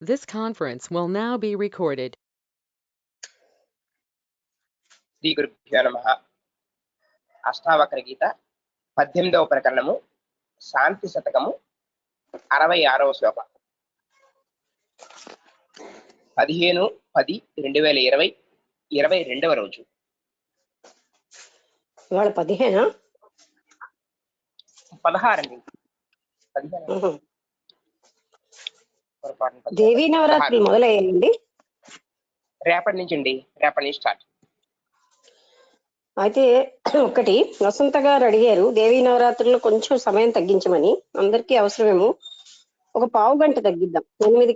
This conference will now be recorded. Shri గురుభ్యో నమః. అష్టావక్ర గీత 18వ ప్రకరణము శాంతి శతకము 66వ శ్లోకం. 15/10/2020 22వ రోజు. ఇవాళ 15 16 అండి. 15 దేవీ నవరాత్రులు మొదలయ్యాయండి. రేపటి నుంచి అండి, రేపటి నుంచి స్టార్ట్. అయితే ఒకటి వసంత గారు అడిగారు దేవీ నవరాత్రుల్లో కొంచెం సమయం తగ్గించమని. అందరికీ అవసరమేమో, ఒక పావు గంట తగ్గిద్దాం, 8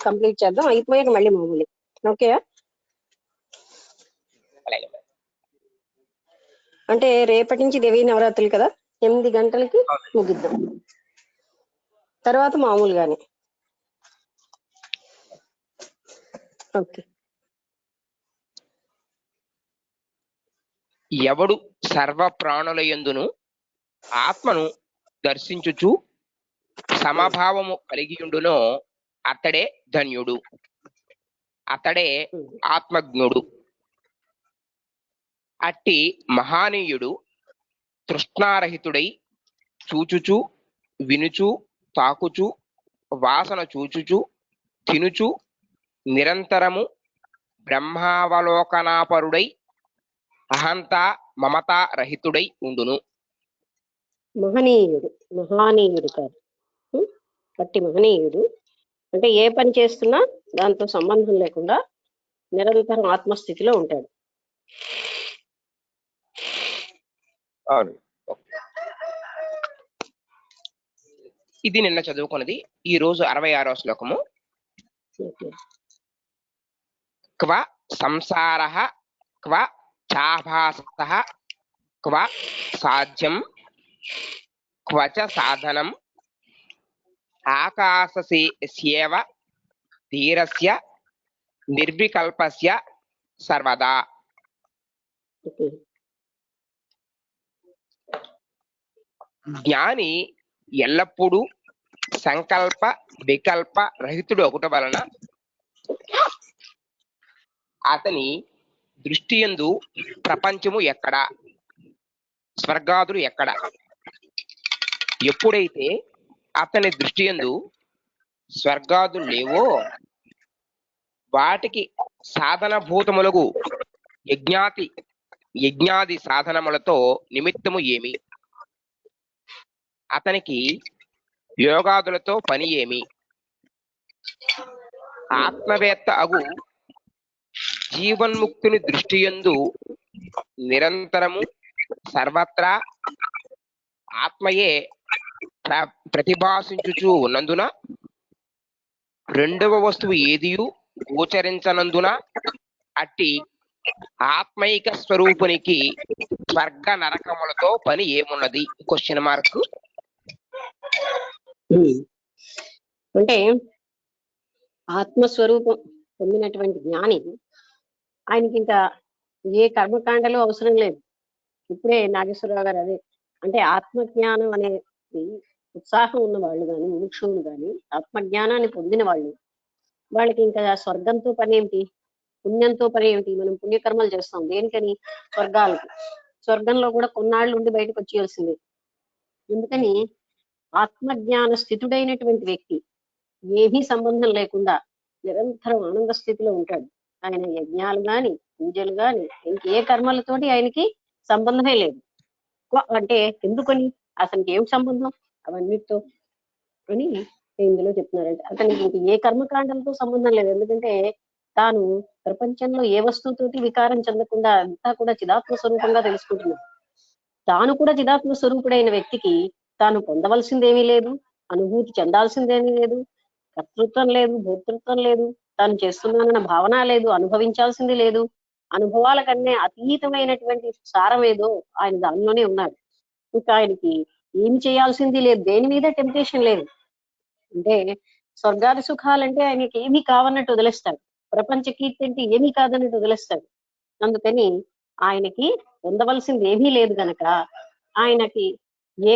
కంప్లీట్ చేద్దాం, అయిపోయాక మళ్ళీ మామూలు. ఓకే అలాగే. అంటే రేపటి నుంచి దేవీ నవరాత్రులు కదా, 8 గంటలకి ముగిద్దాం, తర్వాత మామూలుగానే. ఓకే. ఎవడు సర్వ ప్రాణుల యందును ఆత్మను దర్శించుచు సమభావము కలిగియుండునో అతడే ధన్యుడు, అతడే ఆత్మజ్ఞుడు. అట్టి మహానీయుడు తృష్ణారహితుడై చూచుచు వినుచు తాకుచు వాసన చూచుచు తినుచు నిరంతరము బ్రహ్మావలోకనాపరుడై అహంత మమతా రహితుడై ఉండును. మహనీయుడు కాదు, అట్టి మహనీయుడు అంటే ఏ పని చేస్తున్నా దాంతో సంబంధం లేకుండా నిరంతరం ఆత్మస్థితిలో ఉంటాడు. అవును, ఇది నిన్న చదువుకున్నది. ఈ రోజు 66వ శ్లోకము. క్వ సంసారః క్వ చాభాసః క్వ సాధ్యం క్వచ సాధనం ఆకాశస్యేవ ధీరస్య నిర్వికల్పస్య సర్వదా. జ్ఞాని ఎల్లప్పుడూ సంకల్ప వికల్ప రహితుడు ఒకటి వలన అతని దృష్టియందు ప్రపంచము ఎక్కడ, స్వర్గాదులు ఎక్కడ. ఎప్పుడైతే అతని దృష్టియందు స్వర్గాదులు లేవో వాటికి సాధనభూతములకు యజ్ఞాది సాధనములతో నిమిత్తము ఏమి, అతనికి యోగాదులతో పని ఏమి. ఆత్మవేత్త అగు జీవన్ముక్తుని దృష్టియందు నిరంతరము సర్వత్రా ఆత్మయే ప్రతిభాసించుచూ ఉన్నందున రెండవ వస్తువు ఏదియు గోచరించనందున అట్టి ఆత్మైక స్వరూపునికి స్వర్గ నరకములతో పని ఏమున్నది? Question mark. అంటే ఆత్మస్వరూపం పొందినటువంటి జ్ఞాని ఆయనకి ఇంకా ఏ కర్మకాండలు అవసరం లేదు. ఇప్పుడే నాగేశ్వరరావు గారు అదే అంటే ఆత్మజ్ఞానం అనేది ఉత్సాహం ఉన్న వాళ్ళు కానీ ముముక్షువులు కానీ ఆత్మజ్ఞానాన్ని పొందిన వాళ్ళకి ఇంకా స్వర్గంతో పని ఏమిటి, పుణ్యంతో పని ఏమిటి? మనం పుణ్యకర్మలు చేస్తాం దేనికని? స్వర్గాలకు. స్వర్గంలో కూడా కొన్నాళ్ళు ఉండి బయటకు వచ్చేయాల్సిందే. ఎందుకని ఆత్మజ్ఞాన స్థితుడైనటువంటి వ్యక్తి ఏమీ సంబంధం లేకుండా నిరంతరం ఆనంద స్థితిలో ఉంటాడు. ఆయన యజ్ఞాలు గాని పూజలు గాని ఇంకే కర్మలతోటి ఆయనకి సంబంధమే లేదు. అంటే ఎందుకని? అతనికి ఏం సంబంధం అవన్నిటితో అని ఇందులో చెప్తున్నారంటే అతనికి ఇంక ఏ కర్మకాండాలతో సంబంధం లేదు. ఎందుకంటే తాను ప్రపంచంలో ఏ వస్తువుతోటి వికారం చెందకుండా అంతా కూడా చిదాత్మ స్వరూపంగా తెలుసుకుంటున్నాడు. తాను కూడా చిదాత్మ స్వరూపుడైన వ్యక్తికి తాను పొందవలసిందేమీ లేదు, అనుభూతి చెందాల్సిందేమీ లేదు, కర్తృత్వం లేదు, భోక్తృత్వం లేదు, తాను చేస్తున్నానన్న భావన లేదు, అనుభవించాల్సింది లేదు. అనుభవాల కన్నా అతీతమైనటువంటి సారం ఏదో ఆయన దానిలోనే ఉన్నాడు. ఇంకా ఆయనకి ఏమి చేయాల్సింది లేదు, దేని మీద టెంప్టేషన్ లేదు. అంటే స్వర్గాది సుఖాలంటే ఆయనకి ఏమీ కావన్నట్టు వదిలేస్తాడు, ప్రపంచ కీర్తి అంటే ఏమీ కాదన్నట్టు వదిలేస్తాడు. అందుకని ఆయనకి పొందవలసింది ఏమీ లేదు గనక ఆయనకి ఏ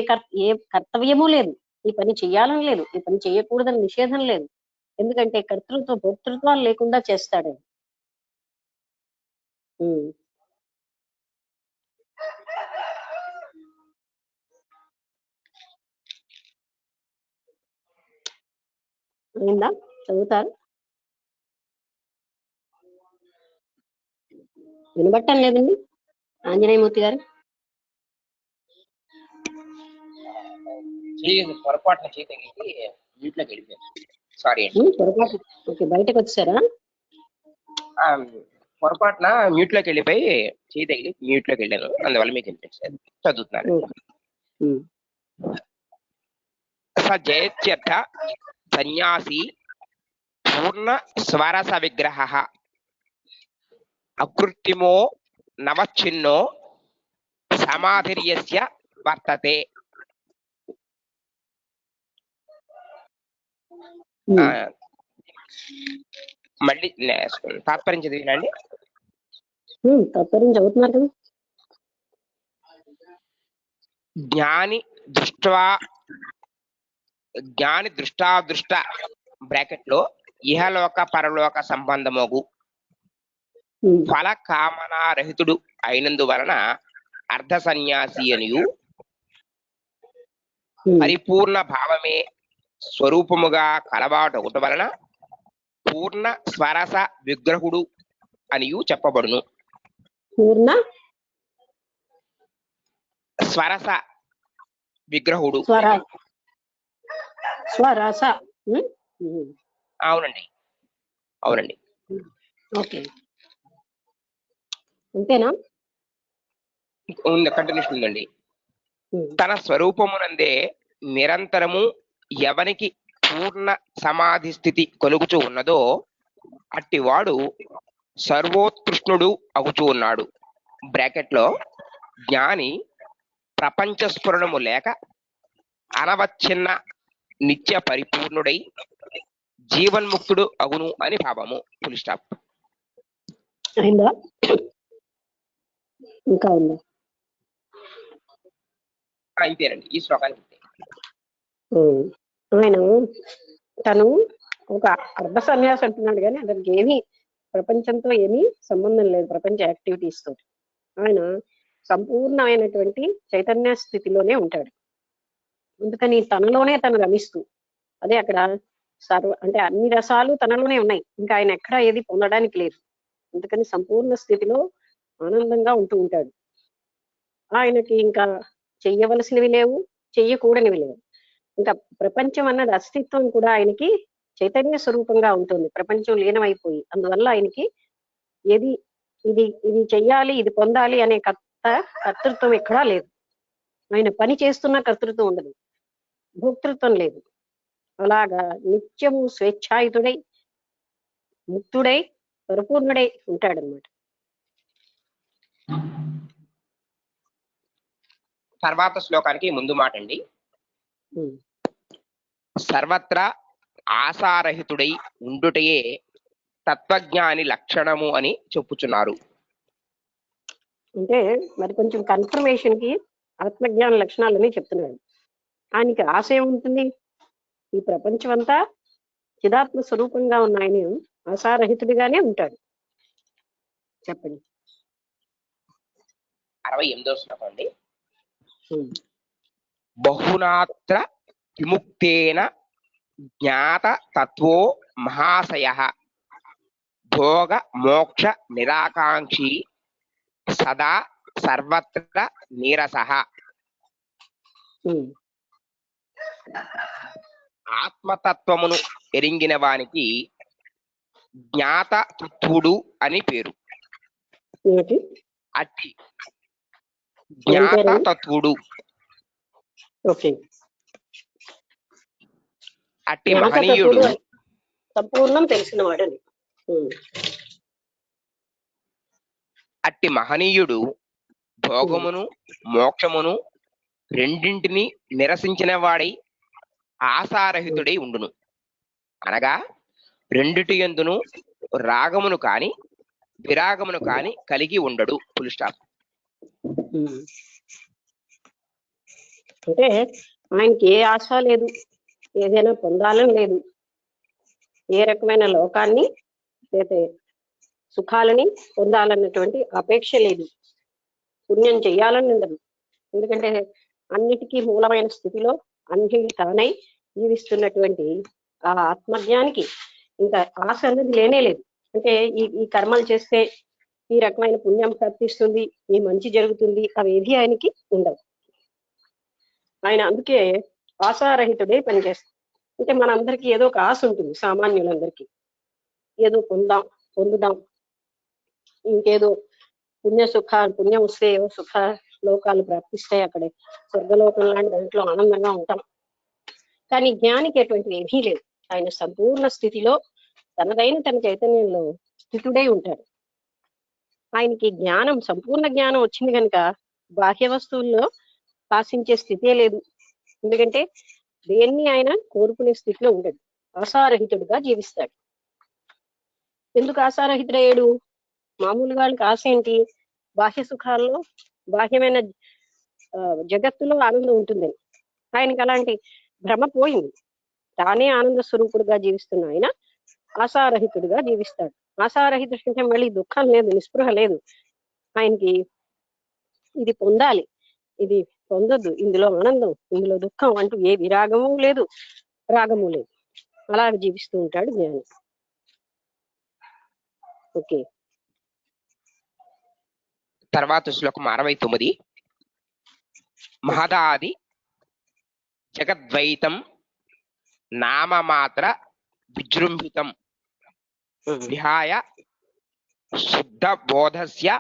కర్తవ్యము లేదు, ఈ పని చెయ్యాలని లేదు, ఈ పని చేయకూడదని నిషేధం లేదు. ఎందుకంటే కర్తృత్వ భోక్తృత్వాలు లేకుండా చేస్తాడు. ఉమ్. అయిందా? చదువుతారు? వినబట్టం లేదండి ఆంజనేయమూర్తి గారు? పొరపాటున చేతి మ్యూట్లోకి వెళ్ళిపోయాను. సారీ అండి. పొరపాటు. ఓకే, బయటకు వచ్చారా? పొరపాటున మ్యూట్లోకి వెళ్ళిపోయి చేయి తగిలి మ్యూట్లోకి వెళ్ళాను, అందువల్ల మీకు వినిపించలేదు. చదువుతున్నాను. స జయత్యర్థ సన్యాసి పూర్ణ స్వరస విగ్రహ అకృత్రిమో నవచ్ఛిన్నో సమాధిర్యస్య వర్తతే. మళ్ళీ తాత్పర్యం చదివినండి. తాత్పర్యం చదువుతున్నారు కదా. జ్ఞాని దృష్టాదృష్ట బ్రాకెట్ లో ఇహలోక పరలోక సంబంధమోగు ఫల కామనారహితుడు అయినందువలన అర్ధ సన్యాసి అనియు పరిపూర్ణ భావమే స్వరూపముగా కలవాటు ఒకటి వలన పూర్ణ స్వరస విగ్రహుడు అనియు చెప్పబడును. పూర్ణ స్వరస విగ్రహుడు. స్వరస. అవునండి, అవునండి. ఓకే, అంతేనా? కంటిన్యూషన్ ఉందండి. తన స్వరూపమునందే నిరంతరము ఎవనికి పూర్ణ సమాధి స్థితి కలుగుచూ ఉన్నదో అట్టివాడు సర్వోత్కృష్ణుడు అగుచూ ఉన్నాడు. బ్రాకెట్ లో జ్ఞాని ప్రపంచ స్ఫురణము లేక అనవచ్ఛిన్న నిత్య పరిపూర్ణుడై జీవన్ముక్తుడు అగును అని భావము. Full stop. అయిందా? ఇంకా ఉందా? అంతేనండి, ఈ శ్లోకానికి. ఆయన తను ఒక అర్ధ సన్యాసి అంటున్నాడు, కానీ అతనికి ఏమీ ప్రపంచంతో ఏమీ సంబంధం లేదు, ప్రపంచ యాక్టివిటీస్ తో. ఆయన సంపూర్ణమైనటువంటి చైతన్య స్థితిలోనే ఉంటాడు. అందుకని తనలోనే తను రమిస్తూ, అదే అక్కడ అంటే అన్ని రసాలు తనలోనే ఉన్నాయి, ఇంకా ఆయన ఎక్కడా ఏది పొందడానికి లేదు. అందుకని సంపూర్ణ స్థితిలో ఆనందంగా ఉంటూ ఉంటాడు. ఆయనకి ఇంకా చెయ్యవలసినవి లేవు, చెయ్యకూడనివి లేవు. ఇంకా ప్రపంచం అన్నది అస్తిత్వం కూడా ఆయనకి చైతన్య స్వరూపంగా ఉంటుంది, ప్రపంచం లీనమైపోయి. అందువల్ల ఆయనకి ఏది ఇది చెయ్యాలి, ఇది పొందాలి అనే కర్తృత్వం ఎక్కడా లేదు. ఆయన పని చేస్తున్న కర్తృత్వం ఉండదు, భోక్తృత్వం లేదు. అలాగా నిత్యము స్వేచ్ఛాయుతుడై ముక్తుడై పరిపూర్ణుడై ఉంటాడనమాట. తర్వాత శ్లోకానికి ముందు మాట అండి. సర్వత్రా ఆశారహితుడై ఉండుటయే తత్వజ్ఞాని లక్షణము అని చెప్పుచున్నారు. అంటే మరి కొంచెం కన్ఫర్మేషన్ కి ఆత్మజ్ఞాన లక్షణాలని చెప్తున్నాడు. ఆయనకి ఆశ ఏముంటుంది? ఈ ప్రపంచం అంతా చిదాత్మ స్వరూపంగా ఉన్న ఆయన ఆశారహితుడిగానే ఉంటాడు. చెప్పండి. 68వ శ్లోకం అండి. బహునాత్ర విముక్తేన జ్ఞాత తత్వో మహాశయః భోగ మోక్ష నిరాకాంక్షి సదా సర్వత్ర నీరసః. ఆత్మతత్వమును ఎరింగిన వానికి జ్ఞాత తత్వుడు అని పేరు. అట్టి జ్ఞాత తత్వుడు, అట్టి మహనీయుడు సంపూర్ణం తెలిసినవాడు. అట్టి మహనీయుడు భోగమును మోక్షమును రెండింటిని నిరసించిన వాడై ఆశారహితుడై ఉండును. అనగా రెండిటి యందును రాగమును కాని విరాగమును కాని కలిగి ఉండడు. Full stop. అంటే ఆయనకి ఏ ఆశ లేదు, ఏదైనా పొందాలని లేదు, ఏ రకమైన లోకాన్ని లేకపోతే సుఖాలని పొందాలన్నటువంటి అపేక్ష లేదు, పుణ్యం చెయ్యాలని ఉండదు. ఎందుకంటే అన్నిటికీ మూలమైన స్థితిలో అన్నిటికీ తానై జీవిస్తున్నటువంటి ఆ ఆత్మజ్ఞానికి ఇంకా ఆశ అనేది లేనే లేదు. అంటే ఈ కర్మలు చేస్తే ఈ రకమైన పుణ్యం ప్రాప్తిస్తుంది, ఈ మంచి జరుగుతుంది, అవేవి ఆయనకి ఉండవు. ఆయన అందుకే ఆశారహితుడే పనిచేస్తాడు. అంటే మనందరికీ ఏదో ఒక ఆశ ఉంటుంది, సామాన్యులందరికీ ఏదో పొందుదాం, ఇంకేదో పుణ్యం వస్తే ఏవో సుఖ లోకాలు ప్రాప్తిస్తాయి, అక్కడే స్వర్గలోకం లాంటి దాంట్లో ఆనందంగా ఉంటాం. కానీ జ్ఞానికి అటువంటివి ఏమీ లేదు. ఆయన సంపూర్ణ స్థితిలో తనదైన తన చైతన్యంలో స్థితుడై ఉంటాడు. ఆయనకి జ్ఞానం, సంపూర్ణ జ్ఞానం వచ్చింది కనుక బాహ్య వస్తువుల్లో ఆశించే స్థితే లేదు. ఎందుకంటే దేన్ని ఆయన కోరుకునే స్థితిలో ఉండడు, ఆశారహితుడుగా జీవిస్తాడు. ఎందుకు ఆశారహితుడయ్యాడు? మామూలు వాళ్ళకి ఆశ ఏంటి? బాహ్య సుఖాల్లో, బాహ్యమైన జగత్తులో ఆనందం ఉంటుందని. ఆయనకి అలాంటి భ్రమ పోయింది. తానే ఆనంద స్వరూపుడుగా జీవిస్తున్న ఆయన ఆశారహితుడుగా జీవిస్తాడు. ఆశారహితుడు అంటే మళ్ళీ దుఃఖం లేదు, నిస్పృహ లేదు. ఆయనకి ఇది పొందాలి, ఇది పొందొద్దు, ఇందులో ఆనందం, ఇందులో దుఃఖం అంటూ ఏ విరాగము లేదు, రాగము లేదు. అలా జీవిస్తూ ఉంటాడు జ్ఞాని. ఓకే, తర్వాత శ్లోకం 69. మహదాది జగద్వైతం నామమాత్ర విజృంభితం విహాయ శుద్ధ బోధస్య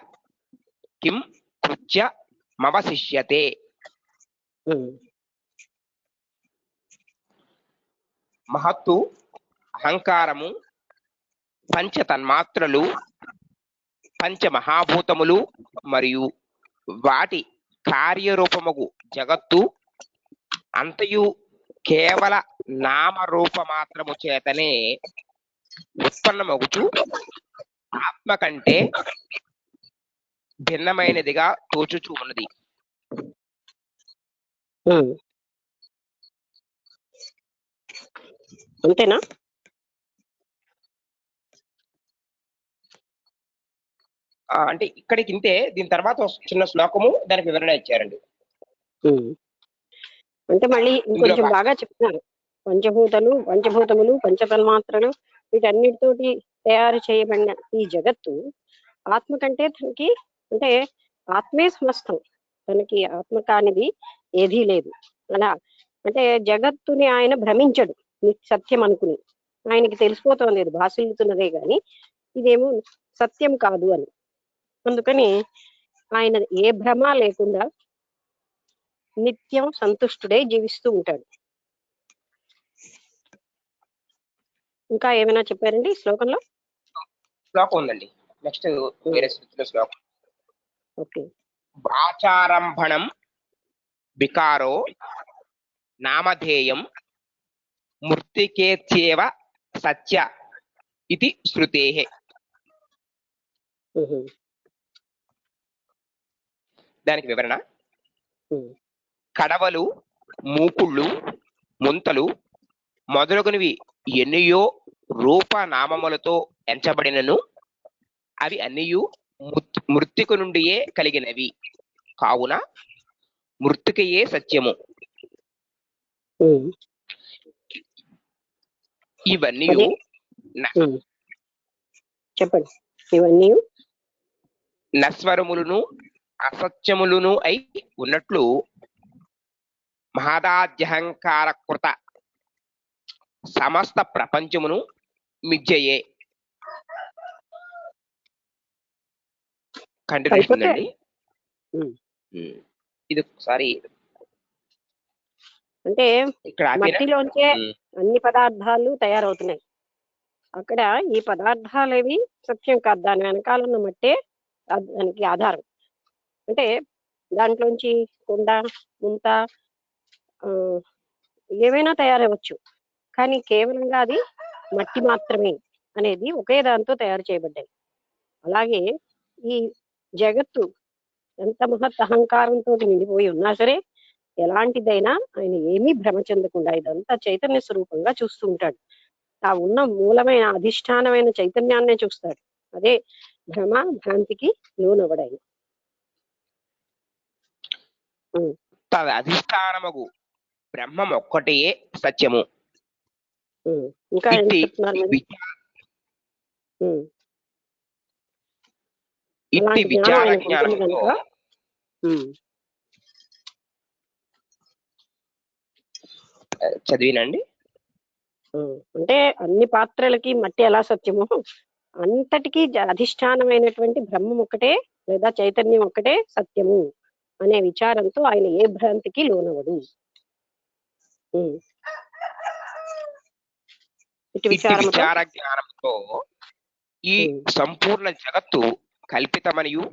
కిం కృత్య మవశిష్యతే. మహత్తు అహంకారము, పంచతన్మాత్రలు, పంచమహాభూతములు మరియు వాటి కార్యరూపముగు జగత్తు అంతయు కేవల నామరూపమాత్రము చేతనే ఉత్పన్నమగుచు ఆత్మ కంటే భిన్నమైనదిగా తోచుచూ ఉన్నది. అంతేనా? అంటే ఇక్కడికి ఇంతే. దీని తర్వాత చిన్న శ్లోకము దానికి వివరణ ఇచ్చారండి. అంటే మళ్ళీ ఇంకొంచెం బాగా చెప్తున్నారు. పంచభూతములు, పంచతన్మాత్రలు వీటన్నిటితోటి తయారు చేయబడిన ఈ జగత్తు ఆత్మ కంటే తనకి, అంటే ఆత్మే సమస్తం, తనకి ఆత్మ కానిది ఏదీ లేదు. అలా అంటే జగత్తుని ఆయన భ్రమించడు సత్యం అనుకుని. ఆయనకి తెలిసిపోతుంది ఇది భాషిల్లుతున్నదే గాని ఇదేమో సత్యం కాదు అని. అందుకని ఆయన ఏ భ్రమ లేకుండా నిత్యం సంతుష్టుడై జీవిస్తూ ఉంటాడు. ఇంకా ఏమైనా చెప్పారండి శ్లోకంలో? శ్లోకం ఉందండి, నెక్స్ట్ వేరే శ్లోకం. ఓకే. వాచారంభణం వికారో నామధేయం మృత్తికేత్యేవ సత్య ఇది శృతేః. దానికి వివరణ: కడవలు, మూకుళ్ళు, ముంతలు మొదలగునవి ఎన్నియో రూపనామములతో ఎంచబడినను అవి అన్నియు మృత్తిక నుండియే కలిగినవి కావున మృత్తికయే సత్యము. ఇవన్నీ చెప్పండి. ఇవన్నీ నస్వరములను అసత్యములను అయి ఉన్నట్లు మహదాధ్యహంకారకృత సమస్త ప్రపంచమును మిథ్యయే. కంటిన్యూషన్ అండి. ఇది ఒకసారి అంటే మట్టిలోంచే అన్ని పదార్థాలు తయారవుతున్నాయి. అక్కడ ఈ పదార్థాలేవి సత్యం కాదు, దాని వెనకాల ఉన్న మట్టే దానికి ఆధారం. అంటే దాంట్లోంచి కుండ, ముంత ఏమైనా తయారవచ్చు, కానీ కేవలంగా అది మట్టి మాత్రమే అనేది ఒకే దాంతో తయారు చేయబడ్డాయి. అలాగే ఈ జగత్తు ఎంత మహత్ అహంకారంతో నిండిపోయి ఉన్నా సరే ఎలాంటిదైనా ఆయన ఏమీ భ్రమ చెందకుండా ఇదంతా చైతన్య స్వరూపంగా చూస్తూ ఉంటాడు. ఆ ఉన్న మూలమైన అధిష్టానమైన చైతన్యాన్నే చూస్తాడు. అదే భ్రమ భ్రాంతికి లోనవడాయి. తద అధిష్టానమగు బ్రహ్మం ఒక్కటే సత్యము. ఇంకా ఏం ఇట్టి చెప్తున్నారు మరి? ఇట్టి అలాంటి జ్ఞానం విచార ఆయనకు ఉంటుంది జ్ఞానంతో కనుక చదివినండి. అంటే అన్ని పాత్రలకి మట్టి ఎలా సత్యమో అంతటికీ అధిష్టానమైనటువంటి బ్రహ్మం ఒక్కటే లేదా చైతన్యం ఒక్కటే సత్యము అనే విచారంతో ఆయన ఏ భ్రాంతికి లోనవడు. ఇట్టి విచార జ్ఞానంతో ఈ సంపూర్ణ జగత్తు కల్పితమనియు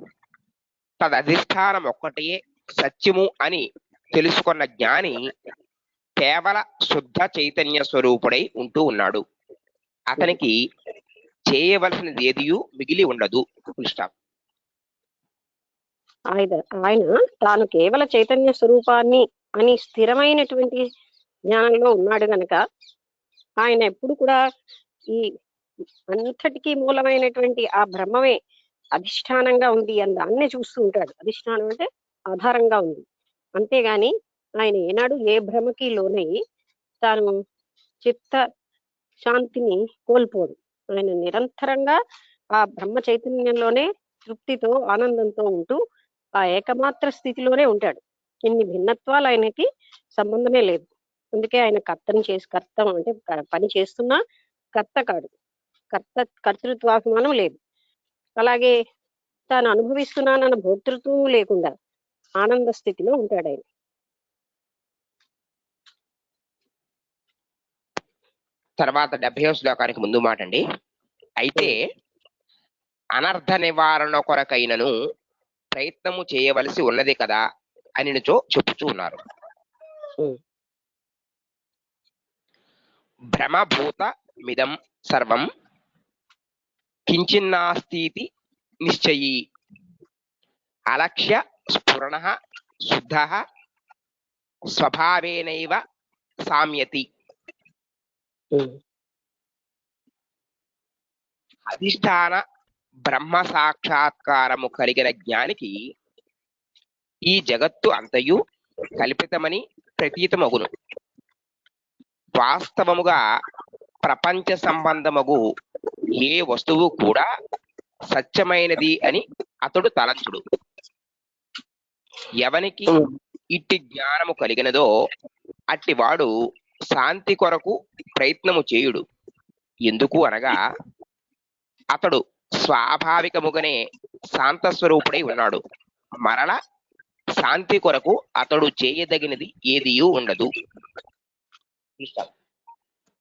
తదధిష్టానం ఒక్కటే సత్యము అని తెలుసుకున్న జ్ఞాని కేవల శుద్ధ చైతన్య స్వరూపుడై ఉంటూ ఉన్నాడు. అతనికి చేయవలసినది ఏదియూ మిగిలి ఉండదు. ఆయన తాను కేవల చైతన్య స్వరూపాన్ని అని స్థిరమైనటువంటి జ్ఞానంలో ఉన్నాడు గనక ఆయన ఎప్పుడు కూడా ఈ అంతటికీ మూలమైనటువంటి ఆ బ్రహ్మమే అధిష్టానంగా ఉంది అని దాన్నే చూస్తూ ఉంటాడు. అధిష్టానం అంటే ఆధారంగా ఉంది. అంతేగాని ఆయన ఏనాడు ఏ భ్రమకి లోనయ్యి తాను చిత్త శాంతిని కోల్పోడు. ఆయన నిరంతరంగా ఆ బ్రహ్మ చైతన్యంలోనే తృప్తితో ఆనందంతో ఉంటూ ఆ ఏకమాత్ర స్థితిలోనే ఉంటాడు. ఇన్ని భిన్నత్వాలు ఆయనకి సంబంధమే లేదు. అందుకే ఆయన కర్త అంటే పని చేస్తున్నా కర్త కాడు, కర్తృత్వాభిమానం లేదు. అలాగే తాను అనుభవిస్తున్నానన్న భోక్తృత్వం లేకుండా ఆనంద స్థితిలో ఉంటాడు ఆయన. తర్వాత 70వ శ్లోకానికి ముందు మాట అండి. అయితే అనర్థ నివారణ కొరకైనను ప్రయత్నము చేయవలసి ఉన్నది కదా అని చెప్పుచూ ఉన్నారు. భ్రమభూత మిదం సర్వం కించిన్నాస్తితి నిశ్చయీ అలక్ష్య స్ఫురణ శుద్ధ స్వభావేనైవ సామ్యతి. అధిష్టాన బ్రహ్మ సాక్షాత్కారము కలిగిన జ్ఞానికి ఈ జగత్తు అంతయు కల్పితమని ప్రతీతమగును. వాస్తవముగా ప్రపంచ సంబంధమగు ఏ వస్తువు కూడా సత్యమైనది అని అతడు తలంచుడు. ఎవనికి ఇట్టి జ్ఞానము కలిగినదో అట్టివాడు శాంతి కొరకు ప్రయత్నము చేయుడు. ఎందుకు అనగా అతడు స్వాభావికముగానే శాంతస్వరూపుడై ఉన్నాడు. మరల శాంతి కొరకు అతడు చేయదగినది ఏదియూ ఉండదు.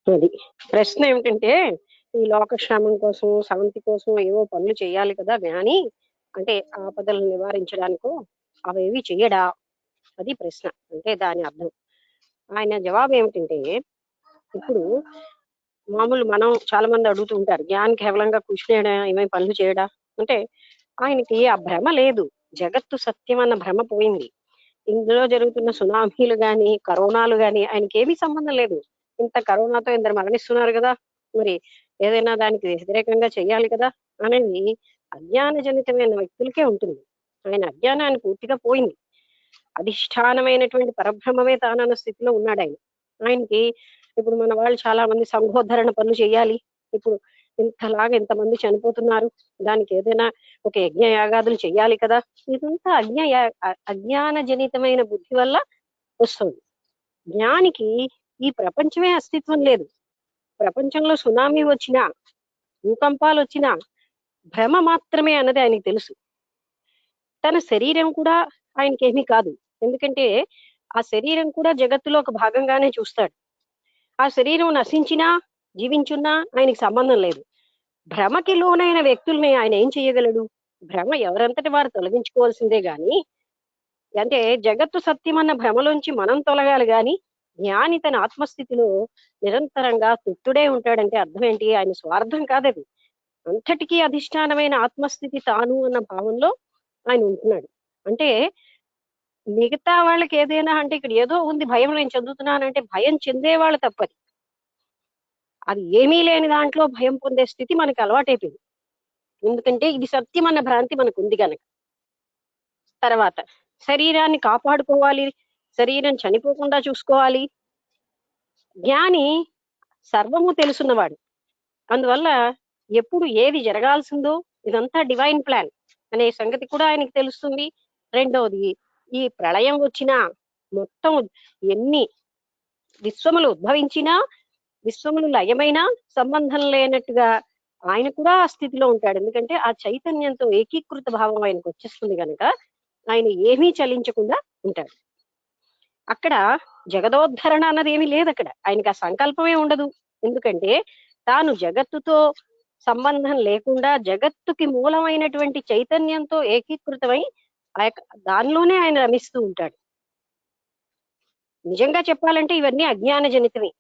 అది ప్రశ్న ఏమిటంటే, ఈ లోకక్షేమం కోసం శాంతి కోసం ఏవో పనులు చేయాలి కదా జ్ఞాని, అంటే ఆపదలను నివారించడానికో అవేవి చెయ్యడా? అది ప్రశ్న. అంటే దాని అర్థం. ఆయన జవాబు ఏమిటంటే, ఇప్పుడు మామూలు మనం చాలా మంది అడుగుతూ ఉంటారు, జ్ఞాని కేవలంగా కృష్ణుడా ఏమేమి పనులు చేయడా అంటే, ఆయనకి ఆ భ్రమ లేదు. జగత్తు సత్యం అన్న భ్రమ పోయింది. ఇందులో జరుగుతున్న సునామీలు గాని కరోనాలు గాని ఆయనకి ఏమీ సంబంధం లేదు. ఇంత కరోనాతో ఇందరు మరణిస్తున్నారు కదా, మరి ఏదైనా దానికి వ్యతిరేకంగా చెయ్యాలి కదా అనేది అజ్ఞానజనితమైన వ్యక్తులకే ఉంటుంది. ఆయన అజ్ఞానాన్ని పూర్తిగా పోయింది. అధిష్టానమైనటువంటి పరబ్రహ్మమే తానన్న స్థితిలో ఉన్నాడు ఆయన. ఆయనకి ఇప్పుడు మన వాళ్ళు చాలా మంది సంఘోద్ధరణ పనులు చేయాలి, ఇప్పుడు ఇంతలాగా ఇంతమంది చనిపోతున్నారు, దానికి ఏదైనా ఒక యజ్ఞ యాగాదులు చెయ్యాలి కదా, ఇదంతా అజ్ఞాన జనితమైన బుద్ధి వల్ల వస్తుంది. జ్ఞానికి ఈ ప్రపంచమే అస్తిత్వం లేదు. ప్రపంచంలో సునామీ వచ్చినా భూకంపాలు వచ్చినా భ్రమ మాత్రమే అన్నది ఆయనకి తెలుసు. తన శరీరం కూడా ఆయనకేమీ కాదు. ఎందుకంటే ఆ శరీరం కూడా జగత్తులో ఒక భాగంగానే చూస్తాడు. ఆ శరీరం నశించినా జీవించున్నా ఆయనకి సంబంధం లేదు. భ్రమకి లోనైన వ్యక్తుల్ని ఆయన ఏం చేయగలడు? భ్రమ ఎవరంతటి వారు తొలగించుకోవాల్సిందే గాని, అంటే జగత్తు సత్యం అన్న భ్రమలోంచి మనం తొలగాలి గాని, జ్ఞాని తన ఆత్మస్థితిలో నిరంతరంగా తృప్తుడే ఉంటాడంటే అర్థం ఏంటి? ఆయన స్వార్థం కాదది. అంతటికీ అధిష్టానమైన ఆత్మస్థితి తాను అన్న భావంలో ఆయన ఉంటున్నాడు. అంటే మిగతా వాళ్ళకి ఏదైనా అంటే ఇక్కడ ఏదో ఉంది భయం నేను చెందుతున్నానంటే భయం చెందేవాళ్ళు తప్పది. అది ఏమీ లేని దాంట్లో భయం పొందే స్థితి మనకి అలవాటైపోయింది. ఎందుకంటే ఇది సత్యం అన్న భ్రాంతి మనకు ఉంది కనుక. తర్వాత శరీరాన్ని కాపాడుకోవాలి, శరీరం చనిపోకుండా చూసుకోవాలి. జ్ఞాని సర్వము తెలుసున్నవాడు. అందువల్ల ఎప్పుడు ఏది జరగాల్సిందో ఇదంతా డివైన్ ప్లాన్ అనే సంగతి కూడా ఆయనకి తెలుస్తుంది. రెండవది, ఈ ప్రళయం వచ్చినా మొత్తం ఎన్ని విశ్వములు ఉద్భవించినా విశ్వములు లయమైనా సంబంధం లేనట్టుగా ఆయన కూడా ఆ స్థితిలో ఉంటాడు. ఎందుకంటే ఆ చైతన్యంతో ఏకీకృత భావం ఆయనకు వచ్చేస్తుంది కనుక ఆయన ఏమీ చలించకుండా ఉంటాడు. అక్కడ జగదోద్ధరణ అన్నది ఏమీ లేదు. అక్కడ ఆయనకి ఆ సంకల్పమే ఉండదు. ఎందుకంటే తాను జగత్తుతో సంబంధం లేకుండా జగత్తుకి మూలమైనటువంటి చైతన్యంతో ఏకీకృతమై దానిలోనే ఆయన రమిస్తూ ఉంటాడు. నిజంగా చెప్పాలంటే ఇవన్నీ అజ్ఞాన జనితమే.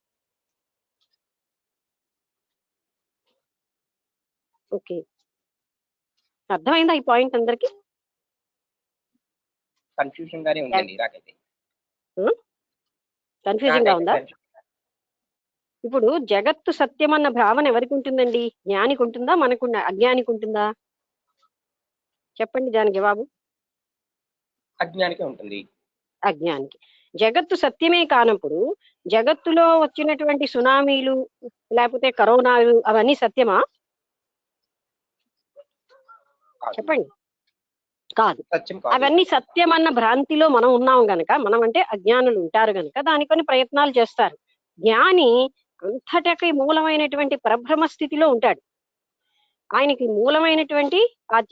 ఓకే, అర్థమైందా ఈ పాయింట్ అందరికి? కన్ఫ్యూజన్ గానే ఉందండి నాకైతే. కన్ఫ్యూజన్ గా ఉందా? ఇప్పుడు జగత్తు సత్యం అన్న భావన ఎవరికి ఉంటుందండి? జ్ఞానికి ఉంటుందా, మనకు అజ్ఞానికి ఉంటుందా? చెప్పండి దాని జవాబు. అజ్ఞానికే ఉంటుంది. అజ్ఞానికి. జగత్తు సత్యమే కానప్పుడు జగత్తులో వచ్చినటువంటి సునామీలు లేకపోతే కరోనాలు అవన్నీ సత్యమా? చెప్పండి. కాదు. అవన్నీ సత్యం అన్న భ్రాంతిలో మనం ఉన్నాం గనక, మనం అంటే అజ్ఞానులు ఉంటారు గనక దానికొని ప్రయత్నాలు చేస్తారు. జ్ఞాని అంతటకి మూలమైనటువంటి పరబ్రహ్మ స్థితిలో ఉంటాడు. ఆయనకి మూలమైనటువంటి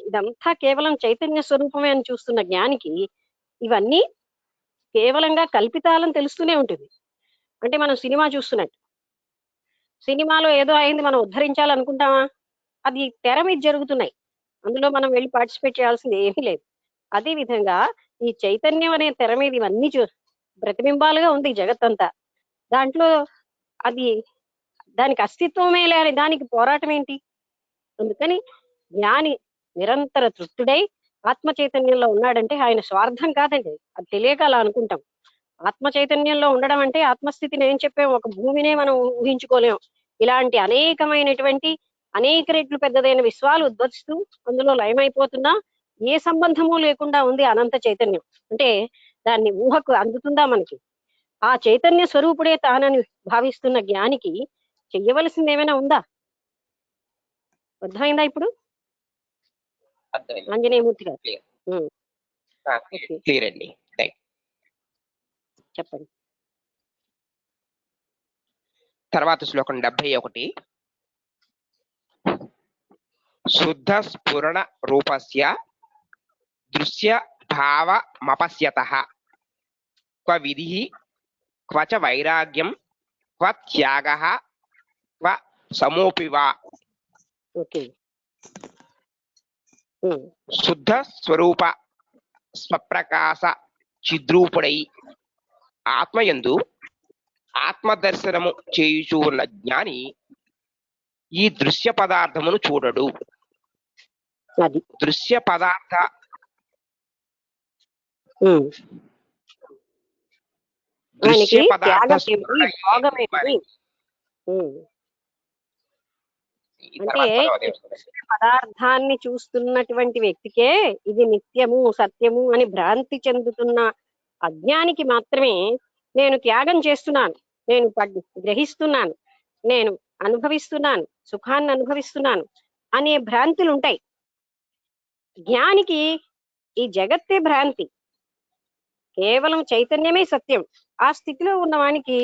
ఇదంతా కేవలం చైతన్య స్వరూపమే అని చూస్తున్న జ్ఞానికి ఇవన్నీ కేవలంగా కల్పితాలని తెలుస్తూనే ఉంటుంది. అంటే మనం సినిమా చూస్తున్నట్టు, సినిమాలో ఏదో అయింది మనం ఉద్ధరించాలనుకుంటామా? అది తెర మీద జరుగుతున్నాయి, అందులో మనం వెళ్ళి పార్టిసిపేట్ చేయాల్సింది ఏమీ లేదు. అదే విధంగా ఈ చైతన్యం అనే తెర మీద ఇవన్నీ ప్రతిబింబాలుగా ఉంది జగత్తంతా. దాంట్లో అది దానికి అస్తిత్వమే లేని దానికి పోరాటం ఏంటి? అందుకని జ్ఞాని నిరంతర తృప్తుడై ఆత్మ చైతన్యంలో ఉన్నాడంటే ఆయన స్వార్థం కాదండి. అది తెలియక అలా అనుకుంటాం. ఆత్మ చైతన్యంలో ఉండడం అంటే ఆత్మస్థితిని ఏం చెప్పాం, ఒక భూమినే మనం ఊహించుకోలేం. ఇలాంటి అనేకమైనటువంటి అనేక రెట్లు పెద్దదైన విశ్వాలు ఉద్భవిస్తూ అందులో లయమైపోతున్నా ఏ సంబంధము లేకుండా ఉంది అనంత చైతన్యం. అంటే దాన్ని ఊహకు అందుతుందా మనకి? ఆ చైతన్య స్వరూపుడే తానని భావిస్తున్న జ్ఞానికి చెయ్యవలసింది ఏమైనా ఉందా? అర్థమైందా ఇప్పుడు ఆంజనేయమూర్తి గారు? క్లియర్ అండి. చెప్పండి. తర్వాత శ్లోకం 71. శుద్ధ స్ఫురణ రూపస్య దృశ్య భావమపశ్యతః క్వ విధిః క్వ చ వైరాగ్యం క్వ త్యాగః క్వ సమోపి వా. ఓకే. శుద్ధ స్వరూప స్వప్రకాశ చిద్రూపుడై ఆత్మయందు ఆత్మదర్శనము చేయుచూ ఉన్న జ్ఞాని ఈ దృశ్య పదార్థమును చూడడు. దృశ్య పదార్థ దృశ్య పదార్థ అంటే పదార్థాన్ని చూస్తున్నటువంటి వ్యక్తికే ఇది నిత్యము సత్యము అని భ్రాంతి చెందుతున్న అజ్ఞానికి మాత్రమే నేను త్యాగం చేస్తున్నాను, నేను గ్రహిస్తున్నాను, నేను అనుభవిస్తున్నాను, సుఖాన్ని అనుభవిస్తున్నాను అనే భ్రాంతులు ఉంటాయి. జ్ఞానికి ఈ జగత్తే భ్రాంతి, కేవలం చైతన్యమే సత్యం. ఆ స్థితిలో ఉన్నవానికి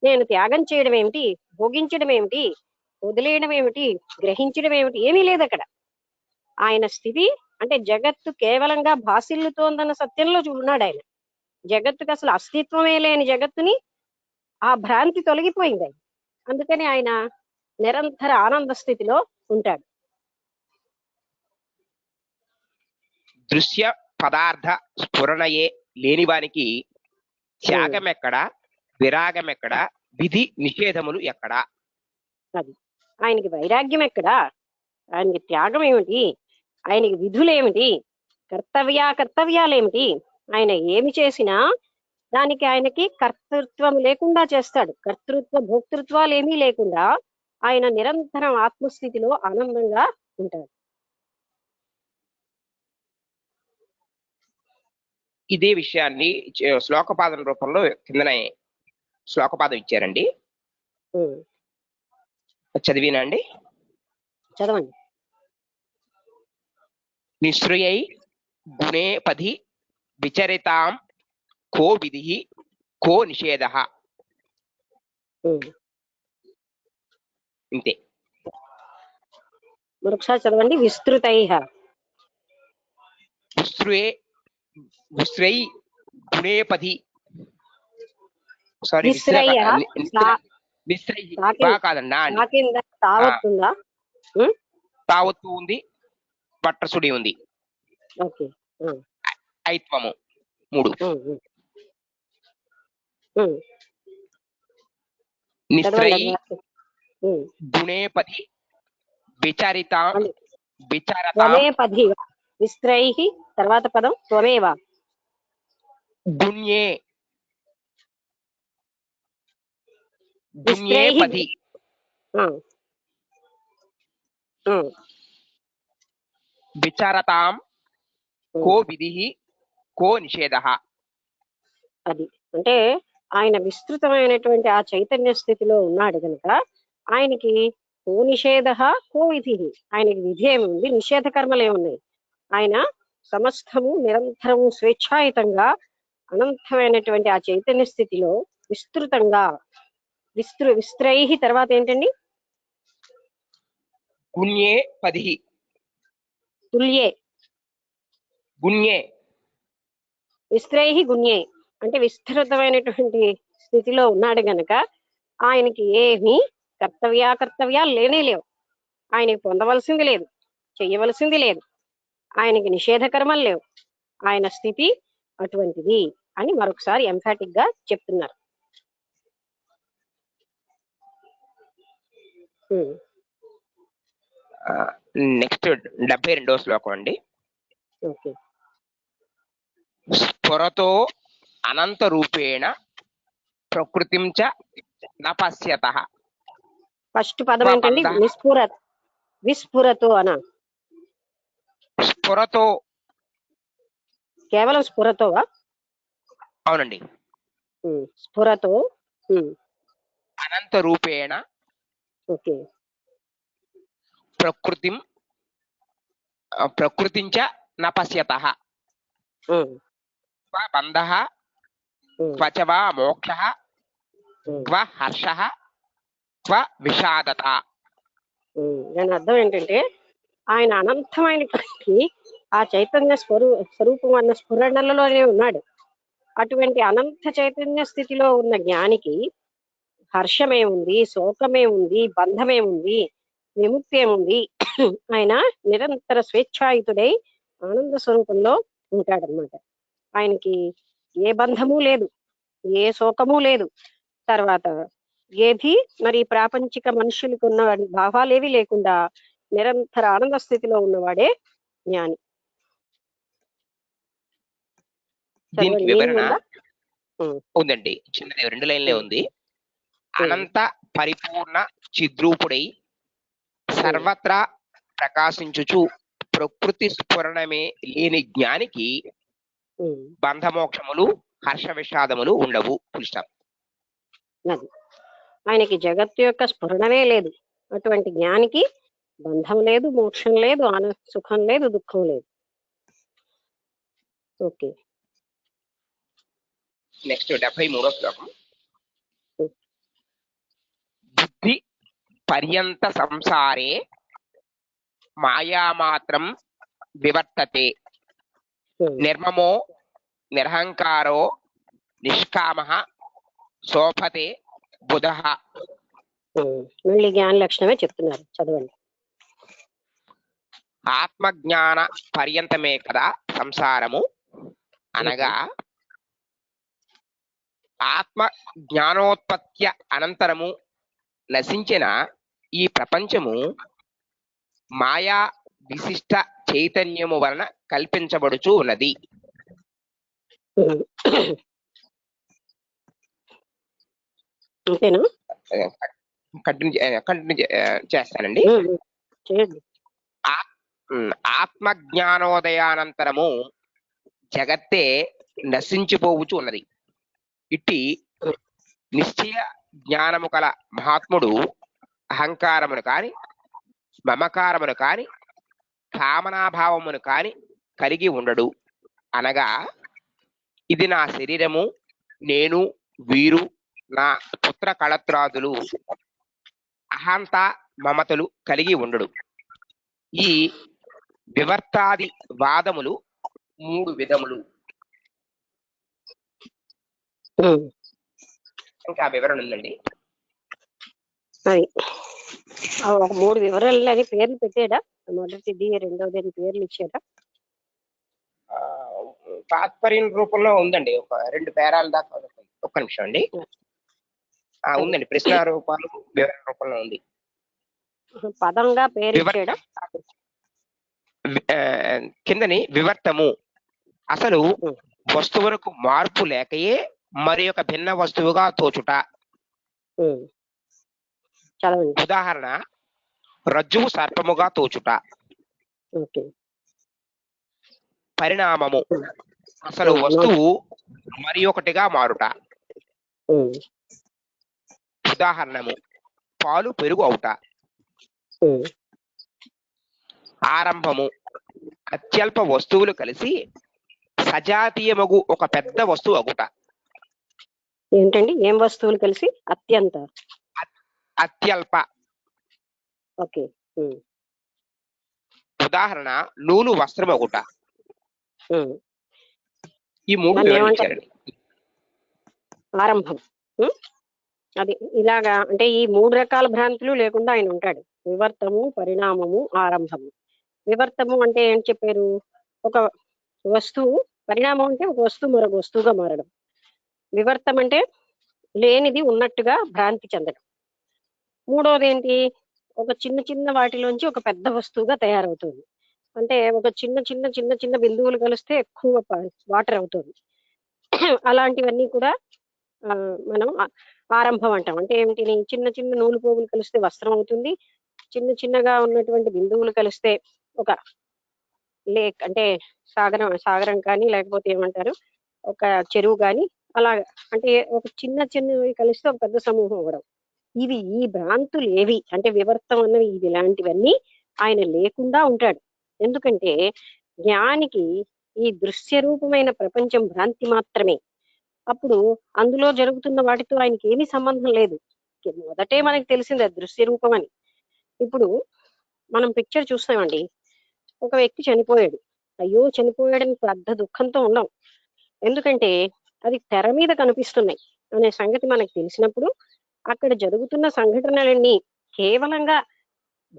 నేను త్యాగం చేయడం ఏమిటి, భోగించడం ఏమిటి, వదిలేయడం ఏమిటి, గ్రహించడం ఏమిటి, ఏమీ లేదు అక్కడ. ఆయన స్థితి అంటే జగత్తు కేవలంగా భాసిల్లుతోందన్న సత్యంలో చూడున్నాడు ఆయన. జగత్తుకి అసలు అస్తిత్వమే లేని జగత్తుని ఆ భ్రాంతి తొలగిపోయింది ఆయన. అందుకని ఆయన నిరంతర ఆనంద స్థితిలో ఉంటాడు. దృశ్య పదార్థ స్ఫురణయే లేనివానికి త్యాగం ఎక్కడ, విరాగం ఎక్కడ, విధి నిషేధములు ఎక్కడ? అది ఆయనకి వైరాగ్యం ఎక్కడా, ఆయనకి త్యాగం ఏమిటి, ఆయనకి విధులు ఏమిటి, కర్తవ్యాలేమిటి, ఆయన ఏమి చేసినా దానికి ఆయనకి కర్తృత్వం లేకుండా చేస్తాడు. కర్తృత్వ భోక్తృత్వాలు ఏమీ లేకుండా ఆయన నిరంతరం ఆత్మస్థితిలో ఆనందంగా ఉంటాడు. ఇదే విషయాన్ని శ్లోకపాదం రూపంలో కిందనే శ్లోకపాదం ఇచ్చారండి. ఉమ్, చదివినా అండి. చదవండి. నిశ్రయై గుణే పది విచరితాం కో విధి కో నిషేధ. ఉమ్, ఇంతే. మరొకసారి చదవండి. విస్తృతైః విశ్రై గుణే పది. సారీ, విశ్రయ నిశ్రై బా కాదన్నా అండి. కింద తావత్తుందా? తావత్తు ఉంది, పట్రసుడి ఉంది, ఓకే. ఐత్వము 3. నిశ్రై గుణే పది విచారితాం విచారతాం. త్వమేపధి విస్త్రైః తర్వాత పదం త్వమేవ. గుణ్యే గుణ్యే పది విచారతాం కో విధి కో నిషేధ. అది అంటే ఆయన విస్తృతమైనటువంటి ఆ చైతన్య స్థితిలో ఉన్నాడు కనుక ఆయనకి కో నిషేధ కో విధి. ఆయనకి విధి ఏముంది, నిషేధ కర్మలు ఏమున్నాయి. ఆయన సమస్తము నిరంతరము స్వేచ్ఛాయుతంగా అనంతమైనటువంటి ఆ చైతన్య స్థితిలో విస్తృతంగా విస్త్రైః తర్వాత ఏంటండి? గుణ్యే పది తుల్యే గుణ్యే విస్త్రైః గుణ్యే అంటే విస్తృతమైనటువంటి స్థితిలో ఉన్నాడు గనక ఆయనకి ఏమీ కర్తవ్యాలు లేనే లేవు. ఆయనకి పొందవలసింది లేదు, చెయ్యవలసింది లేదు, ఆయనకి నిషేధ కర్మలు లేవు. ఆయన స్థితి అటువంటిది అని మరొకసారి ఎంఫాటిక్ గా చెప్తున్నారు. నెక్స్ట్ 72వ శ్లోకం అండి. ఓకే. స్ఫురతో అనంత రూపేణ ప్రకృతిం చ న పశ్యతః. ఫస్ట్ పదం ఏంటండి? విస్ఫురతో అనా? స్ఫురతో, కేవలం స్ఫురతోవా? అవునండి. స్ఫురతో అనంత రూపేణ ఓకే ప్రకృతిం చ న పశ్యతః. క్వ బంధః క్వ చ వా మోక్షః క్వ హర్షః క్వ విషాదత. దాని అర్థం ఏంటంటే ఆయన అనంతమైనటువంటి ఆ చైతన్య స్వరూపం అన్న స్ఫురణలలోనే ఉన్నాడు. అటువంటి అనంత చైతన్య స్థితిలో ఉన్న జ్ఞానికి హర్షమేముంది, శోకమేముంది, బంధమేముంది, విముక్తి ఏముంది? ఆయన నిరంతర స్వేచ్ఛాయుతుడై ఆనంద స్వరూపంలో ఉంటాడనమాట. ఆయనకి ఏ బంధము లేదు, ఏ శోకము లేదు. తర్వాత ఏది మరి ప్రాపంచిక మనుషులకు ఉన్న భావాలేవి లేకుండా నిరంతర ఆనంద స్థితిలో ఉన్నవాడే జ్ఞాని. దీనికి వివరణ ఉందండి, చిన్నది 2 లైన్లే ఉంది. అనంత పరిపూర్ణ చిద్రూపుడై సర్వత్రా ప్రకాశించుచు ప్రకృతి స్ఫురణమే లేని జ్ఞానికి బంధమోక్షములు హర్ష విషాదములు ఉండవు. అది ఆయనకి జగత్తు యొక్క స్ఫురణమే లేదు. అటువంటి జ్ఞానికి బంధం లేదు, మోక్షం లేదు, సుఖం లేదు, దుఃఖం లేదు. ఓకే. నెక్స్ట్ 73వ శ్లోకం. బుద్ధి పర్యంత సంసారే మాయామాత్రం వివర్తతే నిర్మమో నిరహంకారో నిష్కామః శోభతే బుధః. మళ్ళీ జ్ఞాన లక్షణమే చెప్తున్నారు, చదవండి. ఆత్మజ్ఞాన పర్యంతమే కదా సంసారము అనగా ఆత్మ జ్ఞానోత్పత్తి అనంతరము నశించిన ఈ ప్రపంచము మాయా విశిష్ట చైతన్యము వలన కల్పించబడుచు ఉన్నది. అంతేనా? కంటిన్యూ చేస్తానండి. చేయండి. ఆత్మజ్ఞానోదయానంతరము జగత్తే నశించిపోవచ్చు ఉన్నది. ఇట్టి నిశ్చయ జ్ఞానము కల మహాత్ముడు అహంకారమును కాని మమకారమును కాని కామనాభావమును కాని కలిగి ఉండడు. అనగా ఇది నా శరీరము, నేను, వీరు, నా పుత్ర కళత్రాదులు అహంత మమతలు కలిగి ఉండడు. ఈ వివర్తాది వాదములు 3 విధములు. ఇంకా వివరణ ఉందండి. అది ఒక 3 వివరాలు అని పేర్లు పెట్టాడా? మొదటిది రెండోది అని పేర్లు ఇచ్చాడా? తాత్పర్యం రూపంలో ఉందండి. ఒక 2 పేరాల దాకా. ఒక్క నిమిషం అండి. ఉందండి, ప్రశ్న రూపాలు వివరణ రూపంలో ఉంది. పదంగా పేరు ఇచ్చాడా? కిందని వివర్తము అసలు వస్తువులకు మార్పు లేకయే మరి ఒక భిన్న వస్తువుగా తోచుట. ఉదాహరణ రజ్జువు సర్పముగా తోచుట. పరిణామము అసలు వస్తువు మరి ఒకటిగా మారుట. ఉదాహరణము పాలు పెరుగు అవుట. ఆరంభము అత్యల్ప వస్తువులు కలిసి సజాతీయమగు ఒక పెద్ద వస్తువు అగుట. ఏంటండి? ఏం వస్తువులు కలిసి? అత్యల్ప. ఓకే. ఉదాహరణ నూలు వస్త్రం అగుట. ఈ 3 వివరించారండి. ఆరంభం అది ఇలాగా. అంటే ఈ 3 రకాల భ్రాంతులు లేకుండా ఆయన ఉంటాడు. వివర్తము, పరిణామము, ఆరంభము. వివర్తము అంటే ఏం చెప్పారు? ఒక వస్తువు. పరిణామం అంటే ఒక వస్తువు మరొక వస్తువుగా మారడం. వివర్తం అంటే లేనిది ఉన్నట్టుగా భ్రాంతి చెందడం. మూడోది ఏంటి? ఒక చిన్న చిన్న వాటిలోంచి ఒక పెద్ద వస్తువుగా తయారవుతుంది. అంటే ఒక చిన్న చిన్న చిన్న చిన్న బిందువులు కలిస్తే ఎక్కువ వాటర్ అవుతుంది. అలాంటివన్నీ కూడా మనం ఆరంభం అంటాం. అంటే ఏమిటి? చిన్న చిన్న నూలు పోగులు కలిస్తే వస్త్రం అవుతుంది. చిన్న చిన్నగా ఉన్నటువంటి బిందువులు కలిస్తే ఒక లేక్ అంటే సాగరం కానీ లేకపోతే ఏమంటారు ఒక చెరువు కానీ అలాగా. అంటే ఒక చిన్న చిన్నవి కలిస్తే ఒక పెద్ద సమూహం అవ్వడం. ఇవి ఈ భ్రాంతులు ఏవి అంటే వివర్తం అన్నవి ఇది ఇలాంటివన్నీ ఆయన లేకుండా ఉంటాడు. ఎందుకంటే జ్ఞానికి ఈ దృశ్య రూపమైన ప్రపంచం భ్రాంతి మాత్రమే. అప్పుడు అందులో జరుగుతున్న వాటితో ఆయనకి ఏమీ సంబంధం లేదు. మొదటే మనకి తెలిసింది అది దృశ్య రూపం అని. ఇప్పుడు మనం పిక్చర్ చూస్తామండి. ఒక వ్యక్తి చనిపోయాడు. అయ్యో చనిపోయాడని పెద్ద దుఃఖంతో ఉండం. ఎందుకంటే అది తెర మీద కనిపిస్తున్నాయి అనే సంగతి మనకు తెలిసినప్పుడు అక్కడ జరుగుతున్న సంఘటనలన్నీ కేవలంగా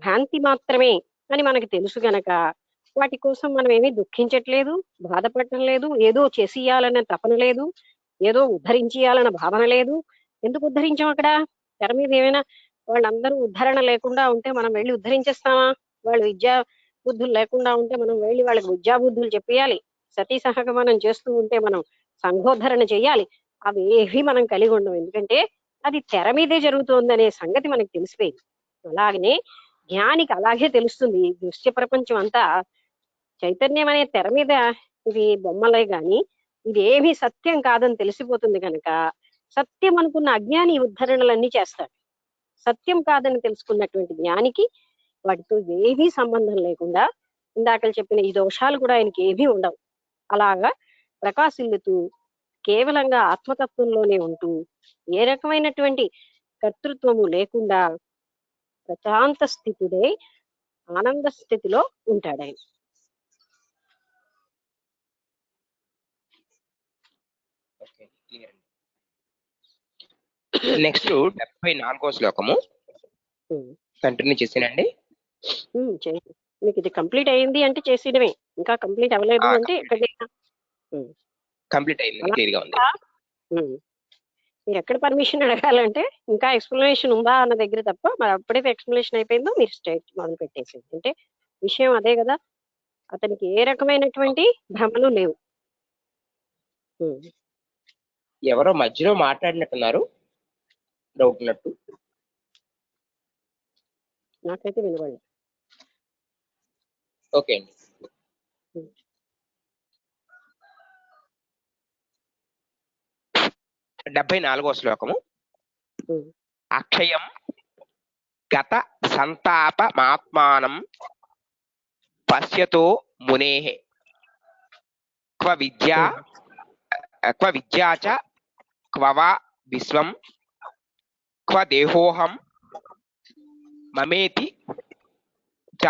భ్రాంతి మాత్రమే అని మనకు తెలుసు గనక వాటి కోసం మనం ఏమీ దుఃఖించట్లేదు, బాధపడటం లేదు, ఏదో చేసియాలన్న తపన లేదు, ఏదో ఉద్ధరించేయాలన్న భావన లేదు. ఎందుకు ఉద్ధరించాం? అక్కడ తెర మీద ఏమైనా వాళ్ళందరూ ఉద్ధరణ లేకుండా ఉంటే మనం వెళ్ళి ఉద్ధరించేస్తామా? వాళ్ళు విద్యా బుద్ధులు లేకుండా ఉంటే మనం వెళ్ళి వాళ్ళకి విద్యా బుద్ధులు చెప్పేయాలి. సతీ సహగమనం చేస్తూ ఉంటే మనం సంఘోద్ధరణ చేయాలి. అవి ఏవి మనం కలిగి ఉండం. ఎందుకంటే అది తెర మీదే జరుగుతోంది అనే సంగతి మనకు తెలిసిపోయింది. అలాగనే జ్ఞానికి అలాగే తెలుస్తుంది. దృశ్య ప్రపంచం అంతా చైతన్యం అనే తెర మీద ఇది బొమ్మలే గాని ఇది ఏమీ సత్యం కాదని తెలిసిపోతుంది కనుక సత్యం అనుకున్న అజ్ఞాని ఉద్ధరణలన్నీ చేస్తాడు. సత్యం కాదని తెలుసుకున్నటువంటి జ్ఞానికి వాటితో ఏమీ సంబంధం లేకుండా ఇందాకలు చెప్పిన ఈ దోషాలు కూడా ఆయనకి ఏమీ ఉండవు. అలాగా ప్రకాశిల్లుతూ కేవలంగా ఆత్మతత్వంలోనే ఉంటూ ఏ రకమైనటువంటి కర్తృత్వము లేకుండా ప్రశాంత స్థితుడే ఆనంద స్థితిలో ఉంటాడు ఆయన. నెక్స్ట్ 74వ శ్లోకము కంటిన్యూ చేసానండి. మీకు ఇది కంప్లీట్ అయింది అంటే చేసేయడమే. ఇంకా కంప్లీట్ అవ్వలేదు అంటే ఎక్కడైనా కంప్లీట్ అయింది. క్లియర్ గా ఉంది. మీరు ఎక్కడ పర్మిషన్ అడగాలంటే ఇంకా ఎక్స్ప్లెనేషన్ ఉందా అన్న దగ్గర తప్ప, మరి ఎప్పుడైతే ఎక్స్ప్లెనేషన్ అయిపోయిందో మీరు స్ట్రైట్ మొదలు పెట్టేసేది. అంటే విషయం అదే కదా, అతనికి ఏ రకమైనటువంటి భ్రమలు లేవు. ఎవరో మధ్యలో మాట్లాడినట్టున్నారు, డౌట్ ఉన్నట్టు. నాకైతే వినబడలేదు. ఓకే అండి. 74వ శ్లోకము. అక్షయం గత సంతాపమాత్మానం పశ్యతో మునేః క్వ విద్యా చ క్వ వా విశ్వం క్వ దేహోహం మమేతి చ.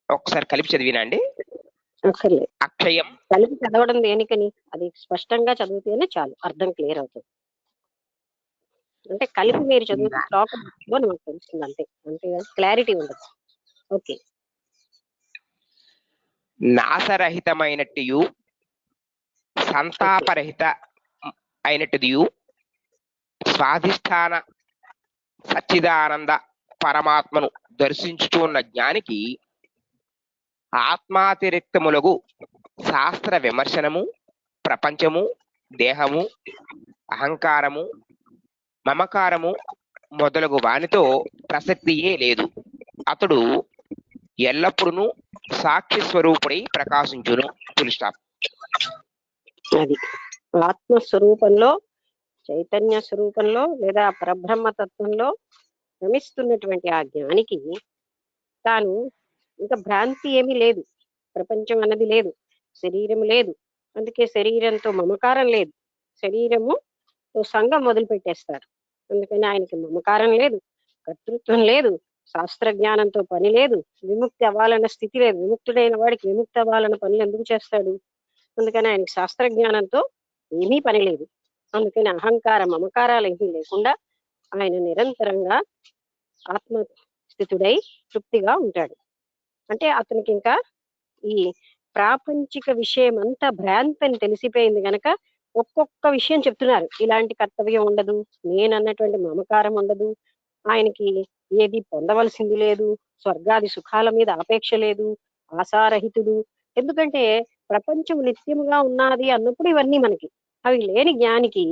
ఒకసారి కలిపి చదివినండి. అక్కర్లేదు, అక్షయం కలిపి చదవడం దేనికని, అది స్పష్టంగా చదివితేనే చాలు, అర్థం క్లియర్ అవుతుంది. అంటే కలిపి మీరు చదివితే శ్లోకంలో మనకు తెలుస్తుంది అంతే, అంతేగాని క్లారిటీ ఉండదు. ఓకే. నాశరహితమైనట్టు సంతాపరహిత అయినట్టుదియు స్వాధిష్టాన సచ్చిదానంద పరమాత్మను దర్శించుతున్న జ్ఞానికి ఆత్మాతిరిక్తములగు శాస్త్ర విమర్శనము, ప్రపంచము, దేహము, అహంకారము, మమకారము మొదలగు వానితో ప్రసక్తియే లేదు. అతడు ఎల్లప్పుడూ సాక్షి స్వరూపుడై ప్రకాశించును. అది ఆత్మస్వరూపంలో, చైతన్య స్వరూపంలో లేదా పరబ్రహ్మతత్వంలో రమిస్తున్నటువంటి ఆ జ్ఞానికి తాను ఇంకా భ్రాంతి ఏమీ లేదు, ప్రపంచం అన్నది లేదు, శరీరం లేదు, అందుకే శరీరంతో మమకారం లేదు, శరీరము సంఘం మొదలు పెట్టేస్తారు, అందుకని ఆయనకి మమకారం లేదు, కర్తృత్వం లేదు, శాస్త్ర జ్ఞానంతో పని లేదు, విముక్తి అవ్వాలన్న స్థితి లేదు. విముక్తుడైన వాడికి విముక్తి అవ్వాలన్న పనులు ఎందుకు చేస్తాడు? అందుకని ఆయనకి శాస్త్ర జ్ఞానంతో ఏమీ పని లేదు. అందుకని అహంకార మమకారాలు ఏమీ లేకుండా ఆయన నిరంతరంగా ఆత్మస్థితుడై తృప్తిగా ఉంటాడు. అంటే అతనికి ఇంకా ఈ ప్రాపంచిక విషయం అంతా భ్రాంతి అని తెలిసిపోయింది గనక ఒక్కొక్క విషయం చెప్తున్నారు. ఇలాంటి కర్తవ్యం ఉండదు, నేనన్నటువంటి మమకారం ఉండదు, ఆయనకి ఏది పొందవలసింది లేదు, స్వర్గాది సుఖాల మీద ఆపేక్ష లేదు, ఆశారహితుడు. ఎందుకంటే ప్రపంచం నిత్యముగా ఉన్నది అన్నప్పుడు ఇవన్నీ మనకి, అవి లేని జ్ఞానికి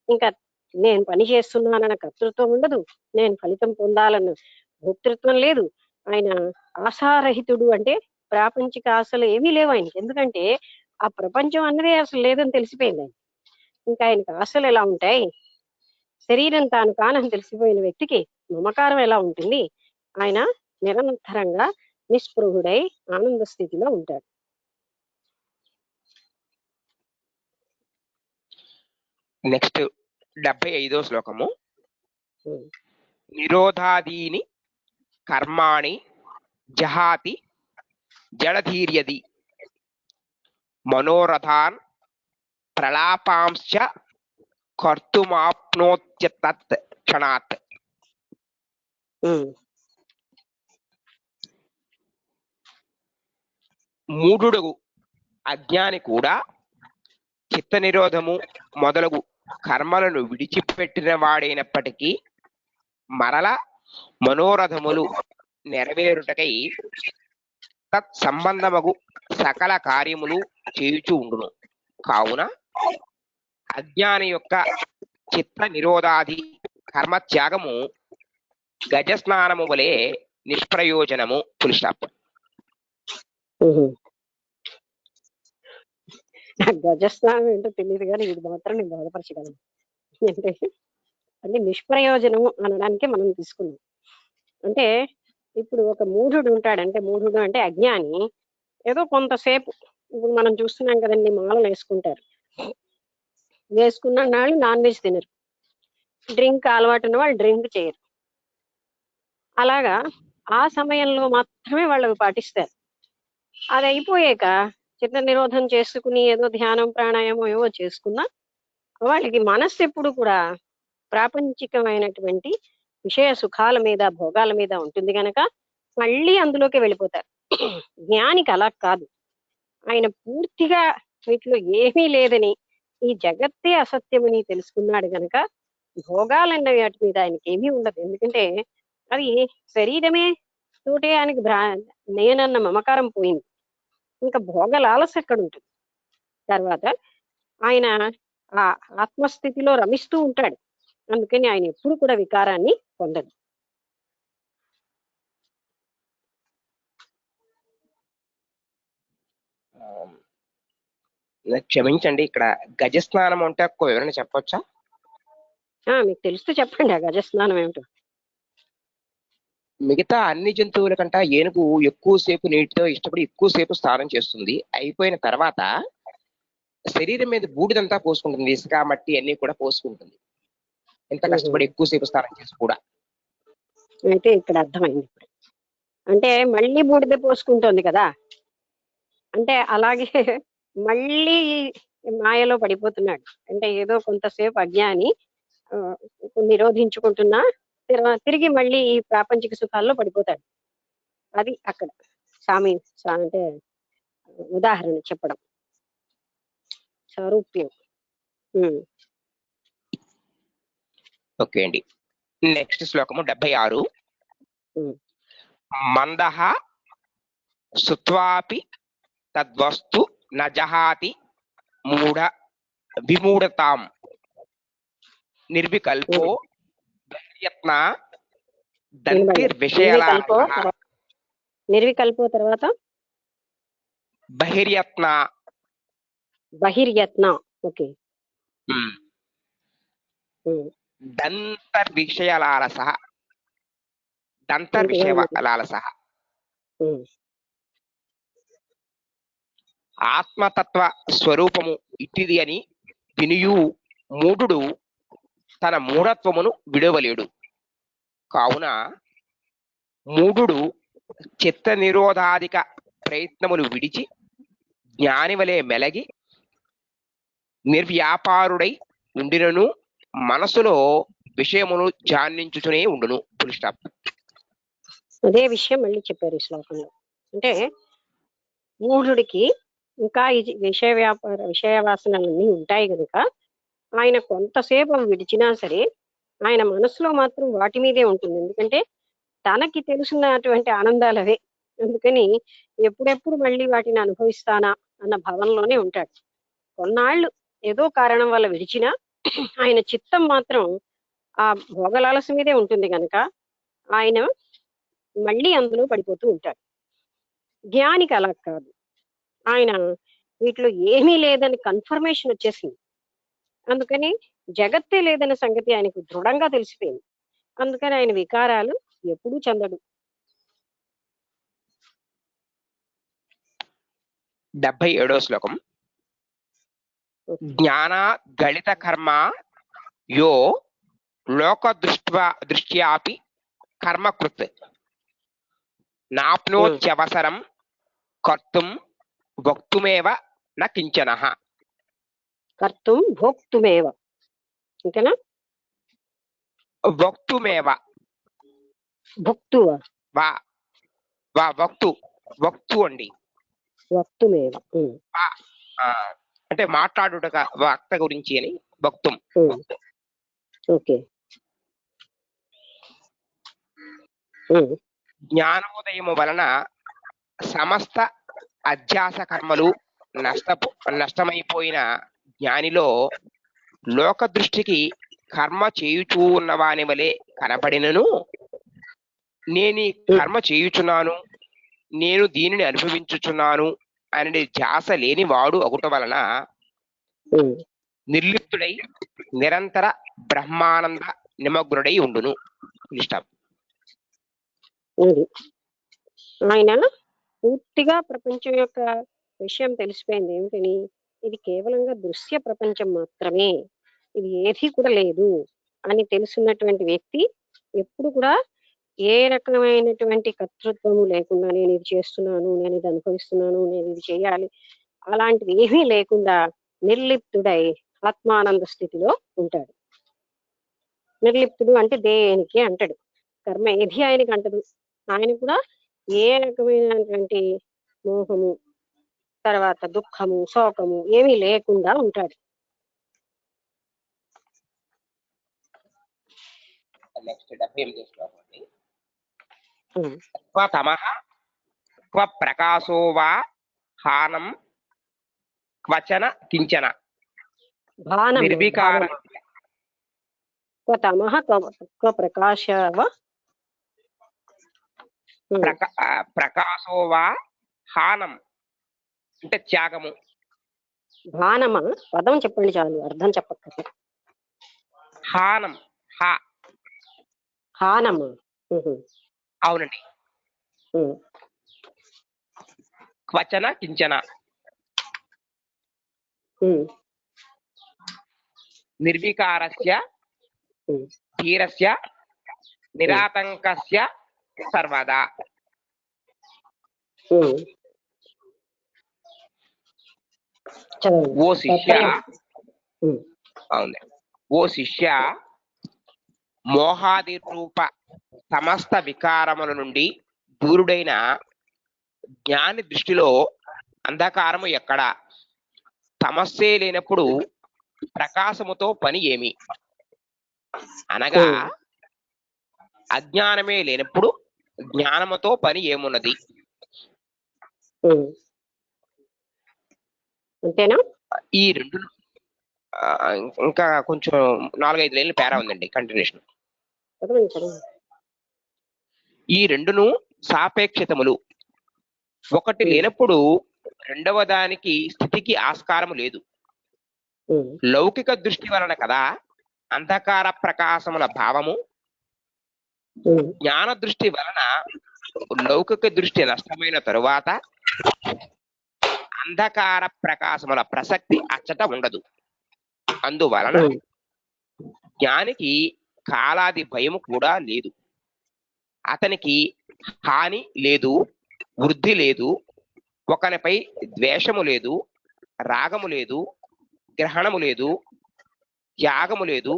ఇంకా నేను పని చేస్తున్నానన్న కర్తృత్వం ఉండదు, నేను ఫలితం పొందాలన్న భోక్తృత్వం లేదు. ఆయన ఆశారహితుడు, అంటే ప్రాపంచిక ఆశలు ఏమీ లేవు ఆయనకి, ఎందుకంటే ఆ ప్రపంచం అన్నదే అసలు లేదని తెలిసిపోయింది ఆయన. ఇంకా ఆయనకి ఆశలు ఎలా ఉంటాయి? శరీరం తాను కానని తెలిసిపోయిన వ్యక్తికి మమకారం ఎలా ఉంటుంది? ఆయన నిరంతరంగా నిస్పృహుడై ఆనంద స్థితిలో ఉంటాడు. నెక్స్ట్ 75వ శ్లోకము. నిరోధాదీని కర్మాణి జహాతి జడధీర్యది మనోరథాన్ ప్రలాపాంశ్చ కర్తుమాప్నోత్యతత్ క్షణాత్. మూఢుడు అజ్ఞాని కూడా చిత్త నిరోధము మొదలగు కర్మలను విడిచిపెట్టిన వాడైనప్పటికీ మరల మనోరథములు నెరవేరుటకై తత్ సంబంధమగు సకల కార్యములు చేయుచూ ఉండును. కావున అజ్ఞాని యొక్క చిత్త నిరోధాది కర్మత్యాగము గజస్నానము వలె నిష్ప్రయోజనము. గజస్నానం ఏంటో తెలియదు కానీ ఇది మాత్రం నేను బాధపరచగలను. అంటే నిష్ప్రయోజనము అనడానికి మనం తీసుకున్నాం. అంటే ఇప్పుడు ఒక మూఢుడు ఉంటాడు, అంటే మూఢుడు అంటే అజ్ఞాని, ఏదో కొంతసేపు, ఇప్పుడు మనం చూస్తున్నాం కదండి, మాలలు వేసుకుంటారు, వేసుకున్న వాళ్ళు నాన్ వెజ్ తినరు, డ్రింక్ అలవాటు ఉన్న వాళ్ళు డ్రింక్ చేయరు, అలాగా ఆ సమయంలో మాత్రమే వాళ్ళు పాటిస్తారు. అది అయిపోయాక చిత్త నిరోధం చేసుకుని ఏదో ధ్యానం ప్రాణాయామం ఏవో చేసుకున్నా వాళ్ళకి మనస్సు ఎప్పుడు కూడా ప్రాపంచికమైనటువంటి విషయ సుఖాల మీద భోగాల మీద ఉంటుంది కనుక మళ్ళీ అందులోకి వెళ్ళిపోతారు. జ్ఞానికి అలా కాదు, ఆయన పూర్తిగా వీటిలో ఏమీ లేదని, ఈ జగత్తే అసత్యమని తెలుసుకున్నాడు గనక భోగాలన్న వాటి మీద ఆయనకి ఏమీ ఉండదు. ఎందుకంటే అది శరీరమే తోటే ఆయనకి నేనన్న మమకారం పోయింది, ఇంకా భోగ లాలస ఎక్కడ ఉంటుంది. తర్వాత ఆయన ఆ ఆత్మస్థితిలో రమిస్తూ ఉంటాడు. అందుకని ఆయన ఎప్పుడు కూడా వికారాన్ని పొందడు. క్షమించండి, ఇక్కడ గజస్నానం అంటే ఒక వివరణ చెప్పొచ్చా? మీకు తెలుస్తూ చెప్పండి ఆ గజస్నానం ఏమిటో. మిగతా అన్ని జంతువుల కంటే ఏనుగు ఎక్కువసేపు నీటితో ఇష్టపడి ఎక్కువసేపు స్నానం చేస్తుంది. అయిపోయిన తర్వాత శరీరం మీద బూడిదంతా పోసుకుంటుంది, ఇసుక మట్టి అన్ని కూడా పోసుకుంటుంది, ఎంత కష్టపడి ఎక్కువసేపు స్నానం చేసి కూడా. అయితే ఇక్కడ అర్థమైంది. అంటే మళ్ళీ బూడిద పోసుకుంటోంది కదా, అంటే అలాగే మళ్ళీ మాయలో పడిపోతున్నాడు. అంటే ఏదో కొంతసేపు అజ్ఞాని నిరోధించుకుంటున్నా తిరిగి మళ్ళీ ఈ ప్రాపంచిక సుఖాల్లో పడిపోతాడు. అది అక్కడ అంటే ఉదాహరణ చెప్పడం, సారూప్యం. ఓకే అండి, నెక్స్ట్ శ్లోకము 76. మందః సుత్వాపి తద్వస్తు నజహాతి మూఢ విమూఢతాం నిర్వికల్పో యత్న నిర్వికల్పో తర్వాత బహిర్యత్న ఓకే. దంతర్విషయలాలసః ఆత్మతత్వ స్వరూపము ఇట్టిది అని వినియు మూఢుడు తన మూఢత్వమును విడవలేడు. కావున మూఢుడు చిత్త నిరోధాధిక ప్రయత్నములు విడిచి జ్ఞాని వలె మెలగి నిర్వ్యాపారుడై ఉండినను మనసులో విషయమును ధ్యానించుచునే ఉండును. Full stop. అదే విషయం మళ్ళీ చెప్పారు ఈ శ్లోకంలో. అంటే మూఢుడికి ఇంకా ఈ విషయ వాసనలన్నీ ఉంటాయి కనుక ఆయన కొంతసేపు విడిచినా సరే ఆయన మనసులో మాత్రం వాటి మీదే ఉంటుంది. ఎందుకంటే తనకి తెలుసున్నటువంటి ఆనందాలు అవే. అందుకని ఎప్పుడెప్పుడు మళ్ళీ వాటిని అనుభవిస్తానా అన్న భావనలోనే ఉంటాడు. కొన్నాళ్ళు ఏదో కారణం వల్ల విడిచినా ఆయన చిత్తం మాత్రం ఆ భోగలాలస మీదే ఉంటుంది కనుక ఆయన మళ్ళీ అందులో పడిపోతూ ఉంటాడు. జ్ఞానికి అలా కాదు, ఆయన వీటిలో ఏమీ లేదని కన్ఫర్మేషన్ వచ్చేసింది. అందుకని జగత్తే లేదన్న సంగతి ఆయనకు దృఢంగా తెలిసిపోయింది. అందుకని ఆయన వికారాలు ఎప్పుడూ చెందడు. 77వ శ్లోకం. జ్ఞాన గళిత కర్మ యో లోక దృష్ట్యాపి కర్మకృత్ నాప్నోత్యవసరం కర్తుం భోక్తుమేవ న కించనః. కర్తుం భోక్తుమేవ, ఇంతేనా? భోక్తుమేవ, భోక్తువా భక్తు అండి. భక్తుమేవ అంటే మాట్లాడుట వక్త గురించి అని భక్తుం. ఓకే. జ్ఞానోదయము వలన సమస్త అధ్యాస కర్మలు నష్టమైపోయిన జ్ఞానిలో లోక దృష్టికి కర్మ చేయుచూ ఉన్నవాని వలె కనబడినను నేను కర్మ చేయుచున్నాను, నేను దీనిని అనుభవించుచున్నాను అనే ధ్యాస లేని వాడు అగుట వలన నిర్లిప్తుడై నిరంతర బ్రహ్మానంద నిమగ్నుడై ఉండును. ఇష్టం. ఆయన పూర్తిగా ప్రపంచం యొక్క విషయం తెలిసిపోయింది. ఏమిటని? ఇది కేవలంగా దృశ్య ప్రపంచం మాత్రమే, ఇది ఏది కూడా లేదు అని తెలుసున్నటువంటి వ్యక్తి ఎప్పుడు కూడా ఏ రకమైనటువంటి కర్తృత్వము లేకుండా నేను ఇది చేస్తున్నాను, నేను ఇది అనుభవిస్తున్నాను, నేను ఇది చేయాలి అలాంటివి ఏమీ లేకుండా నిర్లిప్తుడై ఆత్మానంద స్థితిలో ఉంటాడు. నిర్లిప్తుడు అంటే దేనికి అంటాడు, కర్మ ఏది ఆయనకి అంటదు. ఆయన కూడా ఏ రకమైనటువంటి మోహము, తర్వాత దుఃఖము, శోకము ఏమీ లేకుండా ఉంటాడు. క్వ ప్రకాశో వా హానం క్వచన కించన నిర్వికారం. క్వ తమః క్వ ప్రకాశ వా ప్రకాశో వా హానం అంటే త్యాగము. భానమ పదం చెప్పండి చాలు, అర్థం చెప్పక్కర్లేదు. హానం హానమ. అవునండి. క్వచన కించన నిర్వికారస్య ధీరస్య నిరాతంకస్య సర్వదా. ఓ శిష్య, అవును, ఓ శిష్య, మోహాది రూప సమస్త వికారముల నుండి దూరుడైన జ్ఞాని దృష్టిలో అంధకారము ఎక్కడ? సమస్యే లేనప్పుడు ప్రకాశముతో పని ఏమి? అనగా అజ్ఞానమే లేనప్పుడు జ్ఞానముతో పని ఏమున్నది? అంతేనా? ఈ రెండు ఇంకా కొంచెం 4-5 లైన్లు పేరా ఉందండి, కంటిన్యూషన్. ఈ రెండును సాపేక్షితములు. ఒకటి లేనప్పుడు రెండవ దానికి స్థితికి ఆస్కారము లేదు. లౌకిక దృష్టి వలన కదా అంధకార ప్రకాశముల భావము. జ్ఞాన దృష్టి వలన లౌకిక దృష్టి నష్టమైన తరువాత అంధకార ప్రకాశముల ప్రసక్తి అచ్చట ఉండదు. అందువలన జ్ఞానికి కాలాది భయము కూడా లేదు. అతనికి హాని లేదు, వృద్ధి లేదు, ఒకనిపై ద్వేషము లేదు, రాగము లేదు, గ్రహణము లేదు, త్యాగము లేదు.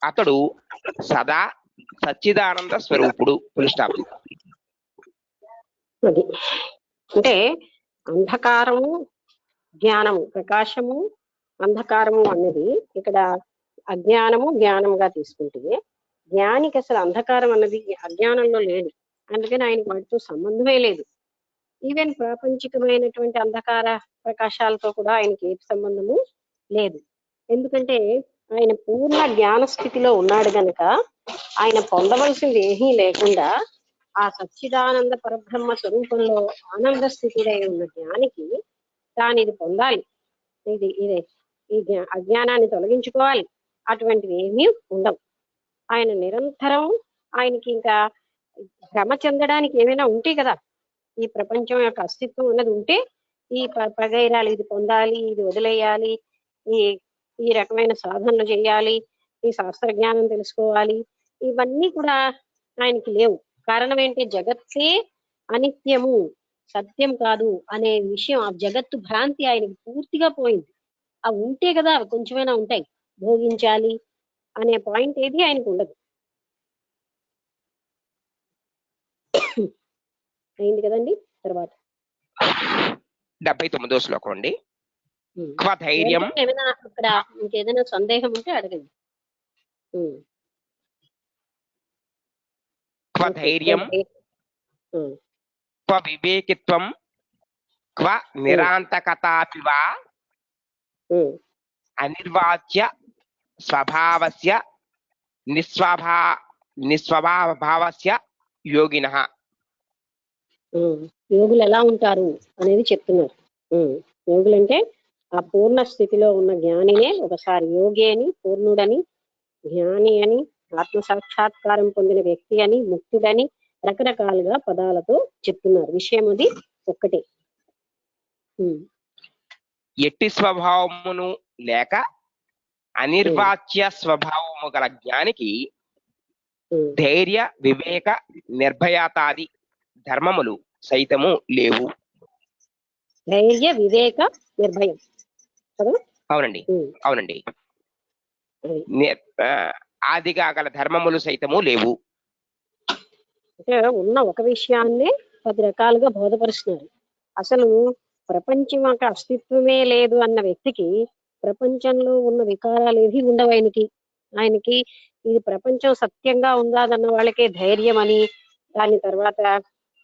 అతడు సదా సచ్చిదానంద స్వరూపుడు. పులిస్టాప్. అంటే అంధకారము, జ్ఞానము, ప్రకాశము, అంధకారము అన్నది ఇక్కడ అజ్ఞానము జ్ఞానముగా తీసుకుంటే, జ్ఞానికి అసలు అంధకారం అన్నది అజ్ఞానంలో లేదు. అందుకని ఆయనకి వాటితో సంబంధమే లేదు. ఈవెన్ ప్రాపంచికమైనటువంటి అంధకార ప్రకాశాలతో కూడా ఆయనకి ఏ సంబంధము లేదు. ఎందుకంటే ఆయన పూర్ణ జ్ఞాన స్థితిలో ఉన్నాడు గనక ఆయన పొందవలసింది ఏమీ లేకుండా ఆ సచ్చిదానంద పరబ్రహ్మ స్వరూపంలో ఆనంద స్థితిలో ఉన్న జ్ఞానికి తాను ఇది పొందాలి, ఇదే ఈ అజ్ఞానాన్ని తొలగించుకోవాలి, అటువంటివి ఏమీ ఉండవు. ఆయన నిరంతరం ఆయనకి ఇంకా భ్రమ చెందడానికి ఏమైనా ఉంటాయి కదా, ఈ ప్రపంచం యొక్క అస్తిత్వం ఉన్నది ఉంటే ఈ పగైరాలు ఇది పొందాలి, ఇది వదిలేయాలి, ఈ ఈ రకమైన సాధనలు చేయాలి, ఈ శాస్త్ర జ్ఞానం తెలుసుకోవాలి, ఇవన్నీ కూడా ఆయనకి లేవు. కారణం ఏంటి? జగత్తే అనిత్యము, సత్యం కాదు అనే విషయం, ఆ జగత్తు భ్రాంతి ఆయనకి పూర్తిగా పోయింది. అవి ఉంటే కదా అవి కొంచెమైనా ఉంటాయి, భోగించాలి అనే పాయింట్ ఏది ఆయనకు ఉండదు. అయింది కదండి. తర్వాత 79వ శ్లోకం అండి. క్వ ధైర్యం. ఏమైనా ఇక్కడ ఇంకేదైనా సందేహం ఉంటే అడగండి. క్వ ధైర్యం, క్వ వివేకిత్వం, క్వ నిరాంతకతాపి వా అనిర్వాచ్య స్వభావస్య నిస్వభావస్య యోగినః. యోగులు ఎలా ఉంటారు అనేది చెప్తున్నారు. యోగులంటే ఆ పూర్ణ స్థితిలో ఉన్న జ్ఞానినే ఒకసారి యోగి అని, పూర్ణుడని, జ్ఞాని అని, ఆత్మ సాక్షాత్కారం పొందిన వ్యక్తి అని, ముక్తుడని రకరకాలుగా పదాలతో చెప్తున్నారు. విషయం అది ఒక్కటే. ఎట్టి స్వభావమును లేక అనిర్వాచ్య స్వభావము గల జ్ఞానికి ధైర్య, వివేక, నిర్భయతాది ధర్మములు సైతము లేవు. ధైర్య, వివేక, నిర్భయం. అవునండి, అవునండి. ఆదిగా గల ధర్మములు సైతము లేవు. అంటే ఉన్న ఒక విషయాన్నే 10 రకాలుగా బోధపరుస్తున్నారు. అసలు ప్రపంచం యొక్క అస్తిత్వమే లేదు అన్న వ్యక్తికి ప్రపంచంలో ఉన్న వికారాలు ఏవి ఉండవు. ఆయనకి ఇది ప్రపంచం సత్యంగా ఉందాదన్న వాళ్ళకే ధైర్యం అని, దాని తర్వాత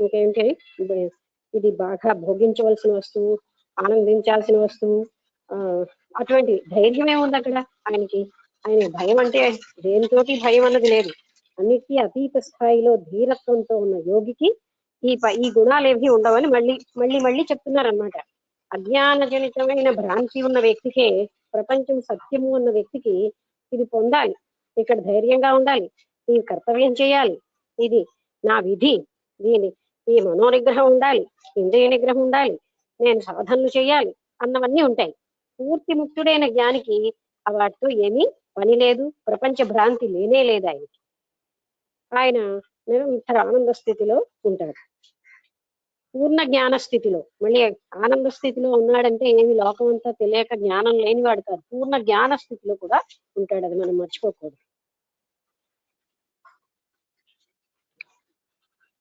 ఇంకేంటి, ఇది బాగా భోగించవలసిన వస్తువు, ఆనందించాల్సిన వస్తువు, అటువంటి ధైర్యం ఏముంది అక్కడ ఆయనకి? ఆయన భయం అంటే దేనితోటి భయం అన్నది లేదు. అన్నిటికీ అతీత స్థాయిలో ధీరత్వంతో ఉన్న యోగికి ఈ గుణాలు ఏవి ఉండవని మళ్ళీ మళ్ళీ మళ్ళీ చెప్తున్నారనమాట. అజ్ఞానజనితమైన భ్రాంతి ఉన్న వ్యక్తికే ప్రపంచం సత్యము ఉన్న వ్యక్తికి ఇది పొందాలి, ఇక్కడ ధైర్యంగా ఉండాలి, ఈ కర్తవ్యం చేయాలి, ఇది నా విధి, ఈ మనోనిగ్రహం ఉండాలి, ఇంద్రియ నిగ్రహం ఉండాలి, నేను సాధనలు చేయాలి అన్నవన్నీ ఉంటాయి. పూర్తి ముక్తుడైన జ్ఞానికి వాటితో ఏమీ పని లేదు, ప్రపంచ భ్రాంతి లేనే లేదు ఆయనకి. ఆయన నిరంతర ఆనంద స్థితిలో ఉంటాడు, పూర్ణ జ్ఞాన స్థితిలో. మళ్ళీ ఆనంద స్థితిలో ఉన్నాడంటే ఏమి లోకం అంతా తెలియక జ్ఞానం లేనివాడు కాదు, పూర్ణ జ్ఞాన స్థితిలో కూడా ఉంటాడు, అది మనం మర్చిపోకూడదు.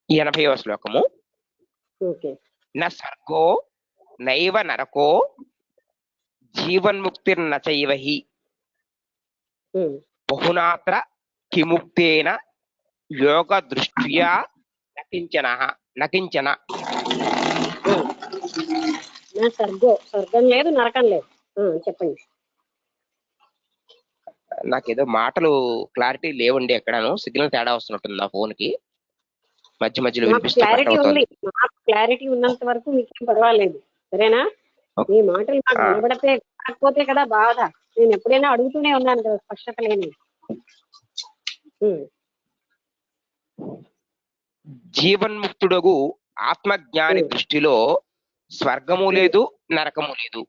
80వ శ్లోకము. ఓకే. న స్వర్గో నైవ నరకో జీవన్ముక్తిర్న చైవ హి బహునాత్ర కిముక్తేన యోగ దృష్ట్యా నకించన. నా స్వర్గం లేదు, నరకం లేదు. చెప్పండి. నాకేదో మాటలు క్లారిటీ లేవండి, ఎక్కడాను సిగ్నల్ తేడా వస్తున్నట్టుంది నా ఫోన్ కి, మధ్య మధ్యలో వినిపిస్తుంది. క్లారిటీ ఉంది, నాకు క్లారిటీ ఉన్నంత వరకు మీకు పర్వాలేదు, సరేనా? మీ మాటలు నాకు వినబడితే కాకపోతే కదా బాధ. నేను ఎప్పుడైనా అడుగుతూనే ఉన్నాను కదా, స్పష్టత లేని. జీవన్ముక్తుడగు ఆత్మజ్ఞాని దృష్టిలో స్వర్గము లేదు, నరకము లేదు.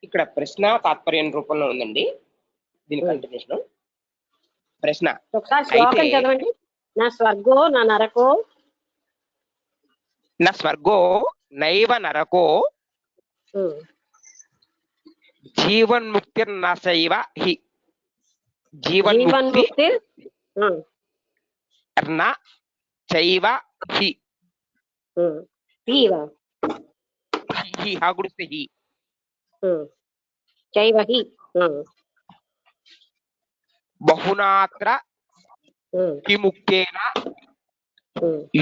ఇక్కడ ప్రశ్న తాత్పర్యం రూపంలో ఉందండి, దీని కంటిన్యూషన్. ప్రశ్న ఒకసారి శ్లోకం చదవండి. నా స్వర్గో నా నరకో, నా స్వర్గో నైవ నరకో జీవన్ముక్తిర్నచైవ హి. జీవన్ముక్తి న చైవ హి. హి హా గుడిస్తే హి. చైవ హి. బహునాత్ర కిముక్తేన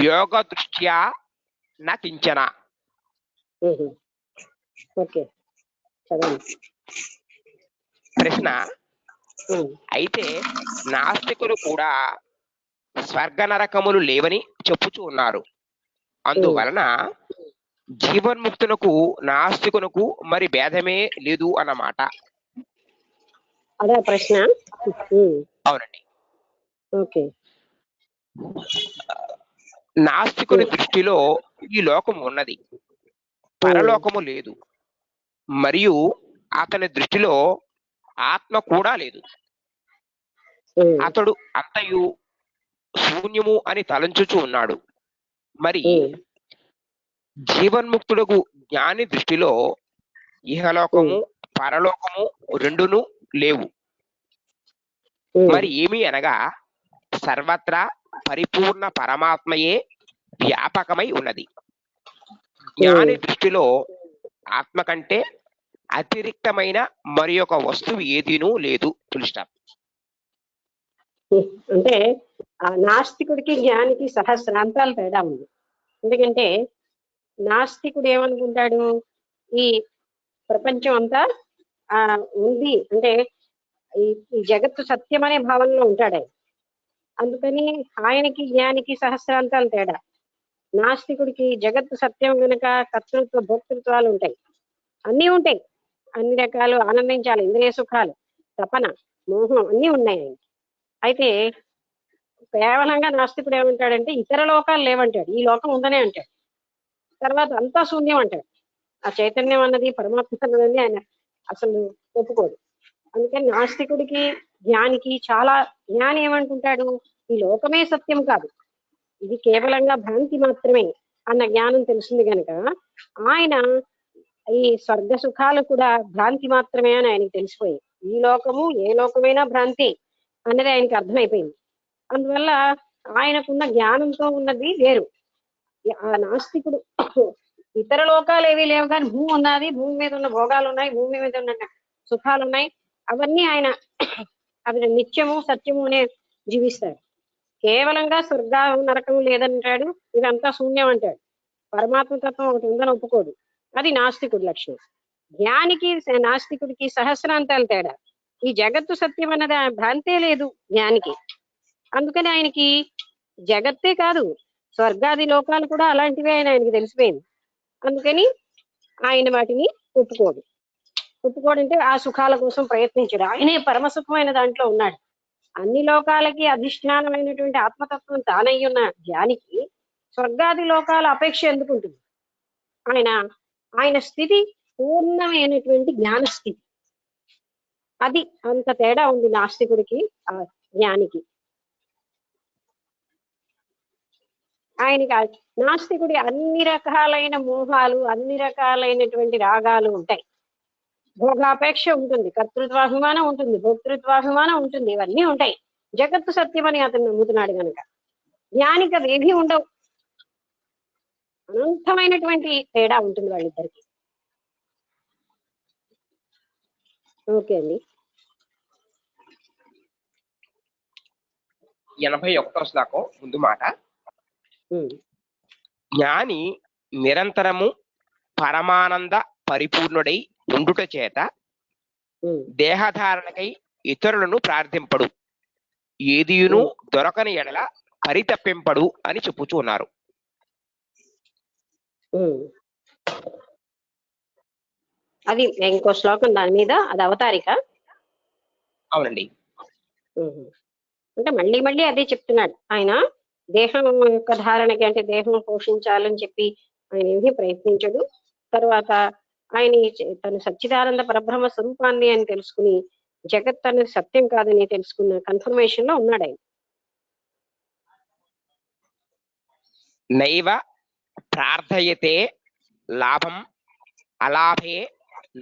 యోగ దృష్ట్యా న కించన. ఓకే, చదవండి. ప్రశ్న అయితే నాస్తికులు కూడా స్వర్గ నరకములు లేవని చెప్పుచూ ఉన్నారు, అందువలన జీవన్ముక్తునకు నాస్తికునకు మరి భేదమే లేదు అన్నమాట. అదే ప్రశ్న. అవునండి. ఓకే. నాస్తికుని దృష్టిలో ఈ లోకం ఉన్నది, పరలోకము లేదు, మరియు అతని దృష్టిలో ఆత్మ కూడా లేదు. అతడు అంతయు శూన్యము అని తలంచుచూ ఉన్నాడు. మరి జీవన్ముక్తుడకు జ్ఞాని దృష్టిలో ఇహలోకము పరలోకము రెండును లేవు. మరి ఏమి అనగా సర్వత్రా పరిపూర్ణ పరమాత్మయే వ్యాపకమై ఉన్నది. జ్ఞాని దృష్టిలో ఆత్మ కంటే అతిరిక్తమైన మరి ఒక వస్తువు ఏదీనూ లేదు. అంటే ఆ నాస్తికుడికి జ్ఞానికి సహస్రాంతాలు తేడా ఉంది. ఎందుకంటే నాస్తికుడు ఏమనుకుంటాడు, ఈ ప్రపంచం అంతా ఉంది అంటే ఈ జగత్తు సత్యం అనే భావనలో ఉంటాడు ఆయన. అందుకని ఆయనకి జ్ఞానికి సహస్రాంతాలు తేడా. నాస్తికుడికి జగత్తు సత్యం కనుక కర్తృత్వ భోక్తృత్వాలు ఉంటాయి, అన్నీ ఉంటాయి, అన్ని రకాలు ఆనందించాలి, ఇంద్రియ సుఖాలు, తపన, మోహం అన్నీ ఉన్నాయి ఆయనకి. అయితే కేవలంగా నాస్తికుడు ఏమంటాడంటే ఇతర లోకాలు లేవంటాడు, ఈ లోకం ఉందనే అంటాడు. తర్వాత అంతా శూన్యం అంటాడు. ఆ చైతన్యం అన్నది పరమాత్మ అన్నదని ఆయన అసలు ఒప్పుకోడు. అందుకని నాస్తికుడికి జ్ఞానికి చాలా, జ్ఞాని ఏమనుకుంటాడు, ఈ లోకమే సత్యం కాదు, ఇది కేవలంగా భ్రాంతి మాత్రమే అన్న జ్ఞానం తెలిసింది కనుక ఆయన ఈ స్వర్గ సుఖాలు కూడా భ్రాంతి మాత్రమే అని ఆయనకి తెలిసిపోయింది. ఈ లోకము ఏ లోకమైనా భ్రాంతి అన్నది ఆయనకి అర్థమైపోయింది. అందువల్ల ఆయనకున్న జ్ఞానంతో ఉన్నది వేరు. ఆ నాస్తికుడు ఇతర లోకాలు ఏవీ లేవు కానీ భూమి ఉన్నది, భూమి మీద ఉన్న భోగాలు ఉన్నాయి, భూమి మీద ఉన్న సుఖాలు ఉన్నాయి, అవన్నీ ఆయన అవి నిత్యము సత్యము అనే జీవిస్తాడు. కేవలంగా స్వర్గం నరకం లేదంటాడు, ఇదంతా శూన్యం అంటాడు, పరమాత్మ తత్వం ఒకటి ఉందని ఒప్పుకోడు. అది నాస్తికుడి లక్షణం. జ్ఞానికి నాస్తికుడికి సహస్రాంతాలు తేడా. ఈ జగత్తు సత్యం అన్నది భ్రాంతే లేదు జ్ఞానికి. అందుకని ఆయనకి జగత్తే కాదు స్వర్గాది లోకాలు కూడా అలాంటివే అని ఆయనకి తెలిసిపోయింది. అందుకని ఆయన వాటిని ఒప్పుకోడు. ఒప్పుకోడంటే ఆ సుఖాల కోసం ప్రయత్నించడు. ఆయనే పరమసుఖమైన దాంట్లో ఉన్నాడు. అన్ని లోకాలకి అధిష్టానమైనటువంటి ఆత్మతత్వం తానయ్యి ఉన్న జ్ఞానికి స్వర్గాది లోకాల అపేక్ష ఎందుకు ఉంటుంది? ఆయన స్థితి పూర్ణమైనటువంటి జ్ఞాన స్థితి. అది అంత తేడా ఉంది నాస్తికుడికి ఆ జ్ఞానికి. ఆయనకి నాస్తికుడి అన్ని రకాలైన మోహాలు, అన్ని రకాలైనటువంటి రాగాలు ఉంటాయి. భోగాపేక్ష ఉంటుంది, కర్తృత్వాభిమానం ఉంటుంది, భోక్తృత్వాభిమానం ఉంటుంది, ఇవన్నీ ఉంటాయి. జగత్తు సత్యమని అతను నమ్ముతున్నాడు కనుక జ్ఞానికి అవేమీ ఉండవు. అనంతమైనటువంటి తేడా ఉంటుంది వాళ్ళిద్దరికి. ఓకే అండి. 81వ శ్లోకం ముందు మాట. జ్ఞాని నిరంతరము పరమానంద పరిపూర్ణుడై ఉండుట చేత దేహధారణకై ఇతరులను ప్రార్థింపడు, ఏదియును దొరకని ఎడల పరితప్పింపడు అని చెప్పుచున్నారు. అది ఇంకో శ్లోకం దాని మీద, అది అవతారిక. అవునండి. అంటే మళ్ళీ మళ్ళీ అదే చెప్తున్నాడు ఆయన. దేహం యొక్క ధారణకి అంటే దేహం పోషించాలని చెప్పి ఆయన ఏమీ ప్రయత్నించడు. తర్వాత ఆయన తను సచ్చిదానంద పరబ్రహ్మ స్వరూపాన్ని అని తెలుసుకుని జగత్ అనేది సత్యం కాదని తెలుసుకున్న కన్ఫర్మేషన్ లో ఉన్నాడు ఆయన. నైవ ప్రార్థయతే లాభం అలాభే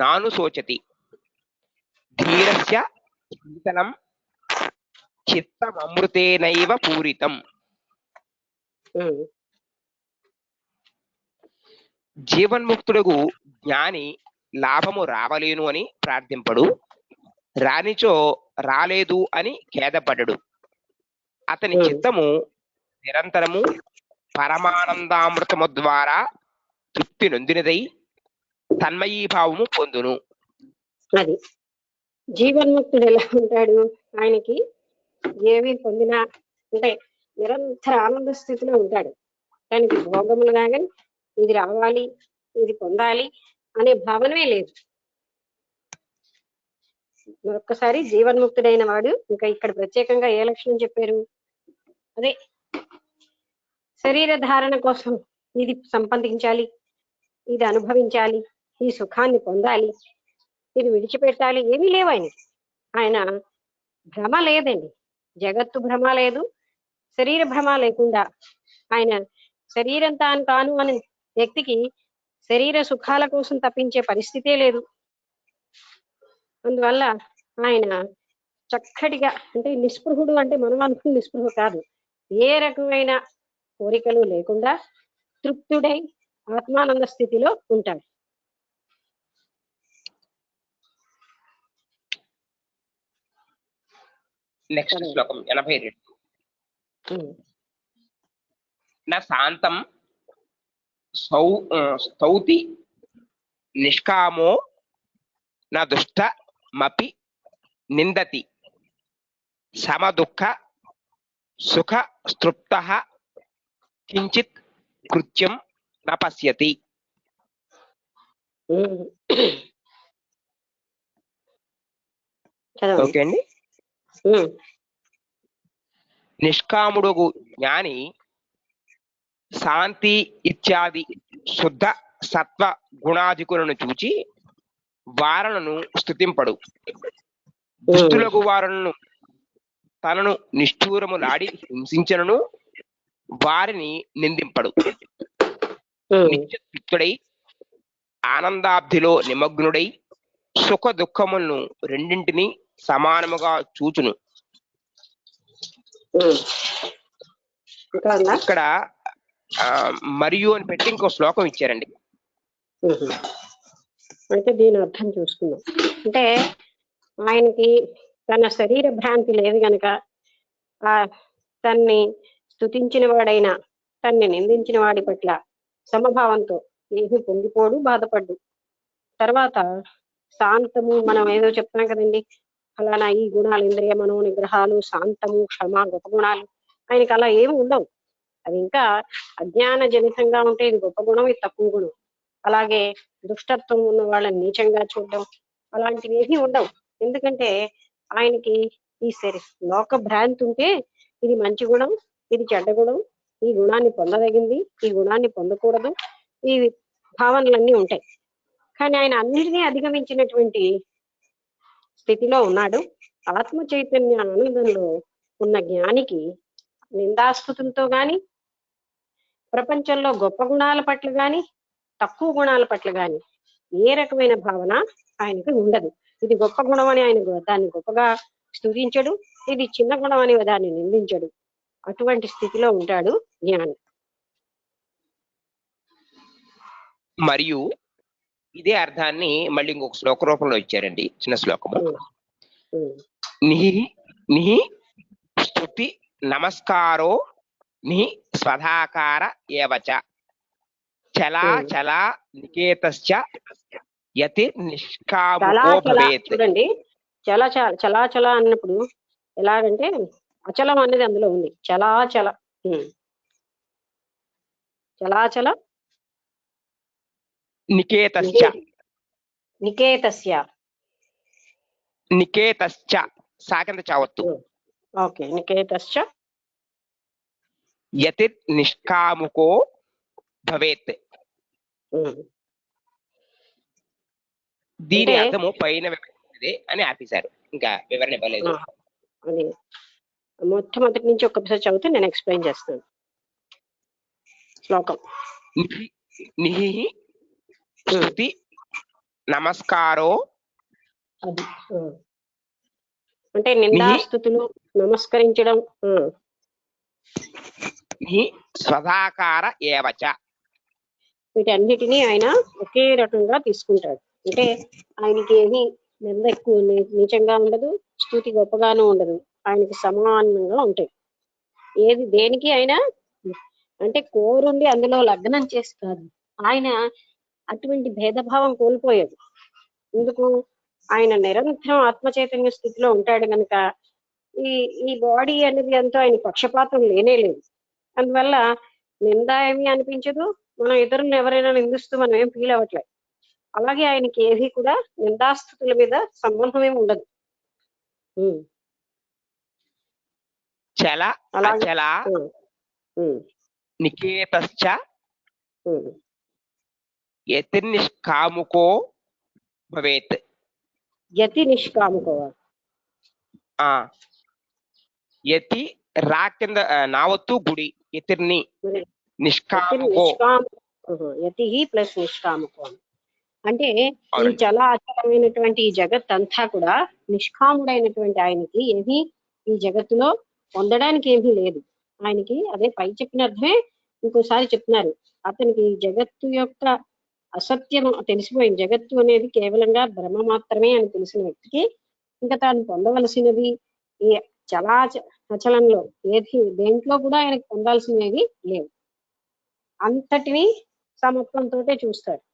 నాను శోచతి, ధీరస్య శీతలం చిత్తమృతేనైవ పూరితం. జీవన్ముక్తుడుగు జ్ఞాని లాభము రావలేను అని ప్రార్థింపడు, రానిచో రాలేదు అని ఖేదపడడు. అతని చిత్తము నిరంతరము పరమానందామృతము ద్వారా తృప్తి నొందినదై తన్మయీభావము పొందును. అది జీవన్ముక్తుడు ఎలా ఉంటాడు? ఆయనకి ఏవి పొందినా అంటే నిరంతర ఆనంద స్థితిలో ఉంటాడు. దానికి భోగములు కానీ ఇది రావాలి ఇది పొందాలి అనే భావనమే లేదు. మరొక్కసారి జీవన్ముక్తుడైన వాడు ఇంకా ఇక్కడ ప్రత్యేకంగా ఏ లక్షణం చెప్పారు? అదే శరీర ధారణ కోసం ఇది సంపాదించాలి, ఇది అనుభవించాలి, ఈ సుఖాన్ని పొందాలి, ఇది విడిచిపెట్టాలి, ఏమీ లేవు ఆయనకి. ఆయన భ్రమ లేదండి, జగత్తు భ్రమ లేదు, శరీర భ్రమ లేకుండా ఆయన శరీరం తాను అనే వ్యక్తికి శరీర సుఖాల కోసం తప్పించే పరిస్థితే లేదు. అందువల్ల ఆయన చక్కటిగా అంటే నిస్పృహుడు అంటే మనం అనుకున్న నిస్పృహ కాదు, ఏ రకమైన కోరికలు లేకుండా తృప్తుడై ఆత్మానంద స్థితిలో ఉంటాడు. నెక్స్ట్ శ్లోకం 82. నా శాంతం స్తౌతి నిష్కామో నా దుష్టమపి నిందతి, సమదుఃఖ సుఖ స్తృప్తః కించిత్ కృత్యం న పశ్యతి. ఓకే అండి. నిష్కాముడుగు జ్ఞాని శాంతి ఇత్యాది శుద్ధ సత్వ గుణాధికులను చూచి వారలను స్తుతింపడు, దుష్టులకు వారలను తనను నిష్ఠూరములాడి హింసించను వారిని నిందింపడు. నిత్యుడై ఆనందాబ్ధిలో నిమగ్నుడై సుఖ దుఃఖములను రెండింటినీ సమానముగా చూచును. ఇక్కడ మరియు అని పెట్టి ఇంకో శ్లోకం ఇచ్చారండి. అయితే దీని అర్థం చూసుకుందాం. అంటే ఆయనకి తన శరీర భ్రాంతి లేదు గనక తన్ని స్తుతించిన వాడైనా తన్ని నిందించిన వాడి పట్ల సమభావంతో ఏమీ పొంగిపోడు, బాధపడ్డు. తర్వాత శాంతము, మనం ఏదో చెప్తాం కదండి, ఫలానా ఈ గుణాలు ఇంద్రియ మనో నిగ్రహాలు, శాంతము, క్షమ, గొప్ప గుణాలు. ఆయనకి అలా ఏమి ఉండవు. అది ఇంకా అజ్ఞాన జనితంగా ఉంటే ఇది గొప్ప గుణం, ఇది తక్కువ గుణం. అలాగే దుష్టత్వం ఉన్న వాళ్ళని నీచంగా చూడడం, అలాంటివి ఏమీ ఉండవు. ఎందుకంటే ఆయనకి ఈ లోక భ్రాంతి ఉంటే ఇది మంచి గుణం, ఇది చెడ్డ గుణం, ఈ గుణాన్ని పొందదగింది, ఈ గుణాన్ని పొందకూడదు, ఈ భావనలన్నీ ఉంటాయి. కానీ ఆయన అన్నిటినీ అధిగమించినటువంటి స్థితిలో ఉన్నాడు. ఆత్మ చైతన్య ఆనందంలో ఉన్న జ్ఞానికి నిందాస్తుతులతో గాని, ప్రపంచంలో గొప్ప గుణాల పట్ల గాని, తక్కువ గుణాల పట్ల గాని ఏ రకమైన భావన ఆయనకు ఉండదు. ఇది గొప్ప గుణం అని ఆయన దాన్ని గొప్పగా స్తుతించడు, ఇది చిన్న గుణం అని దాన్ని నిందించడు. అటువంటి స్థితిలో ఉంటాడు జ్ఞాని. మరియు ఇదే అర్థాన్ని మళ్ళీ ఇంకొక శ్లోక రూపంలో ఇచ్చారండి, చిన్న శ్లోకము. నిహి నిహి స్తుతి నమస్కారో నిహి స్వధాకార ఏవచ చలా చలా నికేతశ్చ యతి నిష్కామో భవేత్. చూడండి, చలా చలా చలా అన్నప్పుడు ఎలాగంటే అచలం అనేది అందులో ఉంది. చలాచల చలాచల నికేతశ్చ నికేతస్య నికేతశ్చ సాకింద చావత్తు. ఓకే, నికేతశ్చ యతి నిష్కాముకో భవేత్. దీని అర్థము పైన వివరించింది అని ఆపేశారు, ఇంకా వివరణ ఇవ్వలేదు. అది మొట్టమొదటి నుంచి ఒక్కసారి చదివితే నేను ఎక్స్ప్లెయిన్ చేస్తాను. శ్లోకం నిహి స్తుతి నమస్కారో, అది అంటే నిందాస్తుతులు నమస్కరించడం, స్వధాకార ఏవచ వీటన్నిటినీ ఆయన ఒకే రకంగా తీసుకుంటాడు. అంటే ఆయనకి ఏమి నింద ఎక్కువ నీచంగా ఉండదు, స్తుతి గొప్పగానూ ఉండదు, ఆయనకి సమానంగా ఉంటాయి. ఏది దేనికి ఆయన అంటే కోరుండి అందులో లగ్నం చేసి కాదు, ఆయన అటువంటి భేదభావం కోల్పోయాడు. ఎందుకు? ఆయన నిరంతరం ఆత్మచైతన్య స్థితిలో ఉంటాడు కనుక ఈ ఈ బాడీ అనేది ఎంతో ఆయన పక్షపాతం లేనే లేదు. అందువల్ల నింద ఏమీ అనిపించదు, మనం ఇతరులను ఎవరైనా నిందిస్తూ మనం ఏం ఫీల్ అవ్వట్లేదు. అలాగే ఆయనకి ఏది కూడా నిందాస్థుతుల మీద సంబంధం ఏమి ఉండదు. చల అచల నికేతశ్చ యతి నిష్కాముకో భవేత్. యతి నిష్కాముకో, యతి రా కింద నావత్తు గుడి, యతిర్ని నిష్కాముకో, యతి ప్లస్ నిష్కాముకో అంటే ఈ చాలా అచలమైనటువంటి ఈ జగత్ అంతా కూడా నిష్కాముడైనటువంటి ఆయనకి ఏమీ ఈ జగత్తులో పొందడానికి ఏమీ లేదు. ఆయనకి అదే పై చెప్పిన అర్థమే ఇంకోసారి చెప్తున్నారు. అతనికి ఈ జగత్తు యొక్క అసత్యం తెలిసిపోయింది. జగత్తు అనేది కేవలంగా భ్రమ మాత్రమే అని తెలిసిన వ్యక్తికి ఇంకా తాను పొందవలసినది ఈ అచలంలో ఏది దేంట్లో కూడా ఆయనకు పొందాల్సినవి లేవు. అంతటిని సమత్వంతో చూస్తాడు.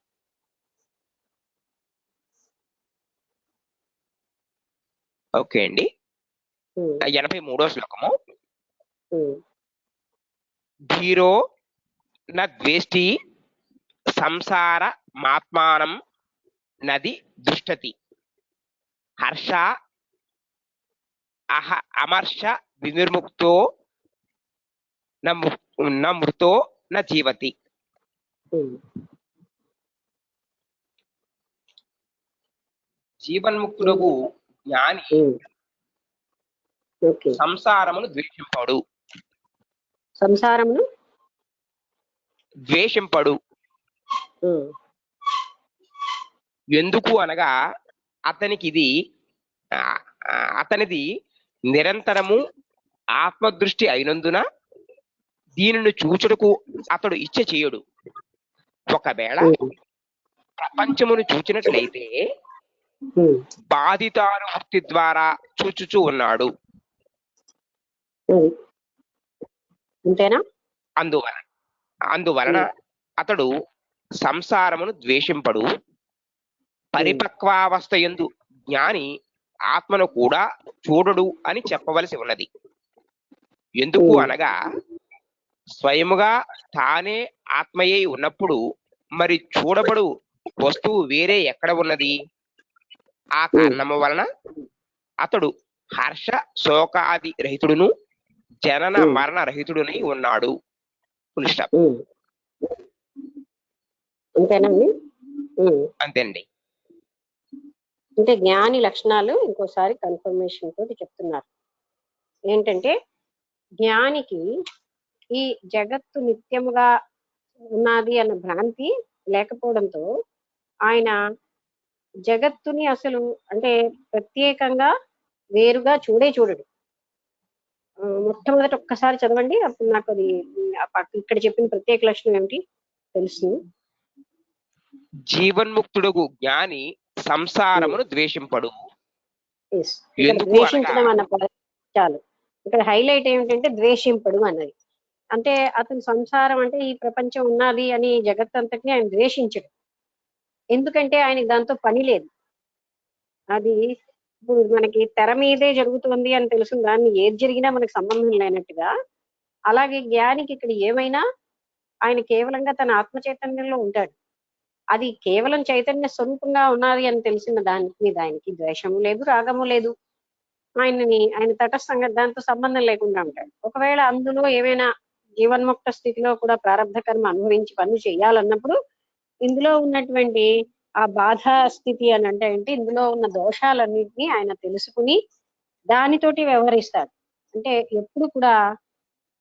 ఓకే అండి. 83వ శ్లోకము. ధీరో న ద్వేష్టి సంసార మాత్మానం నది దుష్టతి హర్ష అమర్ష వినిర్ముక్తో న మృతో న జీవతి. జీవన్ముక్తులకు జ్ఞాని సంసారమును ద్వేషింపడు. సంసారమును ద్వేషింపడు. ఎందుకు అనగా అతనిది నిరంతరము ఆత్మదృష్టి అయినందున దీనిని చూచుటకు అతడు ఇచ్చ చేయడు. ఒకవేళ ప్రపంచమును చూచినట్లయితే బాధితానుభూతి ద్వారా చూచుచూ ఉన్నాడు. అందువలన అతడు సంసారమును ద్వేషింపడు. పరిపక్వావస్థ యందు జ్ఞాని ఆత్మను కూడా చూడడు అని చెప్పవలసి ఉన్నది. ఎందుకు అనగా స్వయముగా తానే ఆత్మయై ఉన్నప్పుడు మరి చూడబడు వస్తువు వేరే ఎక్కడ ఉన్నది? ఆ కారణము వలన అతడు హర్ష శోకాది రహితుడును జనన మరణ రహితుడునై ఉన్నాడు. Full stop. అంతేనండి. అంతేండి. అంటే జ్ఞాని లక్షణాలు ఇంకోసారి కన్ఫర్మేషన్ తోటి చెప్తున్నారు. ఏంటంటే జ్ఞానికి ఈ జగత్తు నిత్యముగా ఉన్నది అన్న భ్రాంతి లేకపోవడంతో ఆయన జగత్తుని అసలు అంటే ప్రత్యేకంగా వేరుగా చూడడు. మొట్టమొదటి ఒక్కసారి చదవండి, అప్పుడు నాకు అది ఇక్కడ చెప్పిన ప్రత్యేక లక్షణం ఏమిటి తెలుసు. జీవన్ముక్తుడుగు జ్ఞాని సంసారమును ద్వేషింపడు. ద్వేషించడం అన్న చాలు. ఇక్కడ హైలైట్ ఏమిటంటే ద్వేషింపడు అన్నది. అంటే అతను సంసారం అంటే ఈ ప్రపంచం ఉన్నది అని జగత్ అంతటిని ఆయన ద్వేషించడు. ఎందుకంటే ఆయనకి దాంతో పని లేదు. అది ఇప్పుడు మనకి తెర మీదే జరుగుతుంది అని తెలుసు, దాన్ని ఏది జరిగినా మనకు సంబంధం లేనట్టుగా, అలాగే జ్ఞానికి ఇక్కడ ఏమైనా ఆయన కేవలంగా తన ఆత్మ చైతన్యంలో ఉంటాడు. అది కేవలం చైతన్య స్వరూపంగా ఉన్నది అని తెలిసిన దాని మీద ఆయనకి ద్వేషము లేదు, రాగము లేదు. ఆయన తటస్థంగా దాంతో సంబంధం లేకుండా ఉంటాడు. ఒకవేళ అందులో ఏమైనా జీవన్ముక్త స్థితిలో కూడా ప్రారంభ కర్మ అనుభవించి పనులు చేయాలన్నప్పుడు ఇందులో ఉన్నటువంటి ఆ బాధా స్థితి అని అంటే ఏంటి, ఇందులో ఉన్న దోషాలన్నింటినీ ఆయన తెలుసుకుని దానితోటి వ్యవహరిస్తాడు. అంటే ఎప్పుడు కూడా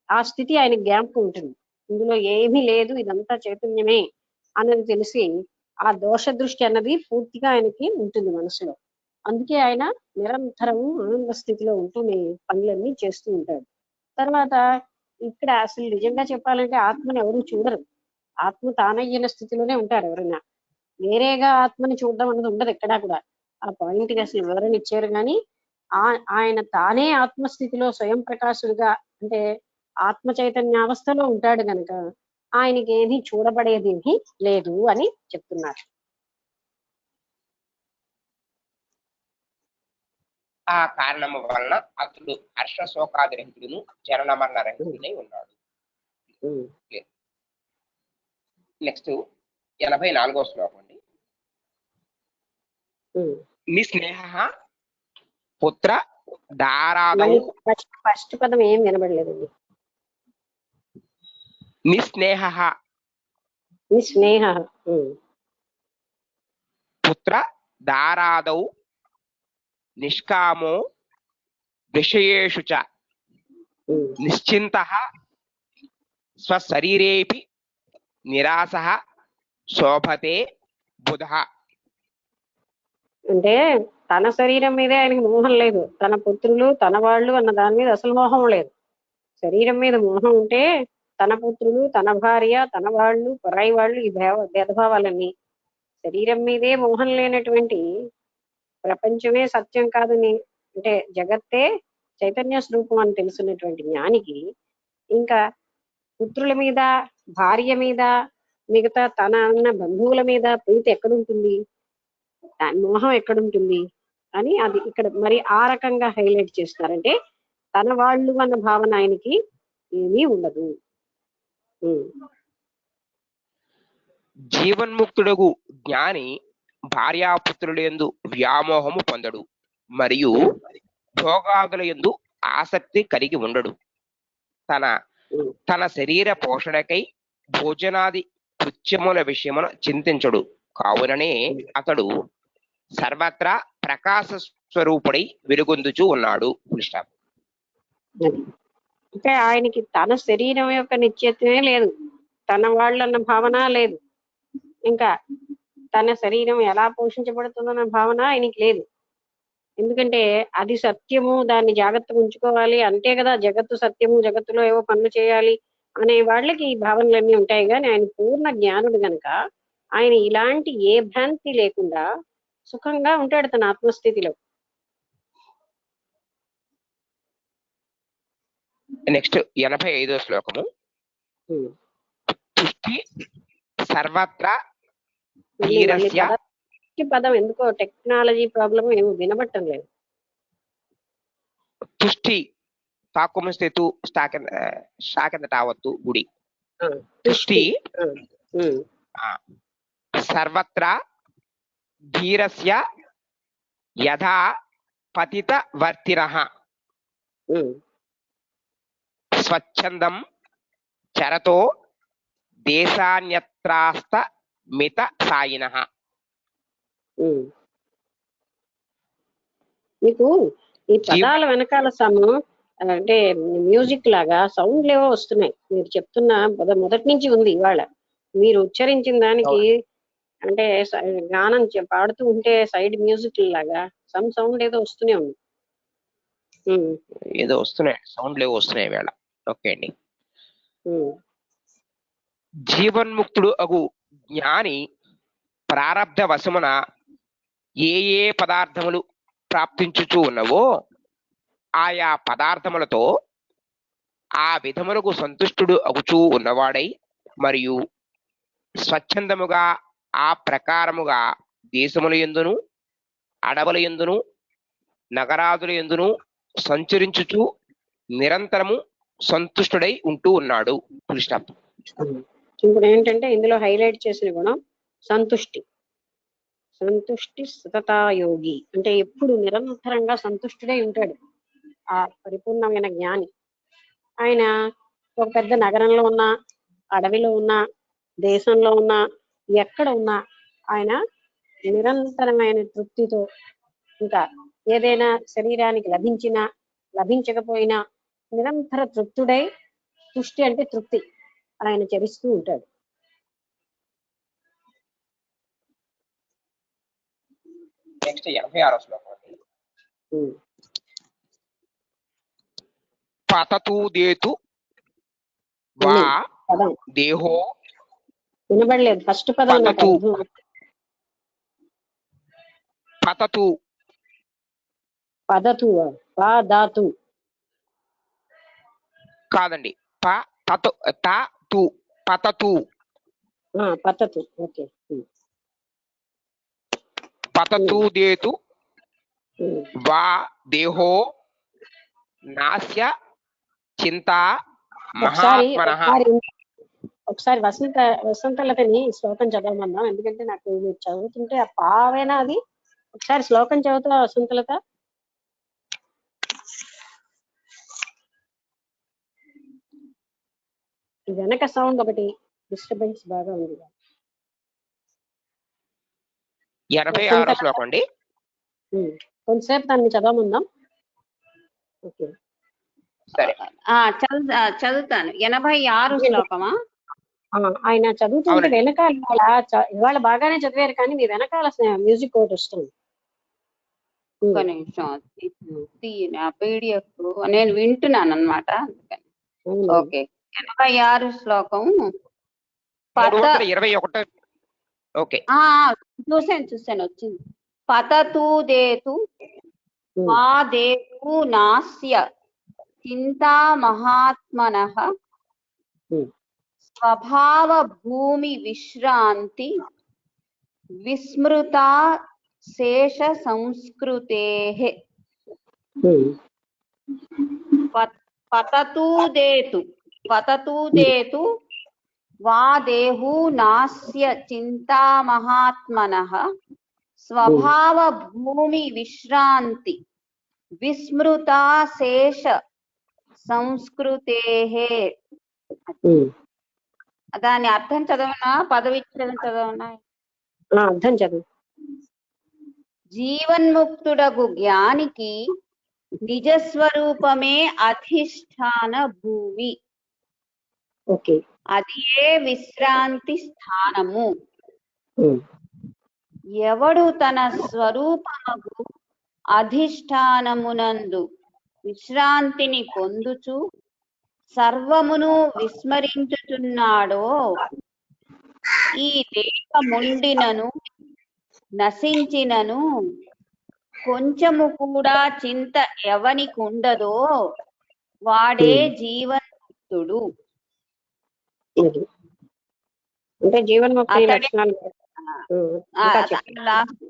ఆ స్థితి ఆయన జ్ఞాపకం ఉంటుంది. ఇందులో ఏమీ లేదు, ఇదంతా చైతన్యమే అన్నది తెలిసి ఆ దోష దృష్టి అన్నది పూర్తిగా ఆయనకి ఉంటుంది మనసులో. అందుకే ఆయన నిరంతరము ఆనంద స్థితిలో ఉంటూనే పనులన్నీ చేస్తూ ఉంటాడు. తర్వాత ఇక్కడ అసలు నిజంగా చెప్పాలంటే ఆత్మని ఎవరు చూడరు. ఆత్మ తానయ్యిన స్థితిలోనే ఉంటారు. ఎవరైనా వేరేగా ఆత్మని చూడడం అన్నది ఉండదు ఎక్కడా కూడా. ఆ పాయింట్ కి అసలు వివరణ ఇచ్చారు. కానీ ఆయన తానే ఆత్మస్థితిలో స్వయం ప్రకాశుడుగా అంటే ఆత్మ చైతన్య అవస్థలో ఉంటాడు గనక ఆయనకి ఏది చూడబడేది లేదు అని చెప్తున్నారు. ఆ కారణము వలన అతడు హర్ష శోకాది రహితుడును జనన మరణ రహితుడై ఉన్నాడు. నెక్స్ట్ 84వ శ్లోకం అండి. నిస్నేహ పుత్ర దారాదౌ. ఫస్ట్ పదం ఏం వినబడలేదండి. నిస్నేహ పుత్ర దారాదౌ నిష్కామో విషయేషు చ నిశ్చింతః స్వశరీరేపి నిరాసః శోభతే బుధః. అంటే తన శరీరం మీదే ఆయనకి మోహం లేదు, తన పుత్రులు తన వాళ్ళు అన్న దాని మీద అసలు మోహం లేదు. శరీరం మీద మోహం ఉంటే తన పుత్రులు తన భార్య తన వాళ్ళు పరాయి వాళ్ళు ఈ భేదభావాలన్నీ, శరీరం మీదే మోహం లేనటువంటి ప్రపంచమే సత్యం కాదని అంటే జగత్తే చైతన్య స్వరూపం అని తెలుసున్నటువంటి జ్ఞానికి ఇంకా పుత్రుల మీద భార్య మీద మిగతా తన అన్న బంధువుల మీద ప్రీతి ఎక్కడుంటుంది, దాని మోహం ఎక్కడుంటుంది అని అది ఇక్కడ మరి ఆ రకంగా హైలైట్ చేస్తున్నారంటే తన వాళ్ళు అన్న భావన ఆయనకి ఏమీ ఉండదు. జీవన్ముక్తుడగు జ్ఞాని భార్యాపుత్రుల యందు వ్యామోహము పొందడు మరియు భోగాదుల యందు ఆసక్తి కలిగి ఉండడు. తన శరీర పోషణకై భోజనాది కృత్యముల విషయమున చింతించడు. కావుననే అతడు సర్వత్రా ప్రకాశ స్వరూపుడై వెలుగొందుచూ ఉన్నాడు. అంటే ఆయనకి తన శరీరం యొక్క నిత్యత్వమే లేదు, తన వాళ్ళన్న భావన లేదు, ఇంకా తన శరీరం ఎలా పోషించబడుతుందన్న భావన ఆయనకి లేదు. ఎందుకంటే అది సత్యము, దాన్ని జాగ్రత్తగా ఉంచుకోవాలి అంతే కదా, జగత్తు సత్యము, జగత్తులో ఏవో పనులు చేయాలి అనే వాళ్ళకి ఈ భావనలన్నీ ఉంటాయి. కానీ ఆయన పూర్ణ జ్ఞానుడు గనక ఆయన ఇలాంటి ఏ భ్రాంతి లేకుండా సుఖంగా ఉంటాడు తన ఆత్మస్థితిలో. నెక్స్ట్ 85వ శ్లోకము. పుష్టి సర్వత్రా ధీరస్య తుష్టి పదం ఎందుకో టెక్నాలజీ ప్రాబ్లం ఏమో వినబట్టం లేదు. ತುಷ್ಟಿ ತಾಕೊಮಸ್ತೇತು ಶಾಕೆಂದ ಟಾವತ್ತು ಗುಡಿ ತುಷ್ಟಿ ಸರ್ವತ್ರ ಧೀರಸ್ಯ ಯಥಾ ಪತಿತ ವರ್ತಿನಃ ಸ್ವಚ್ಛಂದಂ ಚರತೋ దేశాన్యత్రాస్త మిత సాయినః. మీకు ఈ పదాల వెనకాల అంటే మ్యూజిక్ లాగా సౌండ్లు ఏవో వస్తున్నాయి. మీరు చెప్తున్న మొదటి నుంచి ఉంది ఇవాళ. మీరు ఉచ్చరించిన దానికి అంటే గానం పాడుతూ ఉంటే సైడ్ మ్యూజిక్ లాగా సౌండ్ ఏదో వస్తూనే ఉంది. ఏదో వస్తున్నాయి, సౌండ్లు ఏవో వస్తున్నాయి వేళ. ఓకే అండి. జీవన్ముక్తుడు అగు జ్ఞాని ప్రారబ్ధ వశమున ఏ ఏ పదార్థములు ప్రాప్తించుచూ ఉన్నవో ఆయా పదార్థములతో ఆ విధములకు సంతుష్టుడు అగుచూ ఉన్నవాడై మరియు స్వచ్ఛందముగా ఆ ప్రకారముగా దేశముల యందును అడవుల యందును నగరాదుల యందును సంచరించుచు నిరంతరము సంతుష్టుడై ఉంటూ ఉన్నాడు. ఇప్పుడు ఏంటంటే ఇందులో హైలైట్ చేసిన గుణం సంతుష్టి. సంతుష్టి సతతాయోగి అంటే ఎప్పుడు నిరంతరంగా సంతుష్టుడై ఉంటాడు ఆ పరిపూర్ణమైన జ్ఞాని. ఆయన ఒక పెద్ద నగరంలో ఉన్నా, అడవిలో ఉన్నా, దేశంలో ఉన్నా, ఎక్కడ ఉన్నా ఆయన నిరంతరమైన తృప్తితో, ఇంకా ఏదైనా శరీరానికి లభించినా లభించకపోయినా నిరంతర తృప్తుడై, తుష్టి అంటే తృప్తి, ఆయన చరిస్తూ ఉంటాడు. నెక్స్ట్ 86వ శ్లోకం. పతతు దేతు వా దేహో వినబడలేదు ఫస్ట్ పదం. పతతు పదతు పాదాతు కాదండి, పతతు పతతు పతతు. ఓకే. పతతు దేతు వా దేహో నాస్య చింతా మహాత్మనః. ఒకసారి వసంతలతని శ్లోకం చదవమన్నాం, ఎందుకంటే నాకు మీరు చదువుతుంటే ఆ పావేనా అది. ఒకసారి శ్లోకం చదువుతా వసంతలత. వెనక సౌండ్ ఒకటి డిస్టర్బెన్స్ బాగా ఉంది. 86వ శ్లోకం అండి. కొంతసేపు దాన్ని చదవమందాం. ఓకే సరే, చదువుతాను. 86 శ్లోకమా? ఆయన చదువుతుంటే వెనకాల ఇవాళ బాగానే చదివారు, కానీ మీ వెనకాల మ్యూజిక్ ఒకటి వస్తుంది. ఒక నిమిషం పీడిఎఫ్ నేను వింటున్నాను అన్నమాట. ఓకే, 86 శ్లోకం 21. ఓకే, చూసాను వచ్చింది. పతతు దేతు మా దేతు నాస్య చింతా మహాత్మనః స్వభావ భూమి విశ్రాంతి విస్మృతా శేష సంస్కృతేః. పతతు దేతు వా దేహు నాస్య చింతా మహాత్మనః స్వభావ భూమి విశ్రాంతి విస్మృతా శేష సంస్కృతేః. దాని అర్థం చదవనా, పదవిచ్ఛేదం చదవనా? అర్థం చదువు. జీవన్ముక్తుడగు జ్ఞానికి నిజస్వరూపమే అధిష్టాన భూమి, ఓకే, అది ఏ విశ్రాంతి స్థానము. ఎవడు తన స్వరూపమగు అధిష్టానమునందు విశ్రాంతిని పొందుచు సర్వమును విస్మరించుచున్నాడో ఈ దేహముండినను నశించినను కొంచెము కూడా చింత ఎవనికుండదో వాడే జీవన్ముక్తుడు. అంటే జీవన్ముక్తి లక్షణాలు ఇంకా చెప్పు.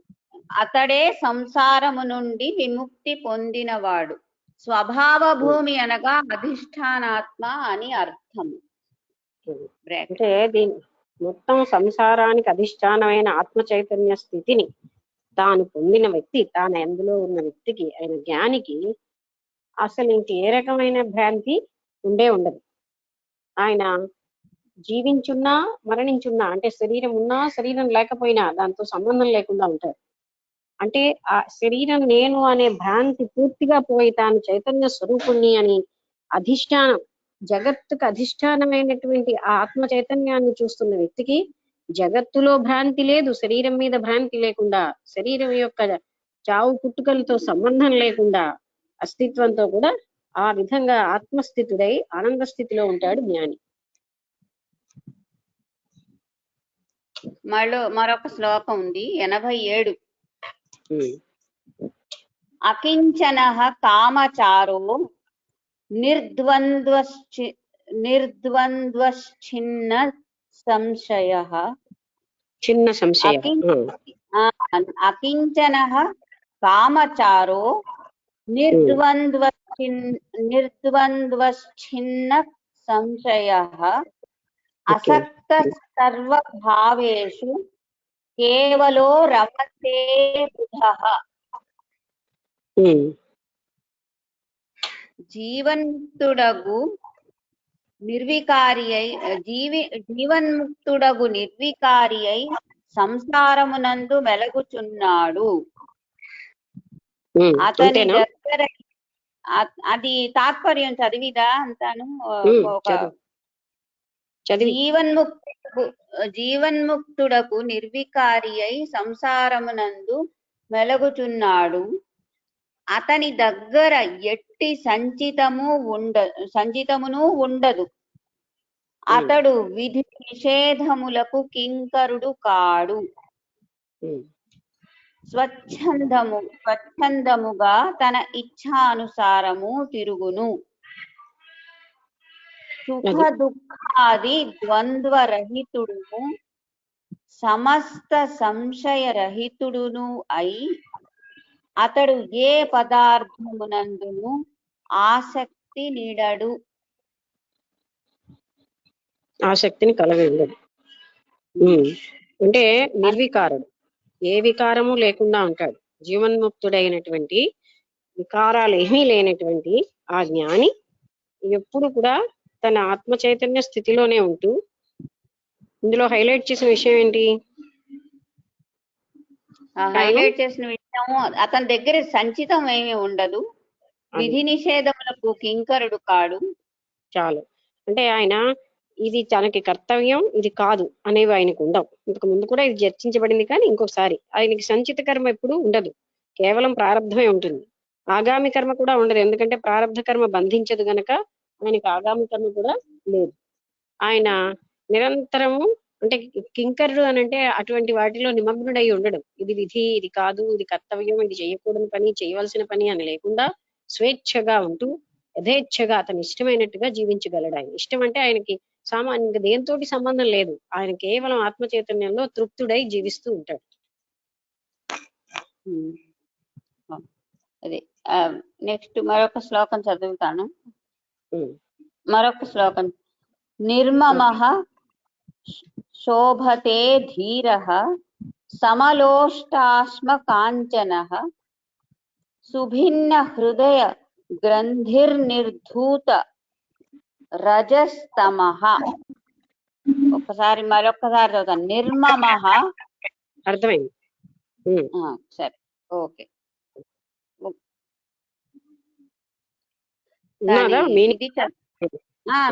అతడే సంసారము నుండి విముక్తి పొందినవాడు. స్వభావ భూమి అనగా అధిష్టానాత్మ అని అర్థం. అంటే దీని మొత్తం సంసారానికి అధిష్టానమైన ఆత్మ చైతన్య స్థితిని తాను పొందిన వ్యక్తి, తాను అందులో ఉన్న వ్యక్తికి, ఆయన జ్ఞానికి అసలు ఇంక ఏ రకమైన భ్రాంతి ఉండదు. ఆయన జీవించున్నా మరణించున్నా, అంటే శరీరం ఉన్నా శరీరం లేకపోయినా దాంతో సంబంధం లేకుండా ఉంటారు. అంటే ఆ శరీరం నేను అనే భ్రాంతి పూర్తిగా పోయి తాను చైతన్య స్వరూపుణ్ణి అని అధిష్టానం, జగత్తుకు అధిష్టానమైనటువంటి ఆ ఆత్మ చైతన్యాన్ని చూస్తున్న వ్యక్తికి జగత్తులో భ్రాంతి లేదు, శరీరం మీద భ్రాంతి లేకుండా, శరీరం యొక్క చావు పుట్టుకలతో సంబంధం లేకుండా అస్తిత్వంతో కూడా ఆ విధంగా ఆత్మస్థితుడై ఆనంద స్థితిలో ఉంటాడు జ్ఞాని. మరొక శ్లోకం ఉంది 87. అకించన కామచారో నిర్ద్వంద్వశ్చిన్న సంశయః. చిన్న సంశయం. అకించన కామచారో నిర్ద్వంద్వశ్చిన్న సంశయః అసక్త సర్వభావేషు కేవలో రమతే బుధః. జీవన్ముక్తుడగు నిర్వికారి అయి సంసారమునందు మెలగుచున్నాడు. అతని దగ్గర అది తాత్పర్యం చదివిదా అంతాను. జీవన్ముక్తుడకు నిర్వికారి అయి సంసారమునందు మెలగుచున్నాడు. అతని దగ్గర ఎట్టి సంచితమును ఉండదు. అతడు విధి నిషేధములకు కింకరుడు కాడు. స్వచ్ఛందముగా తన ఇచ్ఛానుసారము తిరుగును. సుఖ దుఃఖాది ద్వంద్వరహితుడును సమస్త సంశయరహితుడును అయి అతడు ఏ పదార్థమునందును ఆసక్తి నీడడు. ఆసక్తిని కలిగి ఉండదు. అంటే నిర్వికారుడు, ఏ వికారము లేకుండా ఉంటాడు. జీవన్ముక్తుడైనటువంటి వికారాలు ఏమీ లేనటువంటి ఆ జ్ఞాని ఎప్పుడు కూడా తన ఆత్మ చైతన్య స్థితిలోనే ఉంటూ, ఇందులో హైలైట్ చేసిన విషయం ఏంటి? హైలైట్ చేసిన విషయం అతని దగ్గర సంచితం ఏమీ ఉండదు, విధి నిషేధములకు కింకరుడు కాడు. చాలు. అంటే ఆయన ఇది తనకి కర్తవ్యం, ఇది కాదు అనేవి ఆయనకు ఉండవు. ఇంతకు ముందు కూడా ఇది చర్చించబడింది, కానీ ఇంకొకసారి ఆయనకి సంచిత కర్మ ఎప్పుడు ఉండదు, కేవలం ప్రారంధమే ఉంటుంది. ఆగామి కర్మ కూడా ఉండదు, ఎందుకంటే ప్రారంధ కర్మ బంధించదు గనక ఆయనకి ఆగామి కర్మ కూడా లేదు. ఆయన నిరంతరము అంటే కింకరుడు అని అంటే అటువంటి వాటిలో నిమగ్నుడై ఉండడం. ఇది విధి, ఇది కాదు, ఇది కర్తవ్యం, ఇది చేయకూడని పని, చేయవలసిన పని అని లేకుండా స్వేచ్ఛగా ఉంటూ యథేచ్ఛగా అతను ఇష్టమైనట్టుగా జీవించగలడు. ఆయన ఇష్టం అంటే ఆయనకి సామాన్యంగా దేంతోటి సంబంధం లేదు, ఆయన కేవలం ఆత్మ చైతన్యంలో తృప్తుడై జీవిస్తూ ఉంటాడు. అదే నెక్స్ట్ మరొక శ్లోకం చదువుతాను. మరొక శ్లోకం. నిర్మమః శోభతే ధీరః సమలోష్టాశ్మ కాంచనః సుభిన్న హృదయ గ్రంథిర్నిర్ధూత రజస్తమః. మరొకసారి చదువుతాను. నిర్మమః. అర్థమైంది. సరే, ఓకే.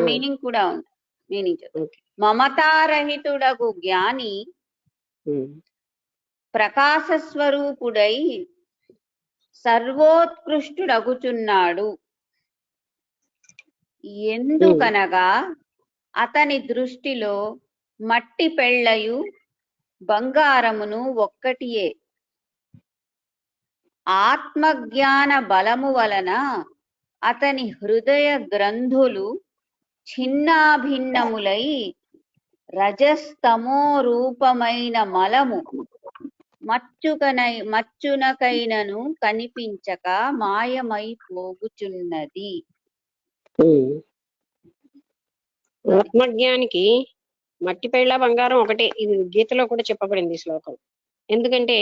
మీనింగ్ కూడా ఉంది. మీనింగ్ మమతారహితుడగు జ్ఞాని ప్రకాశ స్వరూపుడై సర్వోత్కృష్టుడగుచున్నాడు. ఎందుకనగా అతని దృష్టిలో మట్టి పెళ్ళయు బంగారమును ఒక్కటియే. ఆత్మజ్ఞాన బలము వలన అతని హృదయ గ్రంథులు చిన్నాభిన్నములై రజస్తమో రూపమైన మలము మచ్చునకైనను కనిపించక మాయమైపోగుచున్నది. ఆత్మజ్ఞానికి మట్టి పెళ్ళ బంగారం ఒకటే. ఇది గీతలో కూడా చెప్పబడింది ఈ శ్లోకం. ఎందుకంటే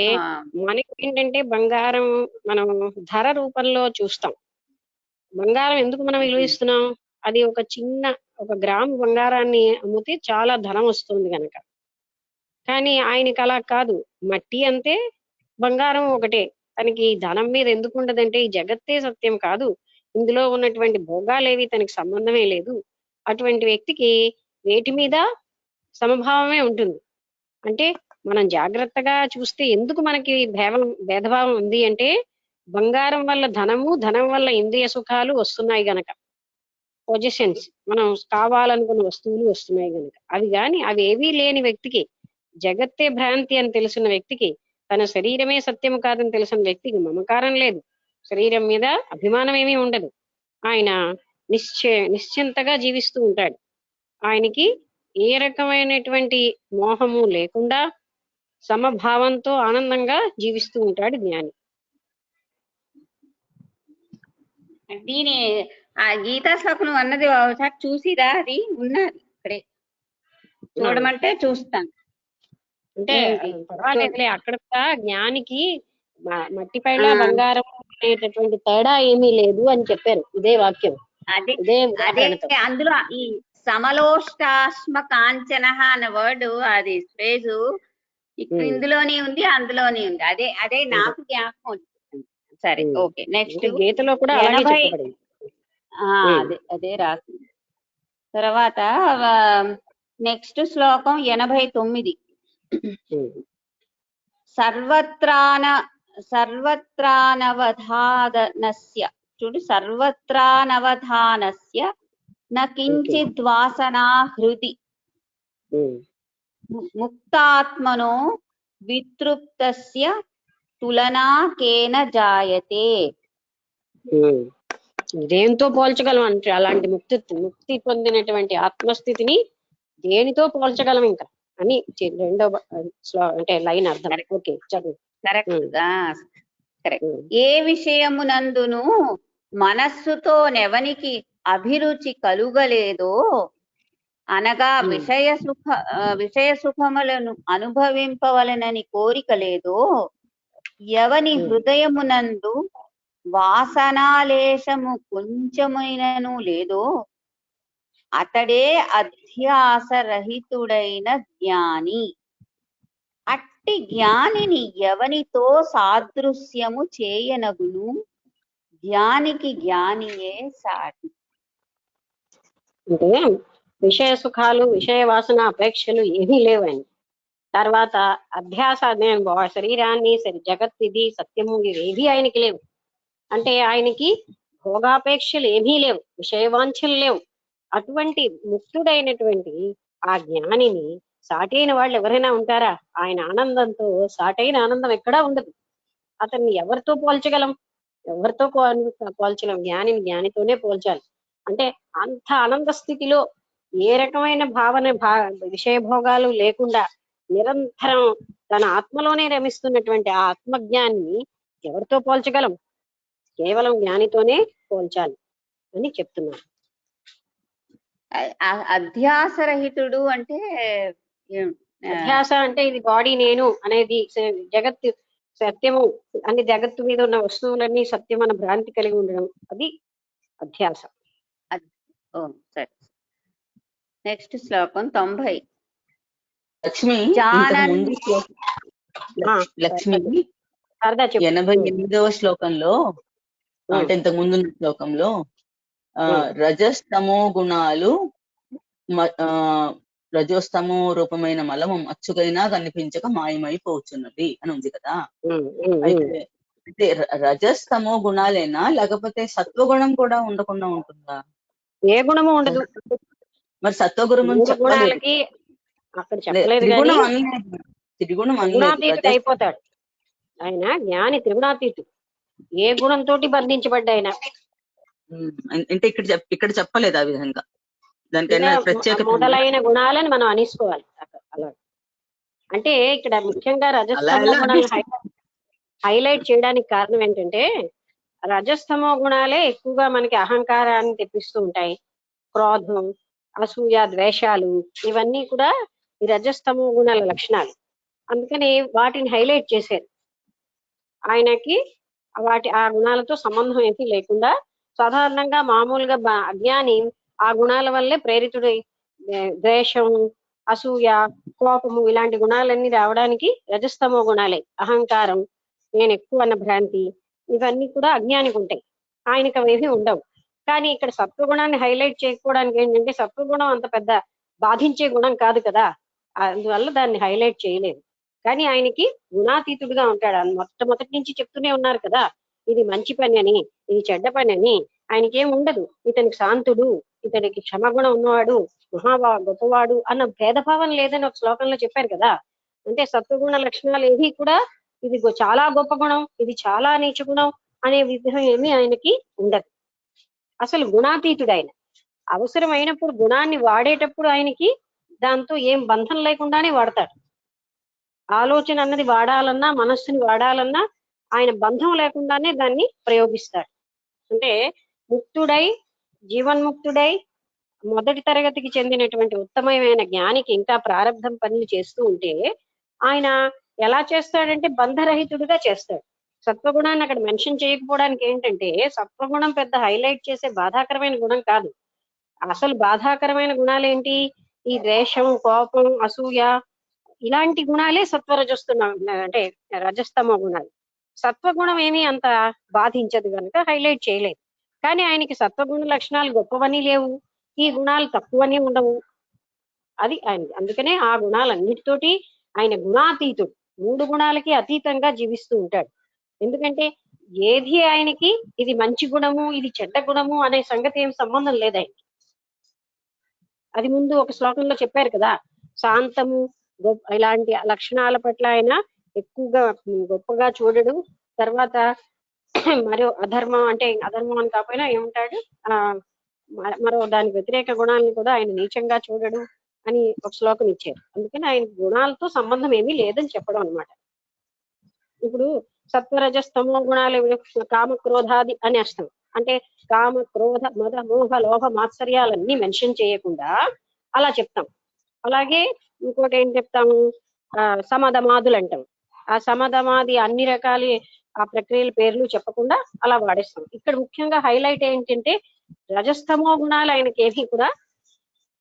మనకి ఏంటంటే బంగారం మనం ధర రూపంలో చూస్తాం. బంగారం ఎందుకు మనం విలువిస్తున్నాం? అది ఒక గ్రాము బంగారాన్ని అమ్మితే చాలా ధనం వస్తుంది కనుక. కానీ ఆయనకి అలా కాదు. మట్టి అంతే, బంగారం ఒకటే. తనకి ధనం మీద ఎందుకు ఉండదంటే ఈ జగత్తే సత్యం కాదు, ఇందులో ఉన్నటువంటి భోగాలేవి తనకి సంబంధమే లేదు. అటువంటి వ్యక్తికి వేటి మీద సమభావమే ఉంటుంది. అంటే మనం జాగ్రత్తగా చూస్తే ఎందుకు మనకి భేదభావం ఉంది అంటే బంగారం వల్ల ధనము, ధనం వల్ల ఇంద్రియ సుఖాలు వస్తున్నాయి గనక, పొజిషన్స్, మనం కావాలనుకున్న వస్తువులు వస్తున్నాయి గనక. అవి ఏవీ లేని వ్యక్తికి, జగత్తే భ్రాంతి అని తెలిసిన వ్యక్తికి, తన శరీరమే సత్యము కాదని తెలిసిన వ్యక్తికి మమకారం లేదు, శరీరం మీద అభిమానం ఏమీ ఉండదు. ఆయన నిశ్చింతగా జీవిస్తూ ఉంటాడు. ఆయనకి ఏ రకమైనటువంటి మోహము లేకుండా సమభావంతో ఆనందంగా జీవిస్తూ ఉంటాడు జ్ఞాని. దీని ఆ గీతా శ్లోకం అన్నది ఒకసారి చూసిరా? అది ఉన్నది ఇక్కడే, చూడమంటే చూస్తాను. అంటే పర్వాలేదులే, అక్కడ కూడా జ్ఞానికి మట్టి పైన బంగారం అనేటటువంటి తేడా ఏమీ లేదు అని చెప్పారు. ఇదే వాక్యం, అదే అందులో ఈ సమలోష్టాశ్మ కాంచన అన్న వర్డ్, అది ఫ్రేజు ఇందులోనే ఉంది, అందులోనే ఉంది. అదే నాకు జ్ఞాపకం వచ్చింది. సరే, ఓకే. నెక్స్ట్ గీతలో కూడా అదే రాసింది. తర్వాత నెక్స్ట్ శ్లోకం 89. సర్వత్రానవధానస్య, చూడు, సర్వత్రానవధానస్య న కించిద్వాసనా హృది ముక్తాత్మనో వితృప్తస్య తులనా కేన జాయతే. దేనితో పోల్చగలం అంటే అలాంటి ముక్తి పొందినటువంటి ఆత్మస్థితిని దేనితో పోల్చగలం ఇంకా అని రెండో అంటే లైన్ అర్థం. ఓకే, చదువు. కరెక్ట్. ఏ విషయమునందును మనస్సుతో నెవనికి అభిరుచి కలుగలేదో, అనగా విషయ సుఖములను అనుభవింపవలనని కోరిక లేదో, ఎవని హృదయమునందు వాసనాలేశము కొంచెమైనను లేదో, అతడే అధ్యాసరహితుడైన జ్ఞాని. అట్టి జ్ఞానిని ఎవనితో సాదృశ్యము చేయనగును, జ్ఞానికి జ్ఞానియే సాటి. అంటే విషయ సుఖాలు, విషయ వాసన, అపేక్షలు ఏమీ లేవని, తర్వాత అధ్యాస, నేను శరీరాన్ని, జగత్ ఇది సత్యము, ఇవేవి ఆయనకి లేవు. అంటే ఆయనకి భోగాపేక్షలు ఏమీ లేవు, విషయవాంఛలు లేవు. అటువంటి ముక్తుడైనటువంటి ఆ జ్ఞానిని సాటైన వాళ్ళు ఎవరైనా ఉంటారా? ఆయన ఆనందంతో సాటైన ఆనందం ఎక్కడా ఉండదు. అతన్ని ఎవరితో పోల్చగలం? ఎవరితో పోల్చలేం. జ్ఞానిని జ్ఞానితోనే పోల్చాలి. అంటే అంత ఆనంద స్థితిలో ఏ రకమైన విషయభోగాలు లేకుండా నిరంతరం తన ఆత్మలోనే రమిస్తున్నటువంటి ఆ ఆత్మజ్ఞాన్ని ఎవరితో పోల్చగలం? కేవలం జ్ఞానితోనే పోల్చాలి అని చెప్తున్నారు. అధ్యాసరహితుడు అంటే, అధ్యాస అంటే ఇది బాడీ, నేను అనేది, జగత్తు సత్యము అన్ని, జగత్తు మీద ఉన్న వస్తువులన్నీ సత్యం అన్న భ్రాంతి కలిగి ఉండడం, అది అధ్యాస. సరే. నెక్స్ట్ శ్లోకం 90. లక్ష్మి, లక్ష్మి 88వ శ్లోకంలో, అంటే ఇంతకు ముందు శ్లోకంలో రజస్తమో గుణాలు, రజోస్తమో రూపమైన మలము అచ్చుకైనా కనిపించక మాయమైపోతున్నది అని ఉంది కదా. అయితే రజస్తమో గుణాలేనా, లేకపోతే సత్వగుణం కూడా ఉండకుండా ఉంటుందా? ఏ గుణము ఉండదు. మరి సత్వగుణం గుణాలకి అక్కడ చెప్పలేదు. త్రిగుణాతీతుడు అయిపోతాడు ఆయన. జ్ఞాని త్రిగుణాతీతుడు, ఏ గుణంతో బంధించబడ్డా ఆయన. అంటే ఇక్కడ చెప్పలేదు ఆ విధంగా. దానికైనా ప్రత్యేకత ఉందా? మొదలైన గుణాలను మనం అనేసుకోవాలి అలా. అంటే ఇక్కడ ముఖ్యంగా అలా రజస్తమో ఎలా గుణాలను అనేసుకో- హైలైట్ చేయడానికి కారణం ఏంటంటే రజస్తమో గుణాలే ఎక్కువగా మనకి అహంకారాన్ని తెప్పిస్తూ ఉంటాయి. క్రోధం, అసూయ, ద్వేషాలు ఇవన్నీ కూడా ఈ రజస్తమో గుణాల లక్షణాలు. అందుకని వాటిని హైలైట్ చేశారు. ఆయనకి ఆ గుణాలతో సంబంధం ఏమీ లేకుండా సాధారణంగా మామూలుగా అజ్ఞాని ఆ గుణాల వల్లే ప్రేరితుడై ద్వేషం, అసూయ, కోపము ఇలాంటి గుణాలన్నీ రావడానికి రజస్తమో గుణాలే. అహంకారం, నేను ఎక్కువ అన్న భ్రాంతి, ఇవన్నీ కూడా అజ్ఞానికి ఉంటాయి. ఆయనకి అవేమీ ఉండవు. కానీ ఇక్కడ సత్వగుణాన్ని హైలైట్ చేయకపోవడానికి ఏంటంటే సత్వగుణం అంత పెద్ద బాధించే గుణం కాదు కదా, అందువల్ల దాన్ని హైలైట్ చేయలేదు. కానీ ఆయనకి గుణాతీతుడుగా ఉంటాడు. మొట్టమొదటి నుంచి చెప్తూనే ఉన్నారు కదా, ఇది మంచి పని అని, ఇది చెడ్డ పని అని. ఆయనకి ఏం ఉండదు. ఇతనికి శాంతుడు, ఇతనికి క్షమగుణం ఉన్నవాడు, గొప్పవాడు అన్న భేదభావం లేదని ఒక శ్లోకంలో చెప్పారు కదా. అంటే సత్వగుణ లక్షణాలు ఏవి కూడా ఇది చాలా గొప్ప గుణం, ఇది చాలా నీచ గుణం అనే విధం ఏమీ ఆయనకి ఉండదు. అసలు గుణాతీతుడు ఆయన. అవసరమైనప్పుడు గుణాన్ని వాడేటప్పుడు ఆయనకి దాంతో ఏం బంధం లేకుండానే వాడతాడు. ఆలోచన అన్నది వాడాలన్నా, మనస్సుని వాడాలన్నా ఆయన బంధం లేకుండానే దాన్ని ప్రయోగిస్తాడు. అంటే ముక్తుడై, జీవన్ముక్తుడై, మొదటి తరగతికి చెందినటువంటి ఉత్తమమైన జ్ఞానికి ఇంకా ప్రారంభం పనులు చేస్తూ ఉంటే ఆయన ఎలా చేస్తాడంటే బంధరహితుడుగా చేస్తాడు. సత్వగుణాన్ని అక్కడ మెన్షన్ చేయకపోవడానికి ఏంటంటే సత్వగుణం పెద్ద హైలైట్ చేసే బాధాకరమైన గుణం కాదు. అసలు బాధాకరమైన గుణాలు ఏంటి? ఈ ద్వేషం, కోపం, అసూయ ఇలాంటి గుణాలే సత్వరజస్తున్న అంటే రజస్తమో గుణాలు. సత్వగుణం ఏమీ అంత బాధించదు కనుక హైలైట్ చేయలేదు. కానీ ఆయనకి సత్వగుణ లక్షణాలు గొప్పవని లేవు, ఈ గుణాలు తక్కువని ఉండవు. అది ఆయన. అందుకనే ఆ గుణాలన్నిటితోటి ఆయన గుణాతీతుడు. 3 గుణాలకి అతీతంగా జీవిస్తూ ఉంటాడు. ఎందుకంటే ఏది ఆయనకి ఇది మంచి గుణము, ఇది చెడ్డ గుణము అనే సంగతి ఏం సంబంధం లేదు ఆయనకి. అది ముందు ఒక శ్లోకంలో చెప్పారు కదా, శాంతము, ఇలాంటి లక్షణాల పట్ల ఆయన ఎక్కువగా గొప్పగా చూడడు. తర్వాత మరో అధర్మం అంటే అధర్మం అని కాకపోయినా ఏముంటాడు, మరో దాని వ్యతిరేక గుణాలను కూడా ఆయన నీచంగా చూడడు అని ఒక శ్లోకం ఇచ్చారు. అందుకని ఆయన గుణాలతో సంబంధం ఏమీ లేదని చెప్పడం అనమాట. ఇప్పుడు సత్వరజస్తమో గుణాలు కామ క్రోధాది అని అర్థం. అంటే కామ, క్రోధ, మద, మోహ, లోభ, మాత్సర్యాలన్నీ మెన్షన్ చేయకుండా అలా చెప్తాం. అలాగే ఇంకోటి ఏం చెప్తాము, సమధమాదులు అంటాం. ఆ సమధమాది అన్ని రకాల ఆ ప్రక్రియల పేర్లు చెప్పకుండా అలా వాడేస్తాం. ఇక్కడ ముఖ్యంగా హైలైట్ ఏంటంటే రజస్తమో గుణాలు ఆయనకి ఏవి కూడా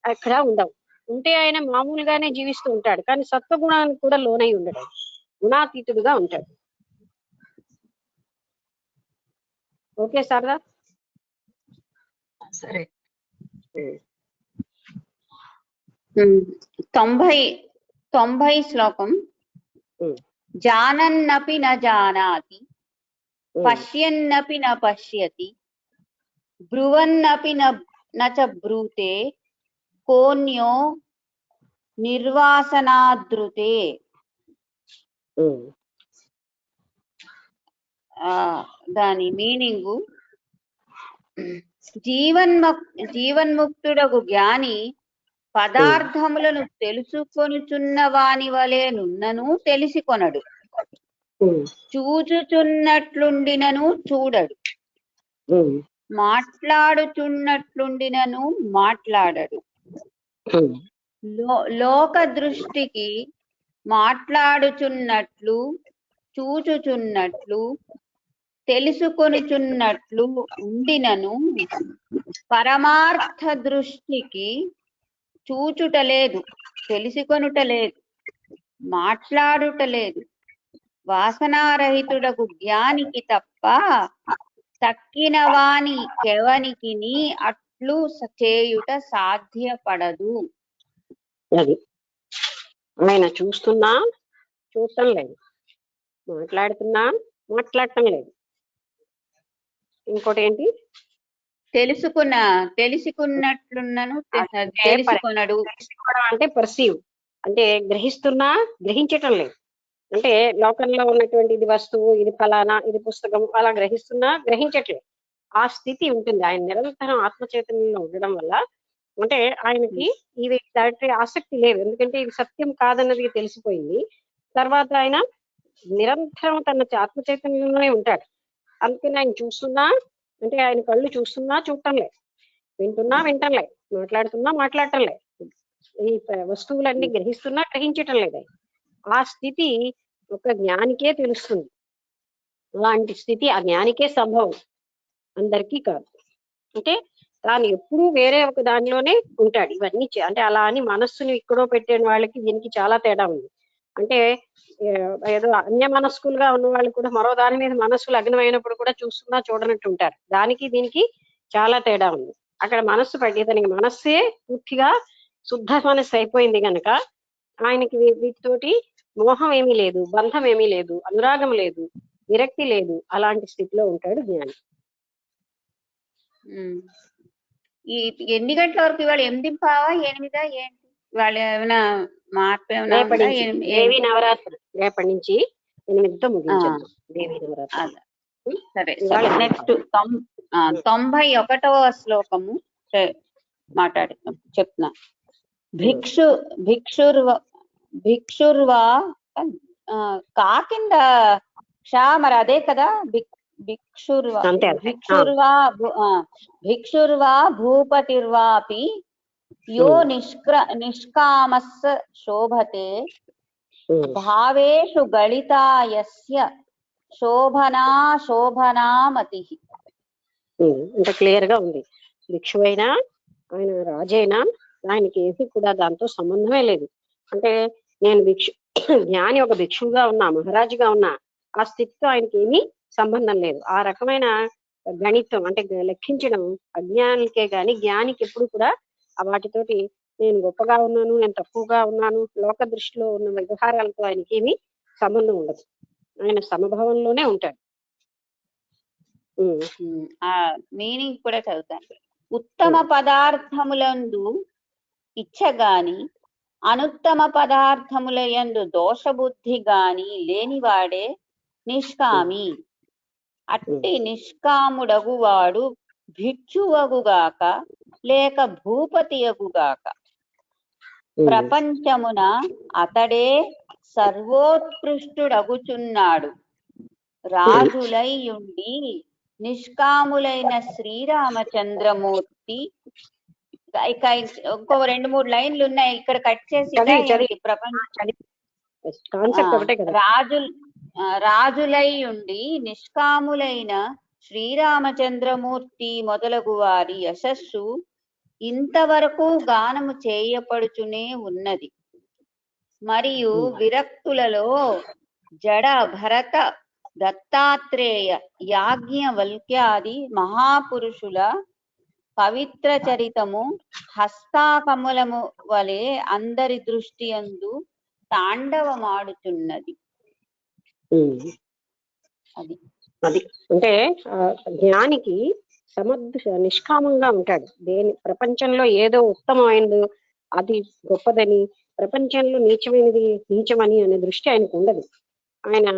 అక్కడ ఉండవు. ఉంటే ఆయన మామూలుగానే జీవిస్తూ ఉంటాడు. కానీ సత్వగుణానికి కూడా లోనై ఉండడు, గుణాతీతుడుగా ఉంటాడు. ఓకే సారదా? సరే. 90 శ్లోకం. జానన్నపి న జానాతి, పశ్యన్నపి న పశ్యతి, బ్రువన్నపి న చ బ్రూతే, కోన్యో నిర్వాసనాదృతే. దాని మీనింగు, జీవన్ముక్తుడగు జ్ఞాని పదార్థములను తెలుసుకొనుచున్న వాని వలె నున్నను తెలిసికొనడు, చూచుచున్నట్లుండినను చూడడు, మాట్లాడుచున్నట్లుండినను మాట్లాడడు. లోక దృష్టికి మాట్లాడుచున్నట్లు, చూచుచున్నట్లు, తెలుసుకొనుచున్నట్లు ఉండినను పరమార్థ దృష్టికి చూచుటలేదు, తెలుసుకొనుటలేదు, మాట్లాడుటలేదు. వాసనారహితుడకు జ్ఞానికి తప్ప తక్కిన వాని కెవనికి అట్లు చేయుట సాధ్యపడదు. అది ఆయన చూడటం లేదు, మాట్లాడటం లేదు. ఇంకోటి ఏంటి, తెలుసుకున్నట్లున్నను తెలుసుకొనడు. అంటే పర్సీవ్ అంటే గ్రహించటం లేదు. అంటే లోకంలో ఉన్నటువంటి ఇది వస్తువు, ఇది ఫలానా, ఇది పుస్తకం అలా గ్రహించట్లేదు. ఆ స్థితి ఉంటుంది. ఆయన నిరంతరం ఆత్మచైతన్యంలో ఉండడం వల్ల అంటే ఆయనకి ఇది దాంట్లో ఆసక్తి లేదు, ఎందుకంటే ఇది సత్యం కాదన్నది తెలిసిపోయింది. తర్వాత ఆయన నిరంతరం తన ఆత్మ చైతన్యంలోనే ఉంటాడు. అందుకని ఆయన చూస్తున్నా అంటే ఆయన కళ్ళు చూస్తున్నా చూడటంలే, వింటున్నా వింటంలే, మాట్లాడుతున్నా మాట్లాడటంలే, ఈ వస్తువులన్నీ గ్రహిస్తున్నా గ్రహించటం లేదు. ఆ స్థితి ఒక జ్ఞానికే తెలుస్తుంది. అలాంటి స్థితి ఆ జ్ఞానికే సంభవం, అందరికీ కాదు. అంటే తాను ఎప్పుడూ వేరే ఒక దానిలోనే ఉంటాడు. ఇవన్నీ అంటే అలా అని మనస్సుని ఇక్కడో పెట్టే వాళ్ళకి దీనికి చాలా తేడా ఉంది. అంటే ఏదో అన్య మనస్కులుగా ఉన్న వాళ్ళు కూడా మరో దాని మీద మనస్సు లగ్నమైనప్పుడు కూడా చూస్తున్నా చూడనట్టు ఉంటారు. దానికి దీనికి చాలా తేడా ఉంది. అక్కడ మనస్సు పడి ఇతనికి మనస్సే పూర్తిగా శుద్ధ మనస్సు అయిపోయింది కనుక ఆయనకి వీటితోటి మోహం ఏమీ లేదు, బంధం ఏమీ లేదు, అనురాగం లేదు, విరక్తి లేదు. అలాంటి స్థితిలో ఉంటాడు జ్ఞాని. ఈ ఎన్ని గంటల వరకు ఇవాళ 8:15 ఏంటి ఇవాళ ఏమైనా మార్పు ఏమైనా ఉందా? దేవి నవరాత్రి రేపటి నుంచి 8తో ముగించేద్దాం దేవి నవరాత్రి. సరే, నెక్స్ట్ 91వ శ్లోకము మాట్లాడుతాం, చెప్తున్నా. భిక్షుర్వా కాకింద క్షా, మరి అదే కదా భిక్షుర్వా భూపతిర్వాపి యో నిష్కామస్స శోభతే భావేషు గళితాయస్య శోభనామతి. ఇంత క్లియర్ గా ఉంది. భిక్షువైనా ఆయన రాజైనా ఆయనకి ఏది కూడా దాంతో సంబంధమే లేదు. అంటే నేను జ్ఞాని ఒక భిక్షువుగా ఉన్నా, మహారాజుగా ఉన్నా, ఆ స్థితితో ఆయనకి ఏమీ సంబంధం లేదు. ఆ రకమైన గణితం అంటే లెక్కించడం అజ్ఞానికే గాని జ్ఞానికి ఎప్పుడు కూడా వాటితోటి నేను గొప్పగా ఉన్నాను, నేను తక్కువగా ఉన్నాను, లోక దృష్టిలో ఉన్న వ్యవహారాలతో ఆయనకి ఏమీ సంబంధం ఉండదు. ఆయన సమభావంలోనే ఉంటాడు. మీనింగ్ కూడా చదువుతాను. ఉత్తమ పదార్థములందు ఇచ్చగాని అనుత్తమ పదార్థముల యందు దోషబుద్ధి గాని లేనివాడే నిష్కామి. అట్టి నిష్కాముడగువాడు భిక్షువగుగాక లేక భూపతి అగుగాక ప్రపంచమున అతడే సర్వోత్కృష్టుడగుచున్నాడు. రాజులై ఉండి నిష్కాములైన శ్రీరామచంద్రమూర్తి. ఇక ఇంకో 2-3 లైన్లు ఉన్నాయి, ఇక్కడ కట్ చేసి రాజులై ఉండి నిష్కాములైన శ్రీరామచంద్రమూర్తి మొదలగు వారి యశస్సు ఇంతవరకు గానము చేయపడుచునే ఉన్నది. మరియు విరక్తులలో జడ భరత దత్తాత్రేయ యాజ్ఞవల్క్యాది మహాపురుషుల పవిత్ర చరితము హస్తాకమలము వలె అందరి దృష్టి యందు తాండవమాడుతున్నది. అది అంటే జ్ఞానికి నిష్కామంగా ఉంటాడు. ప్రపంచంలో ఏదో ఉత్తమమైనది అది గొప్పదని, ప్రపంచంలో నీచమైనది నీచమని అనే దృష్టి ఆయనకు ఉండదు. ఆయన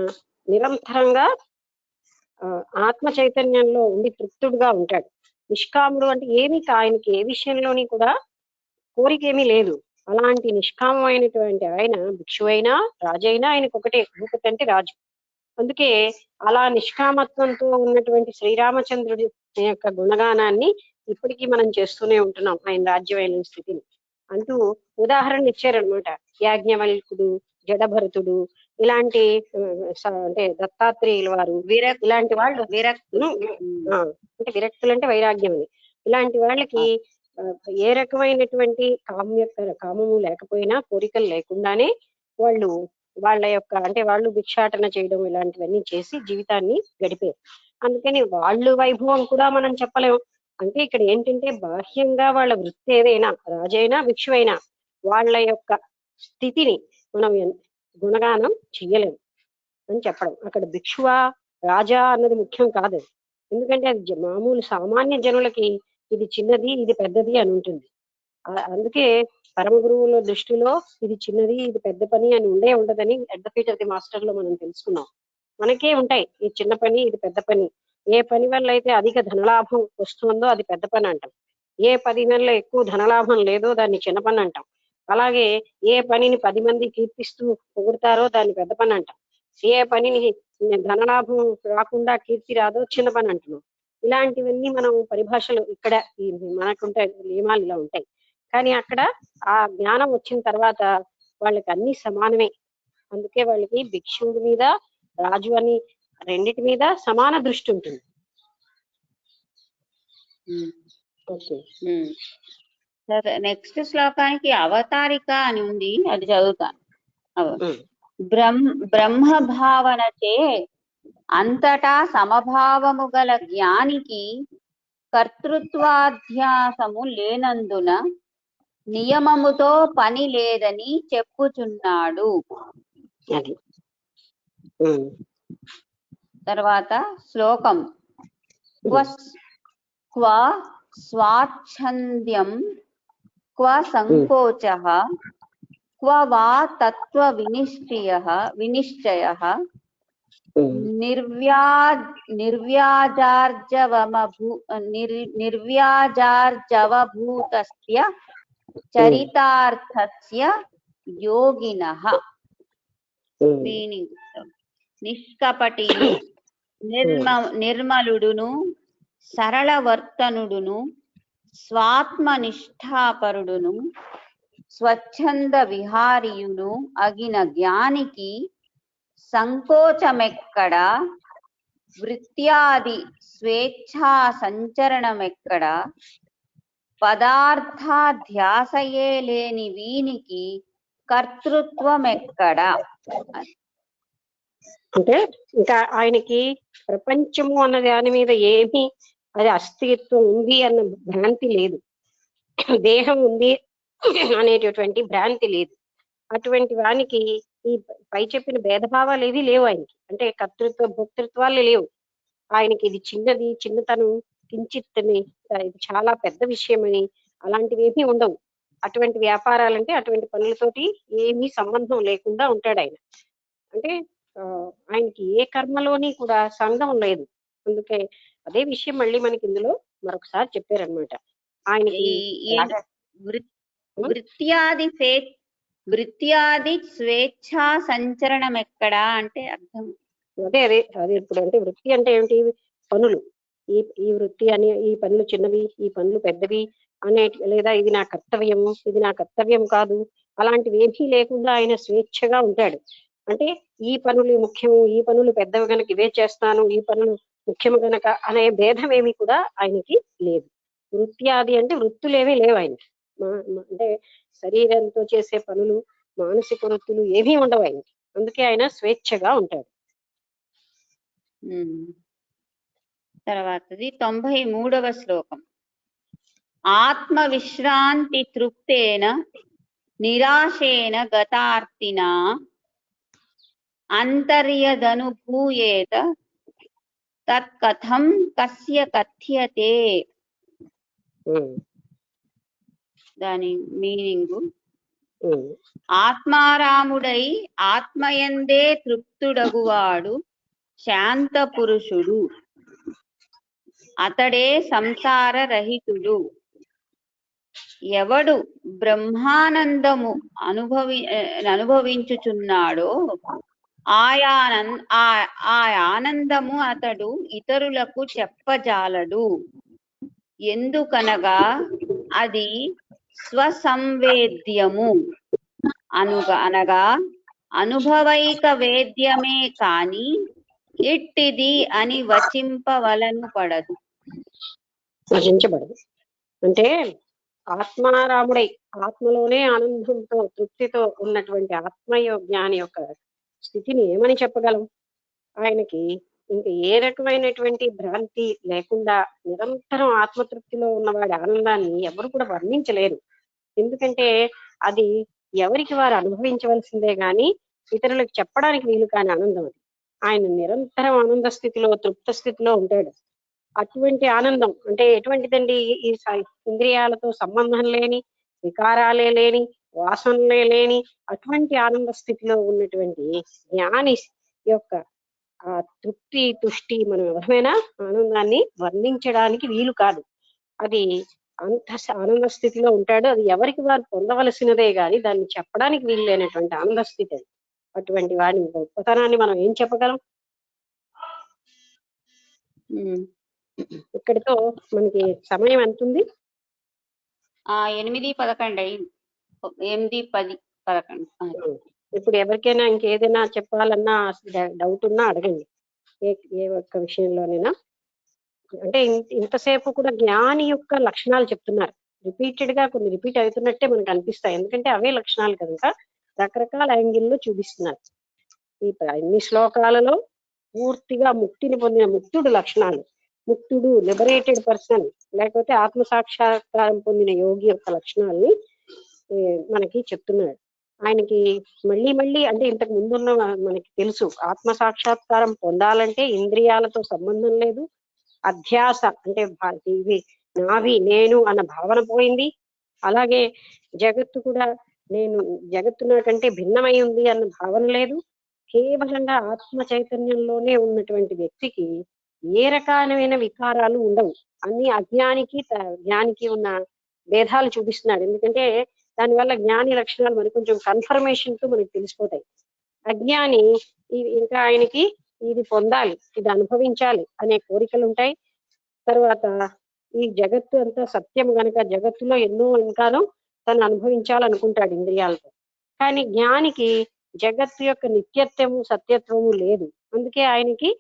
నిరంతరంగా ఆత్మ చైతన్యంలో ఉండి తృప్తుడుగా ఉంటాడు. నిష్కాముడు అంటే ఏమీ ఆయనకి ఏ విషయంలోని కూడా కోరిక ఏమీ లేదు. అలాంటి నిష్కామమైనటువంటి ఆయన భిక్షువైనా రాజైనా ఆయనకు ఒకటే, భూపతి అంటే రాజు. అందుకే అలా నిష్కామత్వంతో ఉన్నటువంటి శ్రీరామచంద్రుడి యొక్క గుణగానాన్ని ఇప్పటికీ మనం చేస్తూనే ఉంటున్నాం, ఆయన రాజ్యమైన స్థితిని అంటూ ఉదాహరణలు ఇచ్చారనమాట. యాజ్ఞవల్కుడు, జడభరతుడు, ఇలాంటి అంటే దత్తాత్రేయుల వారు, ఇలాంటి వాళ్ళు అంటే విరక్తులు అంటే వైరాగ్యం అని, ఇలాంటి వాళ్ళకి ఏ రకమైనటువంటి కామము లేకపోయినా, కోరికలు లేకుండానే వాళ్ళు వాళ్ళ యొక్క అంటే వాళ్ళు భిక్షాటన చేయడం ఇలాంటివన్నీ చేసి జీవితాన్ని గడిపారు. అందుకని వాళ్ళు వైభవం కూడా మనం చెప్పలేము. అంటే ఇక్కడ ఏంటంటే బాహ్యంగా వాళ్ళ వృత్తి ఏదైనా, రాజైనా భిక్షువైనా, వాళ్ళ యొక్క స్థితిని మనం గుణగానం చెయ్యలేము అని చెప్పడం. అక్కడ భిక్షువా రాజా అన్నది ముఖ్యం కాదు. ఎందుకంటే అది మామూలు సామాన్య జనులకి ఇది చిన్నది ఇది పెద్దది అని ఉంటుంది. అందుకే పరమ గురువుల దృష్టిలో ఇది చిన్నది ఇది పెద్ద పని అని ఉండదని అడ్వకేట్ ఆఫ్ ది మాస్టర్ లో మనం తెలుసుకున్నాం. మనకే ఉంటాయి ఈ చిన్న పని ఇది పెద్ద పని. ఏ పని వల్ల అయితే అధిక ధనలాభం వస్తుందో అది పెద్ద పని అంటాం. ఏ 10 నెలలు ఎక్కువ ధనలాభం లేదో దాన్ని చిన్న పని అంటాం. అలాగే ఏ పనిని 10 మంది కీర్తిస్తూ పొగుడతారో దాన్ని పెద్ద పని అంటాం. ఏ పనిని ధనలాభం రాకుండా కీర్తి రాదో చిన్న పని అంటున్నాం. ఇలాంటివన్నీ మనం పరిభాషలు ఇక్కడ ఈ మనకుంటాయి, నియమాలు ఇలా ఉంటాయి. కానీ అక్కడ ఆ జ్ఞానం వచ్చిన తర్వాత వాళ్ళకి అన్ని సమానమే. అందుకే వాళ్ళకి భిక్షువుడి మీద, రాజు అని రెండిటి మీద సమాన దృష్టి ఉంటుంది. ఓకే, సరే, నెక్స్ట్ శ్లోకానికి అవతారిక అని ఉంది, అది చదువుతాను. బ్రహ్మ భావనచే అంతటా సమభావము గల జ్ఞానికి కర్తృత్వాధ్యాసము లేనందున నియమముతో పని లేదని చెప్పుచున్నాడు. అది తర్వాత శ్లోకం. క్వ స్వాచ్ఛంద్యం క్వ సంకోచః క్వ వా తత్వ వినిశ్చయః నిర్వ్యాజార్జవభూతస్య చరితార్థస్య యోగినః. మీనింగ్: నిష్కపటియు, నిర్మలుడును, సరళవర్తనుడును, స్వాత్మనిష్ఠాపరుడును, స్వచ్ఛంద విహారియును అగిన జ్ఞానికి సంకోచమెక్కడ, వృత్యాది స్వేచ్ఛా సంచరణమెక్కడ, పదార్థాధ్యాసయే లేని వీనికి కర్తృత్వమెక్కడ. అంటే ఇంకా ఆయనకి ప్రపంచము అన్న దాని మీద ఏమీ అది అస్తిత్వం ఉంది అన్న భ్రాంతి లేదు, దేహం ఉంది అనేటటువంటి భ్రాంతి లేదు. అటువంటి వానికి ఈ పై చెప్పిన భేదభావాలు ఏవి లేవు ఆయనకి. అంటే కర్తృత్వ భోక్తృత్వాలు లేవు ఆయనకి. ఇది చిన్నది, చిన్నతనం, కించిత్తని, ఇది చాలా పెద్ద విషయమని అలాంటివి ఏమీ ఉండవు. అటువంటి వ్యాపారాలంటే అటువంటి పనులతోటి ఏమీ సంబంధం లేకుండా ఉంటాడు ఆయన. అంటే ఆయనకి ఏ కర్మలోని కూడా సంఘం లేదు. అందుకే అదే విషయం మళ్ళీ మనకి ఇందులో మరొకసారి చెప్పారనమాట. ఆయనకి వృత్యాది స్వేచ్ఛా సంచరణం ఎక్కడా అంటే అర్థం అదే అదే అదే ఇప్పుడు అంటే వృత్తి అంటే ఏమిటి? పనులు. ఈ వృత్తి అని, ఈ పనులు చిన్నవి, ఈ పనులు పెద్దవి అనే, లేదా ఇది నా కర్తవ్యం, ఇది నా కర్తవ్యం కాదు, అలాంటివి ఏమీ లేకుండా ఆయన స్వేచ్ఛగా ఉంటాడు. అంటే ఈ పనులు ముఖ్యము, ఈ పనులు పెద్దవి గనక ఇవే చేస్తాను, ఈ పనులు ముఖ్యము గనక అనే భేదం ఏమీ కూడా ఆయనకి లేదు. వృత్యాది అంటే వృత్తులేమీ లేవు ఆయనకి. అంటే శరీరంతో చేసే పనులు, మానసిక వృత్తులు ఏమీ ఉండవు ఆయనకి. అందుకే ఆయన స్వేచ్ఛగా ఉంటాడు. తర్వాతది 93వ శ్లోకం. ఆత్మ విశ్రాంతి తృప్తేన నిరాశేన గతార్తిన అంతర్యదనుభూయేత తత్కథం కస్య కథ్యతే. దాని మీనింగు: ఆత్మారాముడై ఆత్మయందే తృప్తుడగువాడు శాంత పురుషుడు, అతడే సంసార రహితుడు. ఎవడు బ్రహ్మానందము అనుభవించుచున్నాడో ఆ ఆనందము అతడు ఇతరులకు చెప్పజాలడు. ఎందుకనగా అది స్వసంవేద్యము, అనగా అనుభవైక వేద్యమే కాని ఇట్టిది అని వచింపబడదు. అంటే ఆత్మారాముడై ఆత్మలోనే ఆనందంతో తృప్తితో ఉన్నటువంటి ఆత్మజ్ఞాని యొక్క స్థితిని ఏమని చెప్పగలం? ఆయనకి ఇంకా ఏ రకమైనటువంటి భ్రాంతి లేకుండా నిరంతరం ఆత్మతృప్తిలో ఉన్నవాడి ఆనందాన్ని ఎవరు కూడా వర్ణించలేరు. ఎందుకంటే అది ఎవరికి వారు అనుభవించవలసిందే గాని ఇతరులకు చెప్పడానికి వీలు కాని ఆనందం అది. ఆయన నిరంతరం ఆనంద స్థితిలో, తృప్త స్థితిలో ఉంటాడు. అటువంటి ఆనందం అంటే ఎటువంటిదండి? ఈ ఇంద్రియాలతో సంబంధం లేని, వికారాలే లేని, వాసనలే లేని అటువంటి ఆనంద స్థితిలో ఉన్నటువంటి జ్ఞాని యొక్క ఆ తృప్తి, తుష్టి మనం ఎవరైనా ఆనందాన్ని వర్ణించడానికి వీలు కాదు. అది అంత ఆనంద స్థితిలో ఉంటాడు. అది ఎవరికి వారు పొందవలసినదే గాని దాన్ని చెప్పడానికి వీలు లేనటువంటి ఆనంద స్థితి అది. అటువంటి వాడి గొప్పతనాన్ని మనం ఏం చెప్పగలం? ఇక్కడితో మనకి సమయం ఎంత ఉంది? 8:11 అయింది. 8:10-11. ఇప్పుడు ఎవరికైనా ఇంకేదైనా చెప్పాలన్నా డౌట్ ఉన్నా అడగండి, ఏ ఒక్క విషయంలోనైనా. అంటే ఇంతసేపు కూడా జ్ఞాని యొక్క లక్షణాలు చెప్తున్నారు. రిపీటెడ్ గా కొన్ని రిపీట్ అవుతున్నట్టే మనకు అనిపిస్తాయి, ఎందుకంటే అవే లక్షణాలు కనుక రకరకాల యాంగిల్లో చూపిస్తున్నారు. ఈ అన్ని శ్లోకాలలో పూర్తిగా ముక్తిని పొందిన ముక్తుడు లక్షణాలు, ముక్తుడు లిబరేటెడ్ పర్సన్ లేకపోతే ఆత్మ సాక్షాత్కారం పొందిన యోగి యొక్క లక్షణాలని మనకి చెప్తున్నాడు. ఆయనకి మళ్ళీ మళ్ళీ అంటే ఇంతకు ముందున్న మనకి తెలుసు, ఆత్మ సాక్షాత్కారం పొందాలంటే ఇంద్రియాలతో సంబంధం లేదు, అధ్యాస అంటే ఇవి నావి నేను అన్న భావన పోయింది, అలాగే జగత్తు కూడా నేను జగత్తు నాకంటే భిన్నమై ఉంది అన్న భావన లేదు. కేవలంగా ఆత్మ చైతన్యంలోనే ఉన్నటువంటి వ్యక్తికి ఏ రకమైన వికారాలు ఉండవు. అన్ని అజ్ఞానికి జ్ఞానికి ఉన్న భేదాలు చూపిస్తున్నాడు. ఎందుకంటే దానివల్ల జ్ఞాని లక్షణాలు మరి కొంచెం కన్ఫర్మేషన్ తో మనకి తెలిసిపోతాయి. అజ్ఞాని ఇంకా ఆయనకి ఇది పొందాలి, ఇది అనుభవించాలి అనే కోరికలు ఉంటాయి. తర్వాత ఈ జగత్తు అంతా సత్యం గనక జగత్తులో ఎన్నో ఇంకానో తను అనుభవించాలనుకుంటాడు ఇంద్రియాలతో. కానీ జ్ఞానికి జగత్తు యొక్క నిత్యత్వము సత్యత్వము లేదు. అందుకే ఆయనకి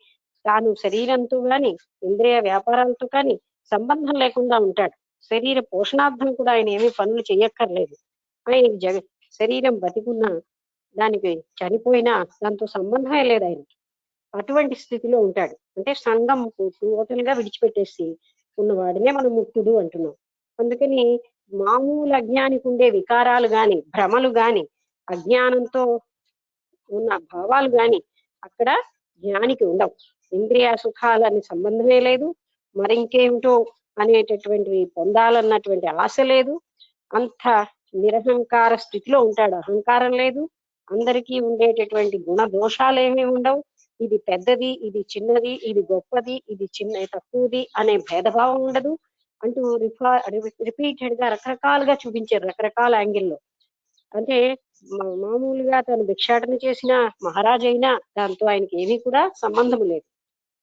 తాను శరీరంతో కానీ ఇంద్రియ వ్యాపారాలతో కానీ సంబంధం లేకుండా ఉంటాడు. శరీర పోషణార్థం కూడా ఆయన ఏమీ పనులు చెయ్యక్కర్లేదు. ఆయనకి శరీరం బతికున్నా దానికి చనిపోయినా దాంతో సంబంధమే లేదు ఆయనకి. అటువంటి స్థితిలో ఉంటాడు. అంటే సంఘం టోటల్ గా విడిచిపెట్టేసి ఉన్నవాడినే మనం ముక్తుడు అంటున్నాం. అందుకని మామూలు అజ్ఞానికి ఉండే వికారాలు గాని భ్రమలు గాని అజ్ఞానంతో ఉన్న భావాలు గాని అక్కడ జ్ఞానికి ఉండవు. ఇంద్రియ సుఖాలని సంబంధమే లేదు, మరింకేమిటో అనేటటువంటివి పొందాలన్నటువంటి ఆశ లేదు. అంత నిరహంకార స్థితిలో ఉంటాడు. అహంకారం లేదు, అందరికీ ఉండేటటువంటి గుణ దోషాలు ఏమీ ఉండవు. ఇది పెద్దది, ఇది చిన్నది, ఇది గొప్పది, ఇది చిన్న తక్కువది అనే భేదభావం ఉండదు అంటూ రిపీటెడ్ గా రకరకాలుగా చూపించారు, రకరకాల యాంగిల్లో. అంటే మామూలుగా తను భిక్షాటన చేసిన మహారాజు అయినా దాంతో ఆయనకి ఏమీ కూడా సంబంధం లేదు.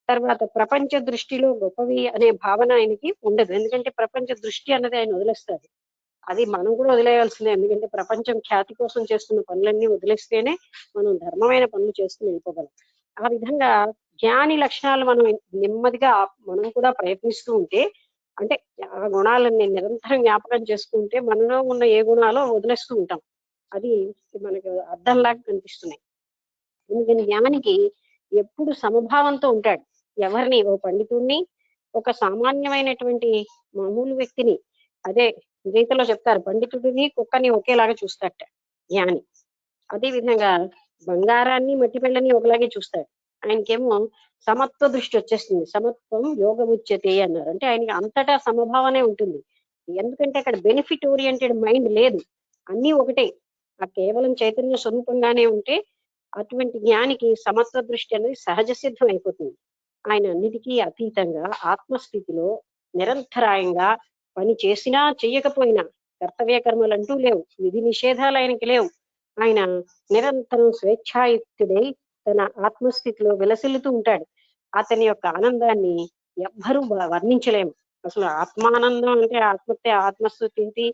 తర్వాత ప్రపంచ దృష్టిలో గొప్పవి అనే భావన ఆయనకి ఉండదు, ఎందుకంటే ప్రపంచ దృష్టి అన్నది ఆయన వదిలేస్తారు. అది మనం కూడా వదిలేయాల్సిందే, ఎందుకంటే ప్రపంచం ఖ్యాతి కోసం చేస్తున్న పనులన్నీ వదిలేస్తేనే మనం ధర్మమైన పనులు చేస్తూ వెళ్ళిపోగలం. ఆ విధంగా జ్ఞాని లక్షణాలు మనం నెమ్మదిగా మనం కూడా ప్రయత్నిస్తూ ఉంటే, అంటే ఆ గుణాలని నిరంతరం జ్ఞాపకం చేసుకుంటే మనలో ఉన్న ఏ గుణాలో వదిలేస్తూ ఉంటాం. అది మనకు అర్థంలాగా కనిపిస్తున్నాయి. ఎందుకని జ్ఞానికి ఎప్పుడు సమభావంతో ఉంటాడు. ఎవరిని, ఓ పండితుడిని, ఒక సామాన్యమైనటువంటి మామూలు వ్యక్తిని, అదే గీతలో చెప్తారు పండితుడిని కుక్కని ఒకేలాగా చూస్తాడట జ్ఞాని. అదే విధంగా బంగారాన్ని మట్టి పిల్లని ఒకలాగే చూస్తాడు. ఆయనకేమో సమత్వ దృష్టి వచ్చేస్తుంది. సమత్వం యోగ ఉచ్యతే అన్నారు. అంటే ఆయనకి అంతటా సమభావనే ఉంటుంది. ఎందుకంటే అక్కడ బెనిఫిట్ ఓరియంటెడ్ మైండ్ లేదు, అన్నీ ఒకటే, ఆ కేవలం చైతన్య స్వరూపంగానే ఉంటే అటువంటి జ్ఞానికి సమత్వ దృష్టి అనేది సహజ సిద్ధం అయిపోతుంది. ఆయన అన్నిటికీ అతీతంగా ఆత్మస్థితిలో నిరంతరాయంగా పని చేసినా చెయ్యకపోయినా కర్తవ్య కర్మలు అంటూ లేవు, విధి నిషేధాలు ఆయనకి లేవు. ఆయన నిరంతరం స్వేచ్ఛాయుక్తుడై తన ఆత్మస్థితిలో విలసిల్లుతూ ఉంటాడు. అతని యొక్క ఆనందాన్ని ఎవ్వరూ వర్ణించలేము. అసలు ఆత్మానందం అంటే ఆత్మస్థుతి,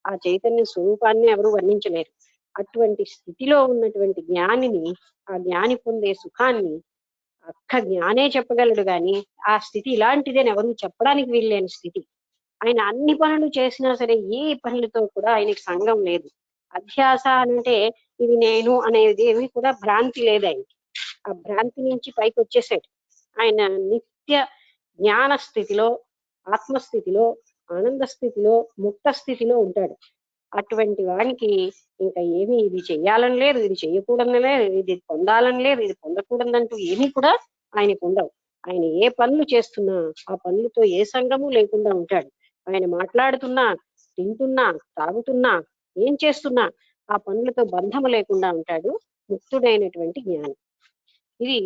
ఆ చైతన్య స్వరూపాన్ని ఎవరు వర్ణించలేరు. అటువంటి స్థితిలో ఉన్నటువంటి జ్ఞానిని, ఆ జ్ఞాని పొందే సుఖాన్ని ఒక్క జ్ఞానే చెప్పగలడు గాని ఆ స్థితి ఇలాంటిదని ఎవరు చెప్పడానికి వీల్లేని స్థితి. ఆయన అన్ని పనులు చేసినా సరే ఏ పనులతో కూడా ఆయనకి సంఘం లేదు. అధ్యాస అంటే ఇది నేను అనేది ఏమి కూడా భ్రాంతి లేదు ఆయనకి. ఆ భ్రాంతి నుంచి పైకి వచ్చేసాడు. ఆయన నిత్య జ్ఞాన స్థితిలో, ఆత్మస్థితిలో, ఆనంద స్థితిలో, ముక్త స్థితిలో ఉంటాడు. అటువంటి వానికి ఇంకా ఏమీ ఇది చెయ్యాలని లేదు, ఇది చెయ్యకూడదని లేదు, ఇది పొందాలని లేదు, ఇది పొందకూడదంటూ ఏమీ కూడా ఆయనకు ఉండవు. ఆయన ఏ పనులు చేస్తున్నా ఆ పనులతో ఏ సంఘము లేకుండా ఉంటాడు. ఆయన మాట్లాడుతున్నా, తింటున్నా, తాగుతున్నా, ఏం చేస్తున్నా ఆ పనులతో బంధము లేకుండా ఉంటాడు ముక్తుడైనటువంటి జ్ఞాని. ఇది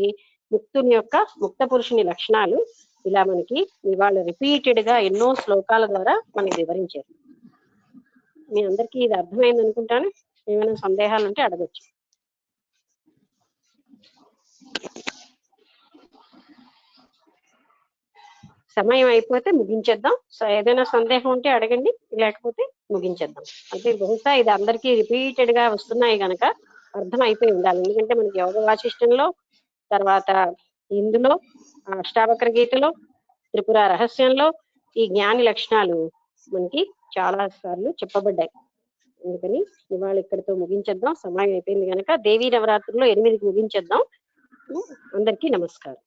ముక్తుని యొక్క, ముక్త పురుషుని లక్షణాలు. ఇలా మనకి ఇవాళ రిపీటెడ్ గా ఎన్నో శ్లోకాల ద్వారా మనకి వివరించారు. మీ అందరికీ ఇది అర్థమైంది అనుకుంటాను. ఏమైనా సందేహాలు ఉంటే అడగచ్చు. సమయం అయిపోతే ముగించేద్దాం. ఏదైనా సందేహం ఉంటే అడగండి, లేకపోతే ముగించేద్దాం. అంటే బహుశా ఇది అందరికీ రిపీటెడ్ గా వస్తున్నాయి కనుక అర్థం అయిపోయి ఉండాలి. ఎందుకంటే మనకి యోగ వాసిష్టంలో, తర్వాత ఇందులో అష్టావక్ర గీతలో, త్రిపుర రహస్యంలో ఈ జ్ఞాని లక్షణాలు మనకి చాలా సార్లు చెప్పబడ్డాయి. అందుకని ఇవాళ ఇక్కడితో ముగించేద్దాం. సమయం అయిపోయింది కనుక దేవీ నవరాత్రుల్లో 8కి ముగించేద్దాం. అందరికీ నమస్కారం.